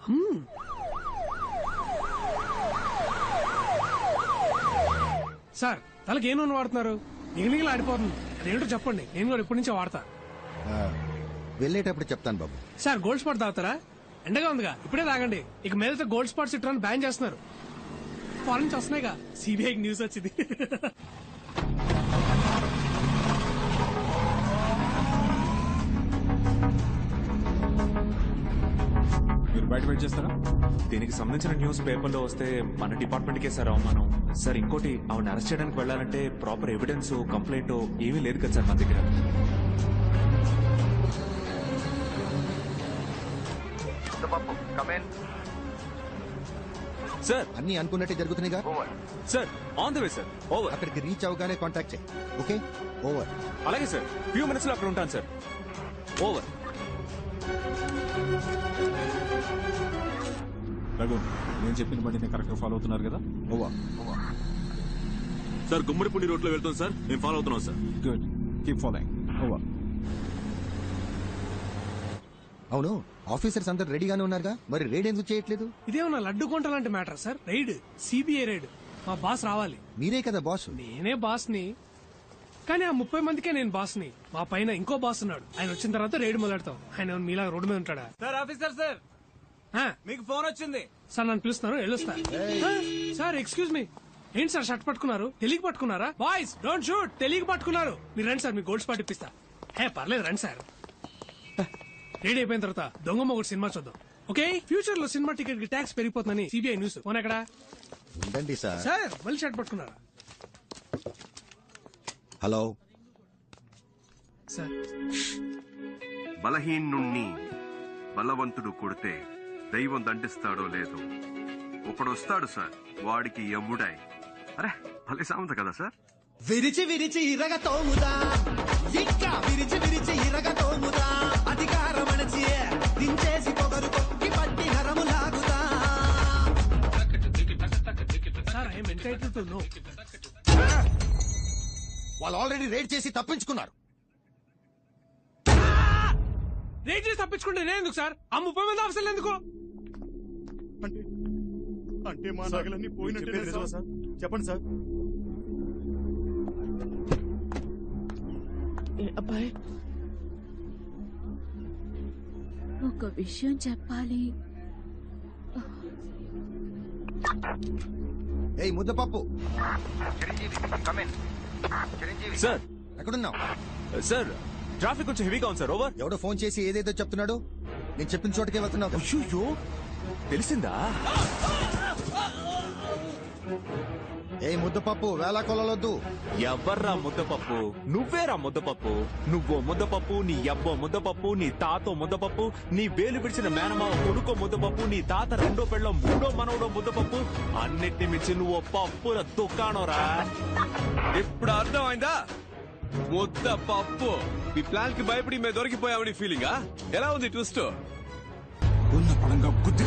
సార్ తలకి ఏ నూనె వాడుతున్నారు? నిగనిగలు ఆడిపోతుంది. అదేంటో చెప్పండి, నేను కూడా ఇప్పటి నుంచే వాడతా. వెళ్ళేటప్పుడు చెప్తాను బాబు. సార్ గోల్డ్ స్పాట్ తాగుతారా? ఎండగా ఉందిగా, ఇప్పుడే తాగండి. ఇక మీదట గోల్డ్ స్పాట్స్ ఇట్లా బ్యాన్ చేస్తున్నారు. ఫారెన్ నుంచి వస్తున్నాయిగా, సిబిఐకి న్యూస్ వచ్చింది. మీరు బయట వెయిట్ చేస్తారా? దీనికి సంబంధించిన న్యూస్ పేపర్లో వస్తే మన డిపార్ట్మెంట్ కే సార్ అవమానం. సార్ ఇంకోటి, ఆవిడ అరెస్ట్ చేయడానికి వెళ్ళాలంటే ప్రాపర్ ఎవిడెన్స్, కంప్లైంట్ ఏమీ లేదు కదా సార్ మన దగ్గర. సార్ అన్ని అనుకున్నట్టే జరుగుతున్నాయిగా. Sir on the way sir. Over. అక్కడికి రీచ్ అవగానే కాంటాక్ట్ చేయి. Okay, over. అలాగే సార్, ఫ్యూ మినిట్స్ లో అక్కడ ఉంటాను సార్. ఓవర్. రఘు, నేను చెప్పిన బండిని కరెక్ట్ గా ఫాలో అవుతున్నారు కదా? ఓవర్. సార్ గుమ్మడిపూడి రోడ్ లో వెళ్తాం సార్, మేము ఫాలో అవుతున్నాం sir. Good, keep following. Over. అవును, ఆఫీసర్స్ అందరు రెడీగానే ఉన్నారుగా, మరి రైడ్ ఎందుకు చేయట్లేదు? ఇదేమన్నా లడ్డు కొంట లాంటి matter sir. Raid CBI raid. మా బాస్ రావాలి. మీరే కదా బాస్. నేనే బాస్ ని, కానీ ఆ 30 మందికే నేను బాస్ ని. మా పైన ఇంకో బాస్ ఉన్నాడు. ఆయన వచ్చిన తర్వాత రైడ్ మొదలెడతాం. ఆయన మీలా రోడ్డు మీద ఉంటాడా? సార్ ఆఫీసర్ సార్, మీకు ఫోన్ వచ్చింది సార్. నన్ను పిలుస్తున్నారు, వెళ్ళొస్తా. సార్ ఎక్స్క్యూజ్ మీ. ఏంటి సార్ షర్ట్ పట్టుకున్నారు? తెలియక పట్టుకున్నారా? Boys don't shoot. తెలియక పట్టుకున్నారు. మీరు రండి సార్, మీ గోల్డ్ స్పాట్ ఇప్పిస్తా. పర్లేదు రండి సార్. రెడీ అయిపోయిన తర్వాత దొంగ మొగుడు సినిమా చూద్దాం. ఓకే, ఫ్యూచర్ లో సినిమా టికెట్ కి ట్యాక్స్ పెరిగిపోతుందని సిబిఐ న్యూస్. ఫోన్ ఎక్కడ? ఉండండి సార్. సార్ మళ్ళీ షర్ట్ పట్టుకున్నారా? Hello sir. బలహీనుణ్ణి బలవంతుడు కొడితే దైవం దండిస్తాడో లేదో ఒకడొస్తాడు సార్, వాడికి యముడై. అరే భలే సామెత కదా సార్. విరిచి విరిచి ఇరగ తోముదా, ఇంకా విరిచి విరిచి ఇరగ తోముదా, అధికారం అణచి దించేసి పొగరు కొక్కి పట్టి నరము లాగుదా. Sir I'm entitled to know. వాళ్ళు ఆల్రెడీ రైడ్ చేసి తప్పించుకున్నారు. రైడ్ చేసి తప్పించుకుంటే నేను ఎందుకు సార్? ఆ 30 మంది ఆఫీసర్లు ఎందుకు? అంటే మా నగలన్నీ పోయినట్టే సార్. చెప్పండి సార్. అబ్బాయి, ఒక విషయం చెప్పాలి. ఏయ్ ముద్దపప్పు, సార్ ఎక్కడున్నావు? సార్ ట్రాఫిక్ కొంచెం హెవీగా ఉంది సార్. ఓవర్. ఎవడో ఫోన్ చేసి ఏదేదో చెప్తున్నాడు. నేను చెప్పిన చోటకే వెళ్తున్నావు. అయ్యో తెలిసిందా? ఏ ముద్దపప్పు, వేళ కొలవద్దు. ఎవర్రా ముద్దపప్పు? నువ్వేరా ముద్దపప్పు. నువ్వో ముద్దపప్పు, నీ అబ్బో ముద్దపప్పు, నీ తాతో ముద్దపప్పు, నీ వేలు పిడిచిన మేనమావ కొడుకో ముద్దపప్పు, నీ తాత రెండో పెళ్ళ మూడో మనవడో ముద్దపప్పు. అన్నిటిని మించి నువ్వు పప్పుల దుకాణంరా. ఇప్పుడు అర్థమైందా? ముద్దపప్పు. మీ ప్లాన్ కి భయపడి మేము దొరికిపోయామని ఫీలింగా? ఎలా ఉంది ట్విస్ట్? ఉన్న పడంగా గుద్ది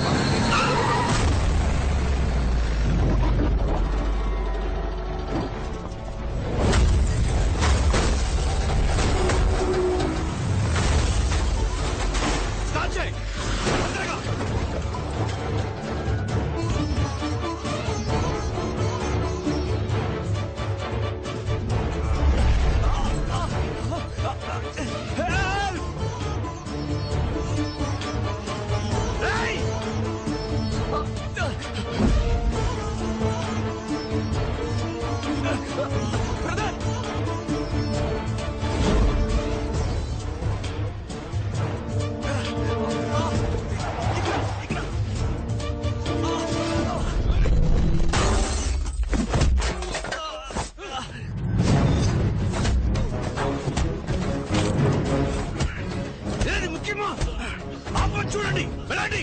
చూడండి, వెళ్ళండి.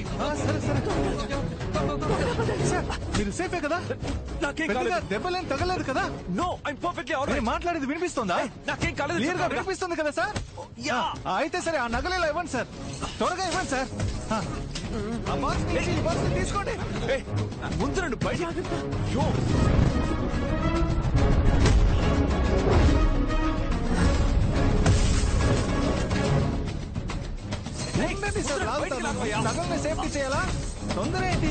మీరు సేఫే కదా? నాకేం కాలేదు. దెబ్బలేం తగలేదు కదా? No, I'm perfectly alright. మాట్లాడేది వినిపిస్తుందా? నాకేం కాలేదు. క్లియర్ గా వినిపిస్తుంది కదా సార్? అయితే సరే, ఆ నగలేలా ఇవ్వండి సార్, త్వరగా ఇవ్వండి సార్. తీసుకోండి. ముందు రండి బయట. నగల్ని సేఫ్టీ చేయాలా? తొందర ఏంటి?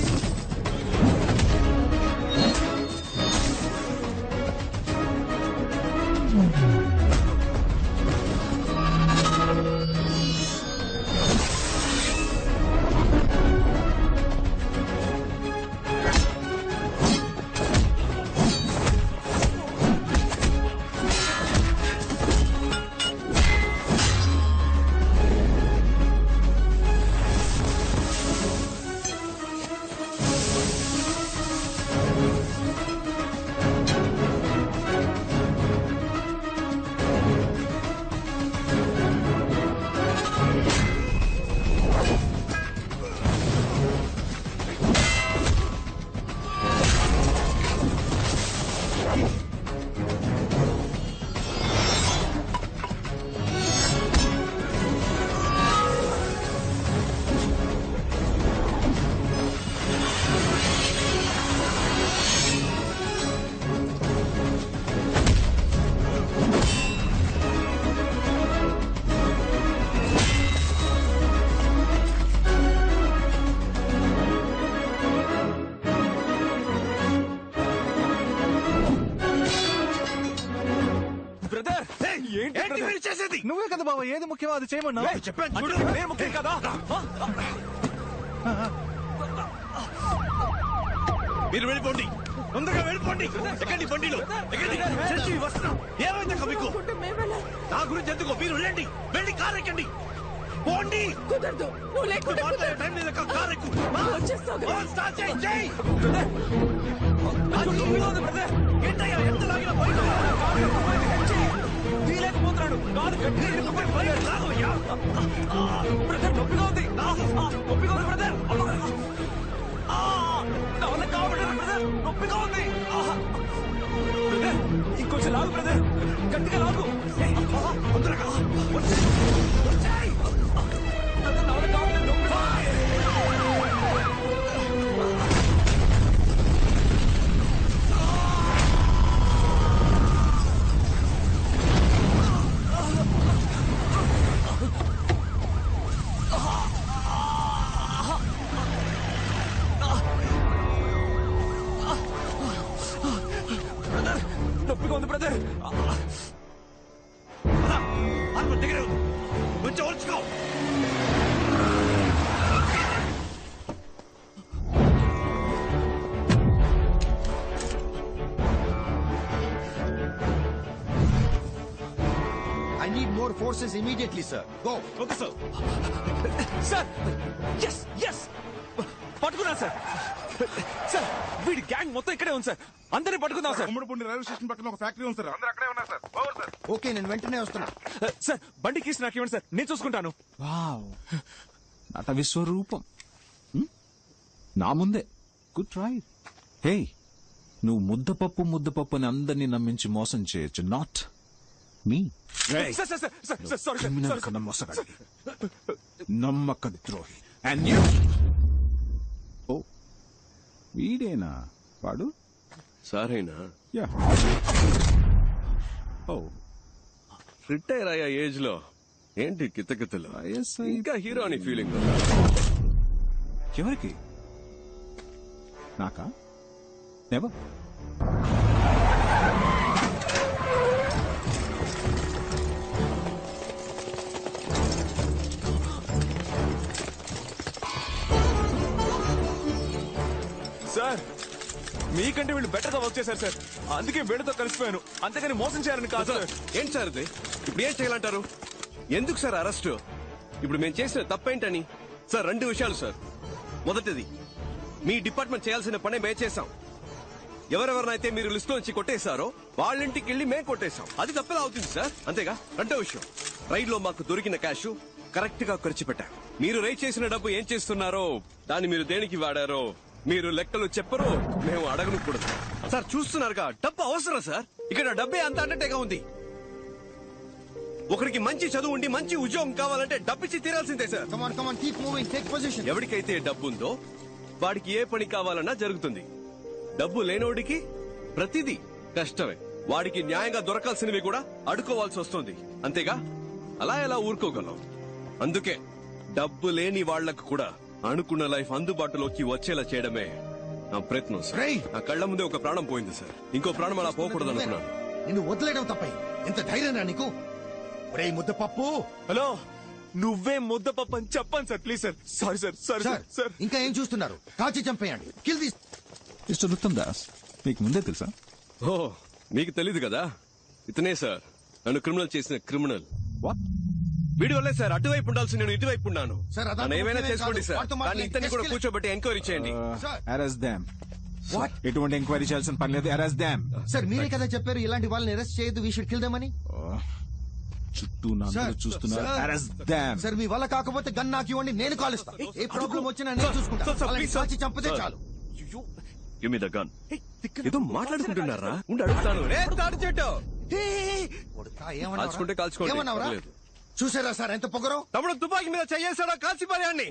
ఏంటి మీరు చేసేది? నువ్వే కదా బాబా ఏది ముఖ్యమో అది చేయమన్నా. చెప్పాను చూడు, నేను ముఖ్యం కదా. మీరు వెళ్ళిపోండి, తొందరగా వెళ్ళిపోండి. ఎక్కండి బండిలో, ఎక్కండి. చచ్చి వస్తున్నాం. ఏమైంది మీకు? నా గురించి ఎందుకు? మీరు వెళ్ళండి, వెళ్ళి కారు ఎక్కండి. పోండి. కుదరదు, నువ్వు లేకుండా మాట్లాడే టైం లేదు. కారు ఎక్కు. స్టార్ట్ చేయి, చేయి. ఏంటయ్యా ఎంత లాగినా తీలేకపోతున్నాడు. కారు కట్టి లాగయ్యా. బ్రదర్ నొప్పిగా ఉంది, నొప్పిగా ఉంది బ్రదర్. నా వల్ల కావట్లేదు బ్రదర్, నొప్పిగా ఉంది. బ్రదర్ ఇంకొంచెం లాగు బ్రదర్, గట్టిగా లాగు. తొందరగా వచ్చేయ్. బ్రదర్ నా వల్ల కావట్లేదు, నొప్పిగా నొప్పిగా ఉంది బ్రదర్. దగ్గర కొంచెం ఓర్చుకో. I need more forces immediately, sir. Go. Okay sir. Sir yes yes పట్టుకున్నా సార్. సార్ వీడి గ్యాంగ్ మొత్తం ఇక్కడే ఉంది సార్. అందరినీ పట్టుకుందాం సార్. ఉమ్మడిపూడి రైల్వే స్టేషన్ పక్కన ఒక ఫ్యాక్టరీ ఉంది సార్. అందరూ అక్కడే ఉన్నారు సార్. Over sir. ఓకే, నేను వెంటనే వస్తున్నా. సార్ బండి కీస్ నాకు ఇవ్వండి సార్, నేను చూసుకుంటాను. వావ్, నట విశ్వరూపం. నా ముందే గుడ్ ట్రై. హే, నువ్వు ముద్దపప్పు అని అందరినీ నమ్మించి మోసం చేయొచ్చు, not me. Sir sir sir sir sorry criminal sir. కన్నా మోసగాడి, నమ్మక ద్రోహి. అండ్ యూ, ఓ వీడేనా వాడు? సారేనా? యా. ఓ రిటైర్ అయ్యా ఏజ్ లో ఏంటి కితకితలు? ఇంకా హీరో అని ఫీలింగ్. ఎవరికి? నాకా? నెవర్. సార్ మీకంటే వీళ్ళు బెటర్ గా వర్క్ చేశారు సార్, అందుకే వీళ్ళతో కలిసిపోయాను. అంతేగాని మోసం చేయాలని కాదు సార్. ఏంటి సార్ ఇది? ఇప్పుడు ఏం చేయాలంటారు? ఎందుకు సార్ అరెస్ట్? ఇప్పుడు మేము చేసిన తప్పేంటని? సార్ రెండు విషయాలు సార్. మొదటిది, మీ డిపార్ట్మెంట్ చేయాల్సిన పనే మేము చేశాం. ఎవరెవరినైతే మీరు లిస్ట్ నుంచి కొట్టేశారో వాళ్ళ ఇంటికి వెళ్ళి మేము కొట్టేశాం. అది తప్పేలా అవుతుంది సార్, అంతేగా? రెండో విషయం, రైడ్ లో మాకు దొరికిన క్యాష్ కరెక్ట్ గా ఖర్చు పెట్టాం. మీరు రైడ్ చేసిన డబ్బు ఏం చేస్తున్నారో, దాన్ని మీరు దేనికి వాడారో మీరు లెక్కలు చెప్పరు, మేము అడగను కూడా. సార్ చూస్తున్నారుగా, డబ్బు అవసరం సార్. ఇక్కడ డబ్బే అంత అన్నట్టుగా ఉంది. ఒకరికి మంచి చదువు ఉండి మంచి ఉద్యోగం కావాలంటే డబ్బిచ్చి తీరాల్సిందే సార్. ఎవరికైతే డబ్బు ఉందో వాడికి ఏ పని కావాలన్నా జరుగుతుంది. డబ్బు లేనోడికి ప్రతిదీ కష్టమే. వాడికి న్యాయంగా దొరకాల్సినవి కూడా అడుకోవాల్సి వస్తుంది, అంతేగా? అలా ఎలా ఊరుకోగలం? అందుకే డబ్బు లేని వాళ్లకు కూడా అనుకున్న లైఫ్ అందుబాటులోకి వచ్చేలా చేయడమే నా ప్రయత్నం సార్. నా కళ్ల ముందే ఒక ప్రాణం పోయింది సార్, ఇంకో ప్రాణం అలా పోకూడదు అనుకున్నాను. నిన్ను వదిలేయడం తప్ప ఎంత ధైర్యం నీకు? ఒరే ముద్దపప్పు. హలో, నువ్వే ముద్దపప్పు అని చెప్పండి sir, please sir. Sorry sir, sorry sir. Sir ఇంకా ఏం చూస్తున్నారు? కాల్చి చంపేయండి. Kill this. Mister Uttam Das, మీకు ముందే తెలుసా? ఓ, మీకు తెలీదు కదా? ఇతనే సార్ నన్ను క్రిమినల్ చేసిన క్రిమినల్. వీడి వల్లే సార్ అటువైపు ఉండాల్సి నేను ఇటువైపు ఉన్నాను. నన్ను ఏమైనా చేసుకోండి సార్, కానీ ఇతన్ని కూడా కూర్చోబెట్టి ఎంక్వైరీ చేయండి. అరెస్ట్ దామ్. ఎటువంటి ఎంక్వైరీ చేయాల్సిన పని లేదు, అరెస్ట్ దామ్. సార్ మీరే కదా చెప్పారు ఇలాంటి వాళ్ళని అరెస్ట్ చేయొద్దు, వీ షుడ్ కిల్ దెమ్ అని. చుట్టూ అందరూ చూస్తున్నారు, అరెస్ట్ దామ్. సార్ మీ వల్ల కాకపోతే గన్ నాకు ఇవ్వండి, నేను కాలుస్తా. ఏ ప్రాబ్లం వచ్చినా నేను చూసుకుంటా. వాళ్ళని కాల్చి చంపితే చాలు. Give me the gun. ఏదో మాట్లాడుకుంటున్నారా? ఉండి అడుగుతాను. కాల్చుకుంటే కాల్చుకోండి, పర్లేదు. చూసారా సార్ ఎంత పొగరో? తమ్ముడు తుపాకీ మీద చేయేసాడో కాల్చి పారేయండి.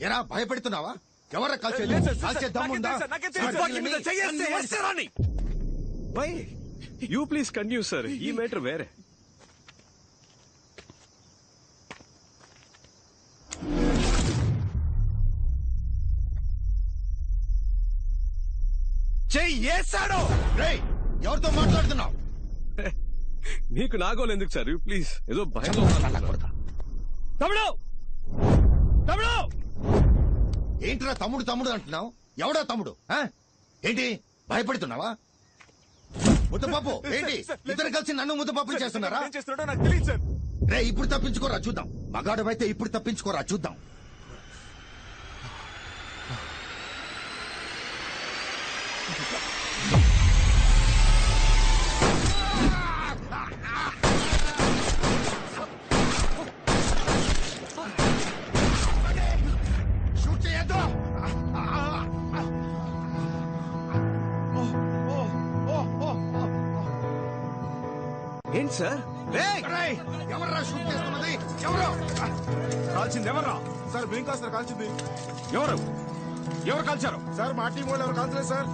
ఎరా భయపెడుతున్నావా? ఎవరా కాల్చేది? కాల్చే దమ్ముందా? తుపాకీ మీద చేయేస్తే వేస్తారని. యూ ప్లీజ్ కంటిన్యూ సార్, ఈ మ్యాటర్ వేరే. చెయ్యేశాడు. రేయ్, ఎవరితో మాట్లాడుతున్నావు? నీకు నాగోలు ఎందుకు సార్? ప్లీజ్, ఏదో భయం. తమ్ముడు తమ్ముడు ఏంట్రా తమ్ముడు తమ్ముడు అంటున్నావు? ఎవడా తమ్ముడు? ఏంటి భయపడుతున్నావా? ముద్దపప్పు ఏంటి? ఇద్దరు కలిసి నన్ను ముద్దపప్పు చేస్తున్నారా? నాకు తెలియదు సార్. రే, ఇప్పుడు తప్పించుకోరా చూద్దాం. మగాడవైతే ఇప్పుడు తప్పించుకోరా చూద్దాం. షూట్ చేయొద్దు. ఏంటి సార్? ఎవర్రా షూట్ చేస్తున్నది? ఎవరు కాల్చింది? ఎవర్రా సార్? మేము కాదు సార్ కాల్చింది. ఎవరు కాల్చారు సార్? మా టీం వాళ్ళు ఎవరు కాల్చలేదు సార్.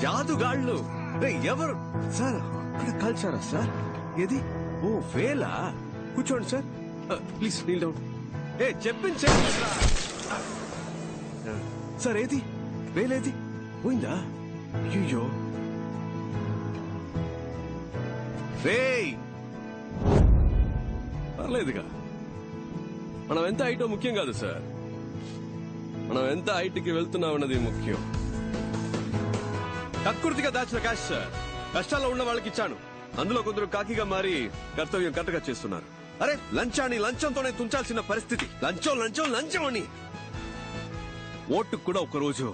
జాదుగాళ్ళు. ఎవరు సార్? అక్కడ కాల్చారా సార్? ఏది? ఓ వేలా. కూర్చోండి సార్, ప్లీజ్ నీల్ డౌన్. చెప్పించండి సార్. ఏది వేలేది? పోయిందా? అయ్యో రేయ్, పర్లేదుగా. మనం ఎంత హైటో ముఖ్యం కాదు సార్, మనం ఎంత హైట్కి వెళ్తున్నామన్నది ముఖ్యం. కక్కుర్తిగా దాచిన క్యాష్ సార్, కష్టాల్లో ఉన్న వాళ్ళకి ఇచ్చాను. అందులో కొందరు కాకిగా మారి కర్తవ్యం కరెక్ట్గా చేస్తున్నారు. అరే, లంచాన్ని లంచంతోనే తుంచాల్సిన పరిస్థితి. లంచం లంచం లంచం అని ఓటుకు కూడా ఒకరోజు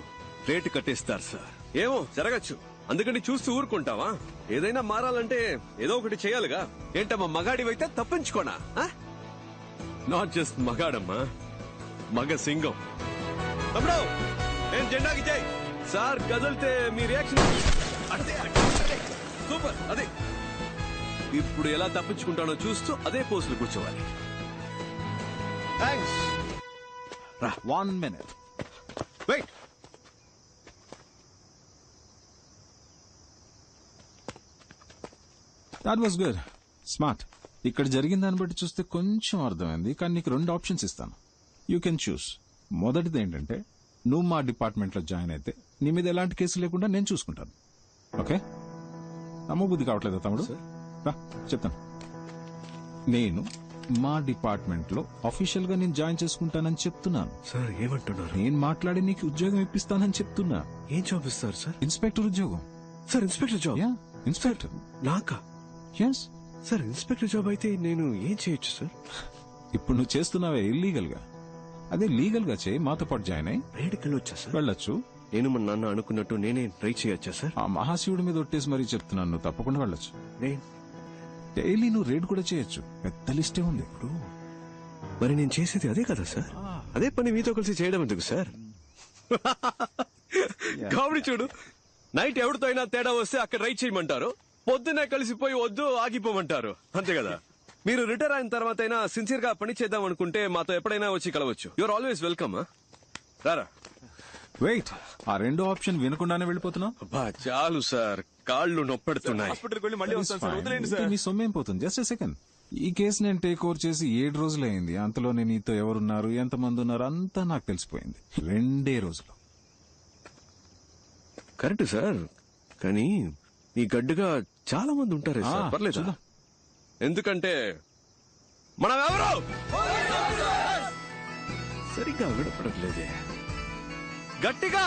రేటు కట్టేస్తారు సార్. ఏమో జరగచ్చు, అందుకని చూస్తూ ఊరుకుంటావా? ఏదైనా మారాలంటే ఏదో ఒకటి చేయాలిగా. ఏంటమ్మా, మగాడివైతే తప్పించుకోనా? నాట్ జస్ట్ మగాడమ్మా, మగ సింగం. తమ్ముడు, నేను జెండాకి జై. సార్ కదిలితే మీ రియాక్షన్ సూపర్. అదే ఇప్పుడు ఎలా తప్పించుకుంటానో చూస్తూ అదే పోస్టులు కూర్చోవాలి. Thanks. 1 minute. Wait. That was good, smart. ఇక్కడ జరిగిన దాన్ని బట్టి చూస్తే కొంచెం అర్థమైంది, కానీ నీకు 2 ఆప్షన్స్ ఇస్తాను. You can choose. మొదటిది ఏంటంటే, నువ్వు మా డిపార్ట్మెంట్ లో జాయిన్ అయితే నీ మీద ఎలాంటి కేసు లేకుండా నేను చూసుకుంటాను. ఓకే? నమ్మబుద్ధి కావట్లేదా తమ్ముడు? రా చెప్తాను. నేను మా డిపార్ట్మెంట్ లో అఫీషియల్ గా నేను జాయిన్ చేసుకుంటానని చెప్తున్నాను. సార్ ఏమంటున్నారు? నేను మాట్లాడి నీకు ఉద్యోగం ఇప్పిస్తానని చెప్తున్నా. ఏం జాబ్ ఇస్తారు సార్? ఇన్స్పెక్టర్ ఉద్యోగం. Sir inspector job? Yeah, inspector. నాకా? ఎస్ సార్, ఇన్స్పెక్టర్ జాబ్ అయితే నేను ఏం చేయొచ్చు సార్? ఇప్పుడు నువ్వు చేస్తున్నావే ఇల్లీగల్ గా, అదే లీగల్ గా చేయి. మాతో పాటు జాయిన్ అయ్యి రైడ్కి వెళ్ళొచ్చా సార్? వెళ్ళొచ్చు. నేను మా నాన్న అనుకున్నట్టు నేనే ట్రై చేయొచ్చా సార్? ఆ మహాశివుడి మీద ఒట్టేసి మరీ చెప్తున్నాను, నువ్వు తప్పకుండా వెళ్ళొచ్చు. డైలీ నువ్వు రేడ్ కూడా చేయొచ్చు, పెద్ద లిస్టే ఉంది. ఇప్పుడు మరి నేను చేసేది అదే కదా సార్? అదే పని మీతో కలిసి చేయడం ఎందుకు సార్? కామెడీ చూడు. నైట్ ఎవరితో అయినా తేడా వస్తే అక్కడ రైడ్ చేయమంటారు, పొద్దున్నే కలిసిపోయి వద్దు ఆగిపోమంటారు. అంతే కదా? మీరు రిటైర్ అయిన తర్వాత అయినా సిన్సియర్ గా పని చేద్దాం అనుకుంటే మాతో ఎప్పుడైనా వచ్చి కలవచ్చు. Your always welcome. రారా. వెయిట్, ఆ 2 ఆప్షన్ వినకుండానే వెళ్ళిపోతున్నావు? అబ్బా చాలు సార్, కాళ్ళు నొప్పెడుతున్నాయి. హాస్పిటల్కి వెళ్ళి మళ్ళీ వస్తాను సార్. వదిలేండి సార్. మీ సొమ్మేం పోతుంది? Just a second. ఈ కేసు నేను టేక్ ఓవర్ చేసి 7 రోజులైంది. అంతలోనే నీతో ఎవరున్నారు, ఎంతమంది ఉన్నారు అంతా నాకు తెలిసిపోయింది. 2 రోజులు. కరెక్ట్ సార్, కానీ ఈ గడ్డుగా చాలా మంది ఉంటారే సార్. పర్లేదు, ఎందుకంటే మనం ఎవరు సరిగ్గా వినపడట్లేదే. గట్టిగా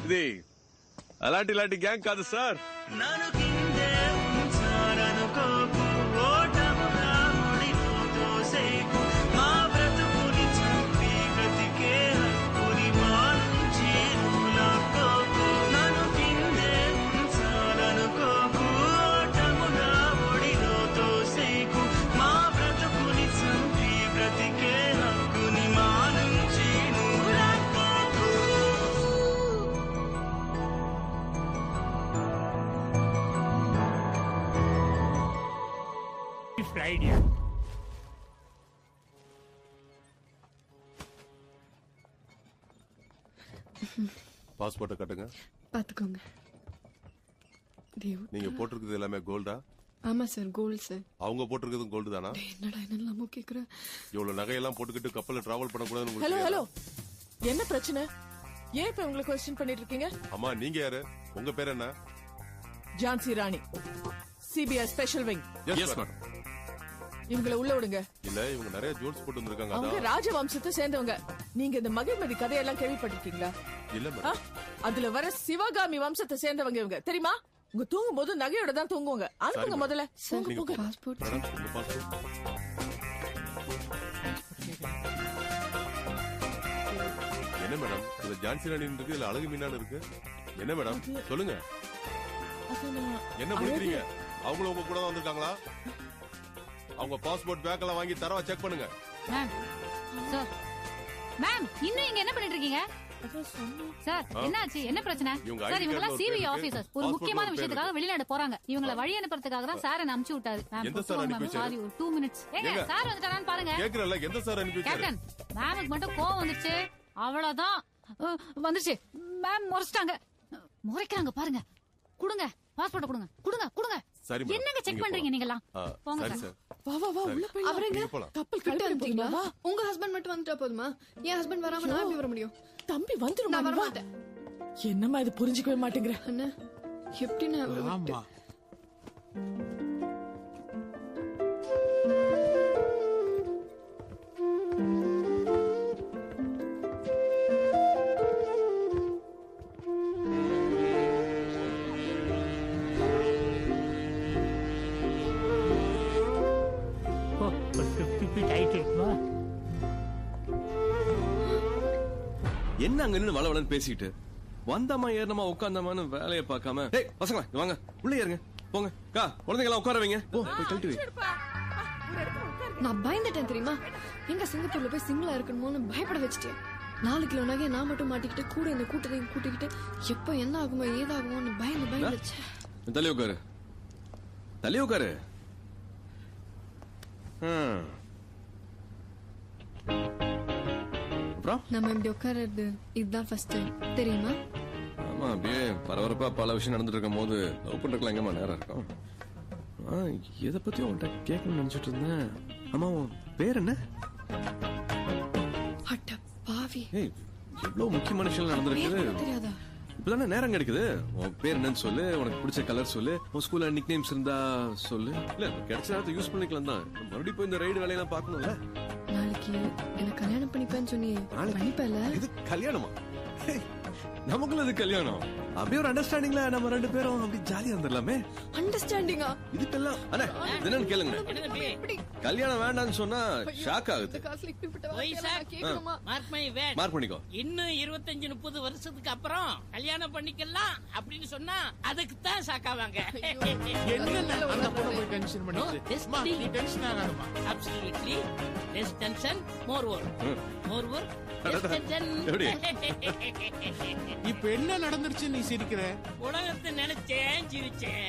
ఇది అలాంటి గ్యాంగ్ కాదు సార్. Idea. பாஸ்போர்ட்டை கட்டுங்க. பாத்துக்கோங்க. நீங்க போட்டிருக்கிறது எல்லாமே கோல்டா? ஆமா சார், கோல்டு சார். அவங்க போட்டிருக்கிறதும் கோல்டு தானா? என்னடா என்னெல்லாமோ கேக்குற. இவ்வளவு நகையெல்லாம் போட்டுக்கிட்டு கப்பல்ல டிராவல் பண்ணக்கூடாதுன்னு ஹலோ உங்களுக்கு ஹலோ, என்ன பிரச்சனை? ஏன் இப்ப உங்களை கொஸ்டின் பண்ணிட்டு இருக்கீங்க? அம்மா நீங்க யாரு? உங்க பேர் என்ன? Jhansi Rani, CBI special wing. Yes madam. இவங்களை உள்ள விடுங்க. இல்ல இவங்க நிறைய ஜூல்ஸ் போட்டு வந்திருக்காங்க. அவங்க அதான். ராஜவம்சத்தை சேர்ந்தவங்க. நீங்க இந்த மகிழ்மதி கதையெல்லாம் கேள்விப்பட்டிருக்கீங்களா? இல்ல மேடம். அதுல வர சிவகாமி வம்சத்தை சேர்ந்தவங்க இவங்க, தெரியுமா? உங்க தூங்கும் போது நகையோட தான் தூங்குவாங்க. அனுப்புங்க முதல்ல. நீங்க போங்க. பாஸ்போர்ட் மேடம் உங்க பாஸ்போர்ட். என்ன மேடம் இது ஜான்சி ராணி இருக்கு, இல்ல அழகு மீனான்னு இருக்கு? என்ன மேடம் சொல்லுங்க, என்ன முடிக்கிறீங்க? அவங்களும் உங்க கூட தான் வந்திருக்காங்களா? அவங்க பாஸ்போர்ட் பேக் எல்லாம் வாங்கி தரவா செக் பண்ணுங்க. மேம் சார், மேம் இன்னும் இங்க என்ன பண்ணிட்டு இருக்கீங்க சார்? என்னாச்சு, என்ன பிரச்சனை சார்? இவங்க எல்லாம் சிபிஐ ஆபீசர்ஸ் ஒரு முக்கியமான விஷயத்துக்காக வெளிநாடு போறாங்க. இவங்கள வழி அனுப்புறதுக்காக தான் சார் என்ன அனுப்பிச்சு விட்டாரு. எந்த சார் அனுப்பி வச்சாரு? சாரி, ஒரு 2 மினிட்ஸ். ஏங்க சார் வந்துட்டாரான்னு பாருங்க. கேக்குறல எந்த சார் அனுப்பி வச்சாரு? கேப்டன், மேமுக்கு மட்டும் கோவம் வந்துருச்சு, அவ்வளவுதான். வந்துருச்சு மேம், முறைச்சிட்டாங்க. முறைக்கிறாங்க பாருங்க. கொடுங்க பாஸ்போர்ட், கொடுங்க கொடுங்க கொடுங்க. சரி மேடம், என்னங்க செக் பண்றீங்க நீங்க எல்லாம்? போங்க சரி சார். சார். வா வா வா, உள்ள போய் அவரங்க கப்பல் கிட்ட கிளம்பி வந்துட்டீங்களா? வா. உங்க ஹஸ்பண்ட் மட்டும் வந்துட்டா போதுமா? என் ஹஸ்பண்ட் வராம நான் எப்படி வர முடியும்? தம்பி வந்துரும். நான் வர வா. மாட்டேன். என்னம்மா இது, புரிஞ்சுக்கவே மாட்டேங்கிற? அண்ணா எப்படி நான் அவரை விட்டு- ஆமா. என்ன அங்க நின்னு வள வளன்னு பேசிட்டு வந்தமா ஏறனமா உட்காந்தமான்னு வேலையை பார்க்காம, ஏய் பசங்களா இங்க வாங்க, உள்ள ஏறுங்க, போங்க கா, குழந்தைங்க எல்லாம் உட்கார வைங்க, போ போய் கழட்டி வை. நான் பயந்துட்டேன் தெரியுமா? எங்க சிங்கப்பூர்ல போய் சிங்கிளா இருக்கணுமோன்னு பயப்பட வச்சுட்டேன். 4 கிலோ நகையை நான் மட்டும் மாட்டிக்கிட்டு கூட இந்த கூட்டத்தையும் கூட்டிக்கிட்டு எப்ப என்ன ஆகுமோ ஏதாகுமோன்னு பயந்துச்சு. தள்ளி உட்காரு, தள்ளி உட்காரு. அப்புறம் நம்ம இப்படி உட்கார்றது இதுதான் ஃபர்ஸ்ட் டைம் தெரியுமா? ஆமா, அப்படியே பரபரப்பா பல விஷயம் நடந்துட்டு இருக்கும் போது லவ் பண்றதுக்குலாம் எங்கம்மா நேரம் இருக்கும்? எதை பத்தி உன்கிட்ட கேட்கணும்னு நினைச்சிட்டு இருந்தேன். ஆமா, உன் பேர் என்ன? அட்ட பாவி, ஏய் எவ்வளவு முக்கியமான விஷயம் நடந்திருக்குது. தெரியாதா? இப்பதானே நேரம் கிடைக்குது. உன் பேர் என்னன்னு சொல்லு, உனக்கு பிடிச்ச கலர் சொல்லு, உன் ஸ்கூல்ல நிக் நேம்ஸ் இருந்தா சொல்லு. இல்ல கிடைச்ச நேரத்தை யூஸ் பண்ணிக்கலாம் தான். மறுபடியும் போய் இந்த ரைடு வேலையெல்லாம் பார்க்கணும்ல. நாளைக்கு எனக்கு கல்யாணம் பண்ணிப்பேன்னு சொன்னியே, பண்ணிப்பேல? இது கல்யாணமா? நமக்குள்ள இது கல்யாணம். அப்படியே ஒரு அண்டர்ஸ்டாண்டிங்ல நம்ம 2 பேரும் அப்படி ஜாலியா இருந்துடலாமே. அண்டர்ஸ்டாண்டிங்கா? இதுக்கெல்லாம் அண்ணா என்னன்னு கேளுங்க. கல்யாணம் வேண்டாம்னு சொன்னா ஷாக் ஆகுது. மார்க் பண்ணிக்கோ. இன்னும் 25-30 வருஷத்துக்கு அப்புறம் கல்யாணம் பண்ணிக்கலாம் அப்படின்னு சொன்னா அதுக்கு தான் ஷாக் ஆவாங்க. அந்த பொண்ணு போய் டென்ஷன் பண்ணிட்டு நீ டென்ஷன் ஆகாதமா? Absolutely less tension more work, more work less tension. இப்ப என்ன நடந்துருச்சு நீ சிரிக்கிற? உலகத்தை நினைச்சேன் சிரிச்சேன்.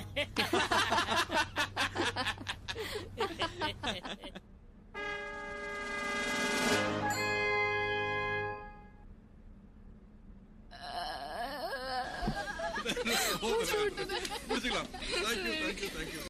முடிச்சுக்கலாம். Thank you.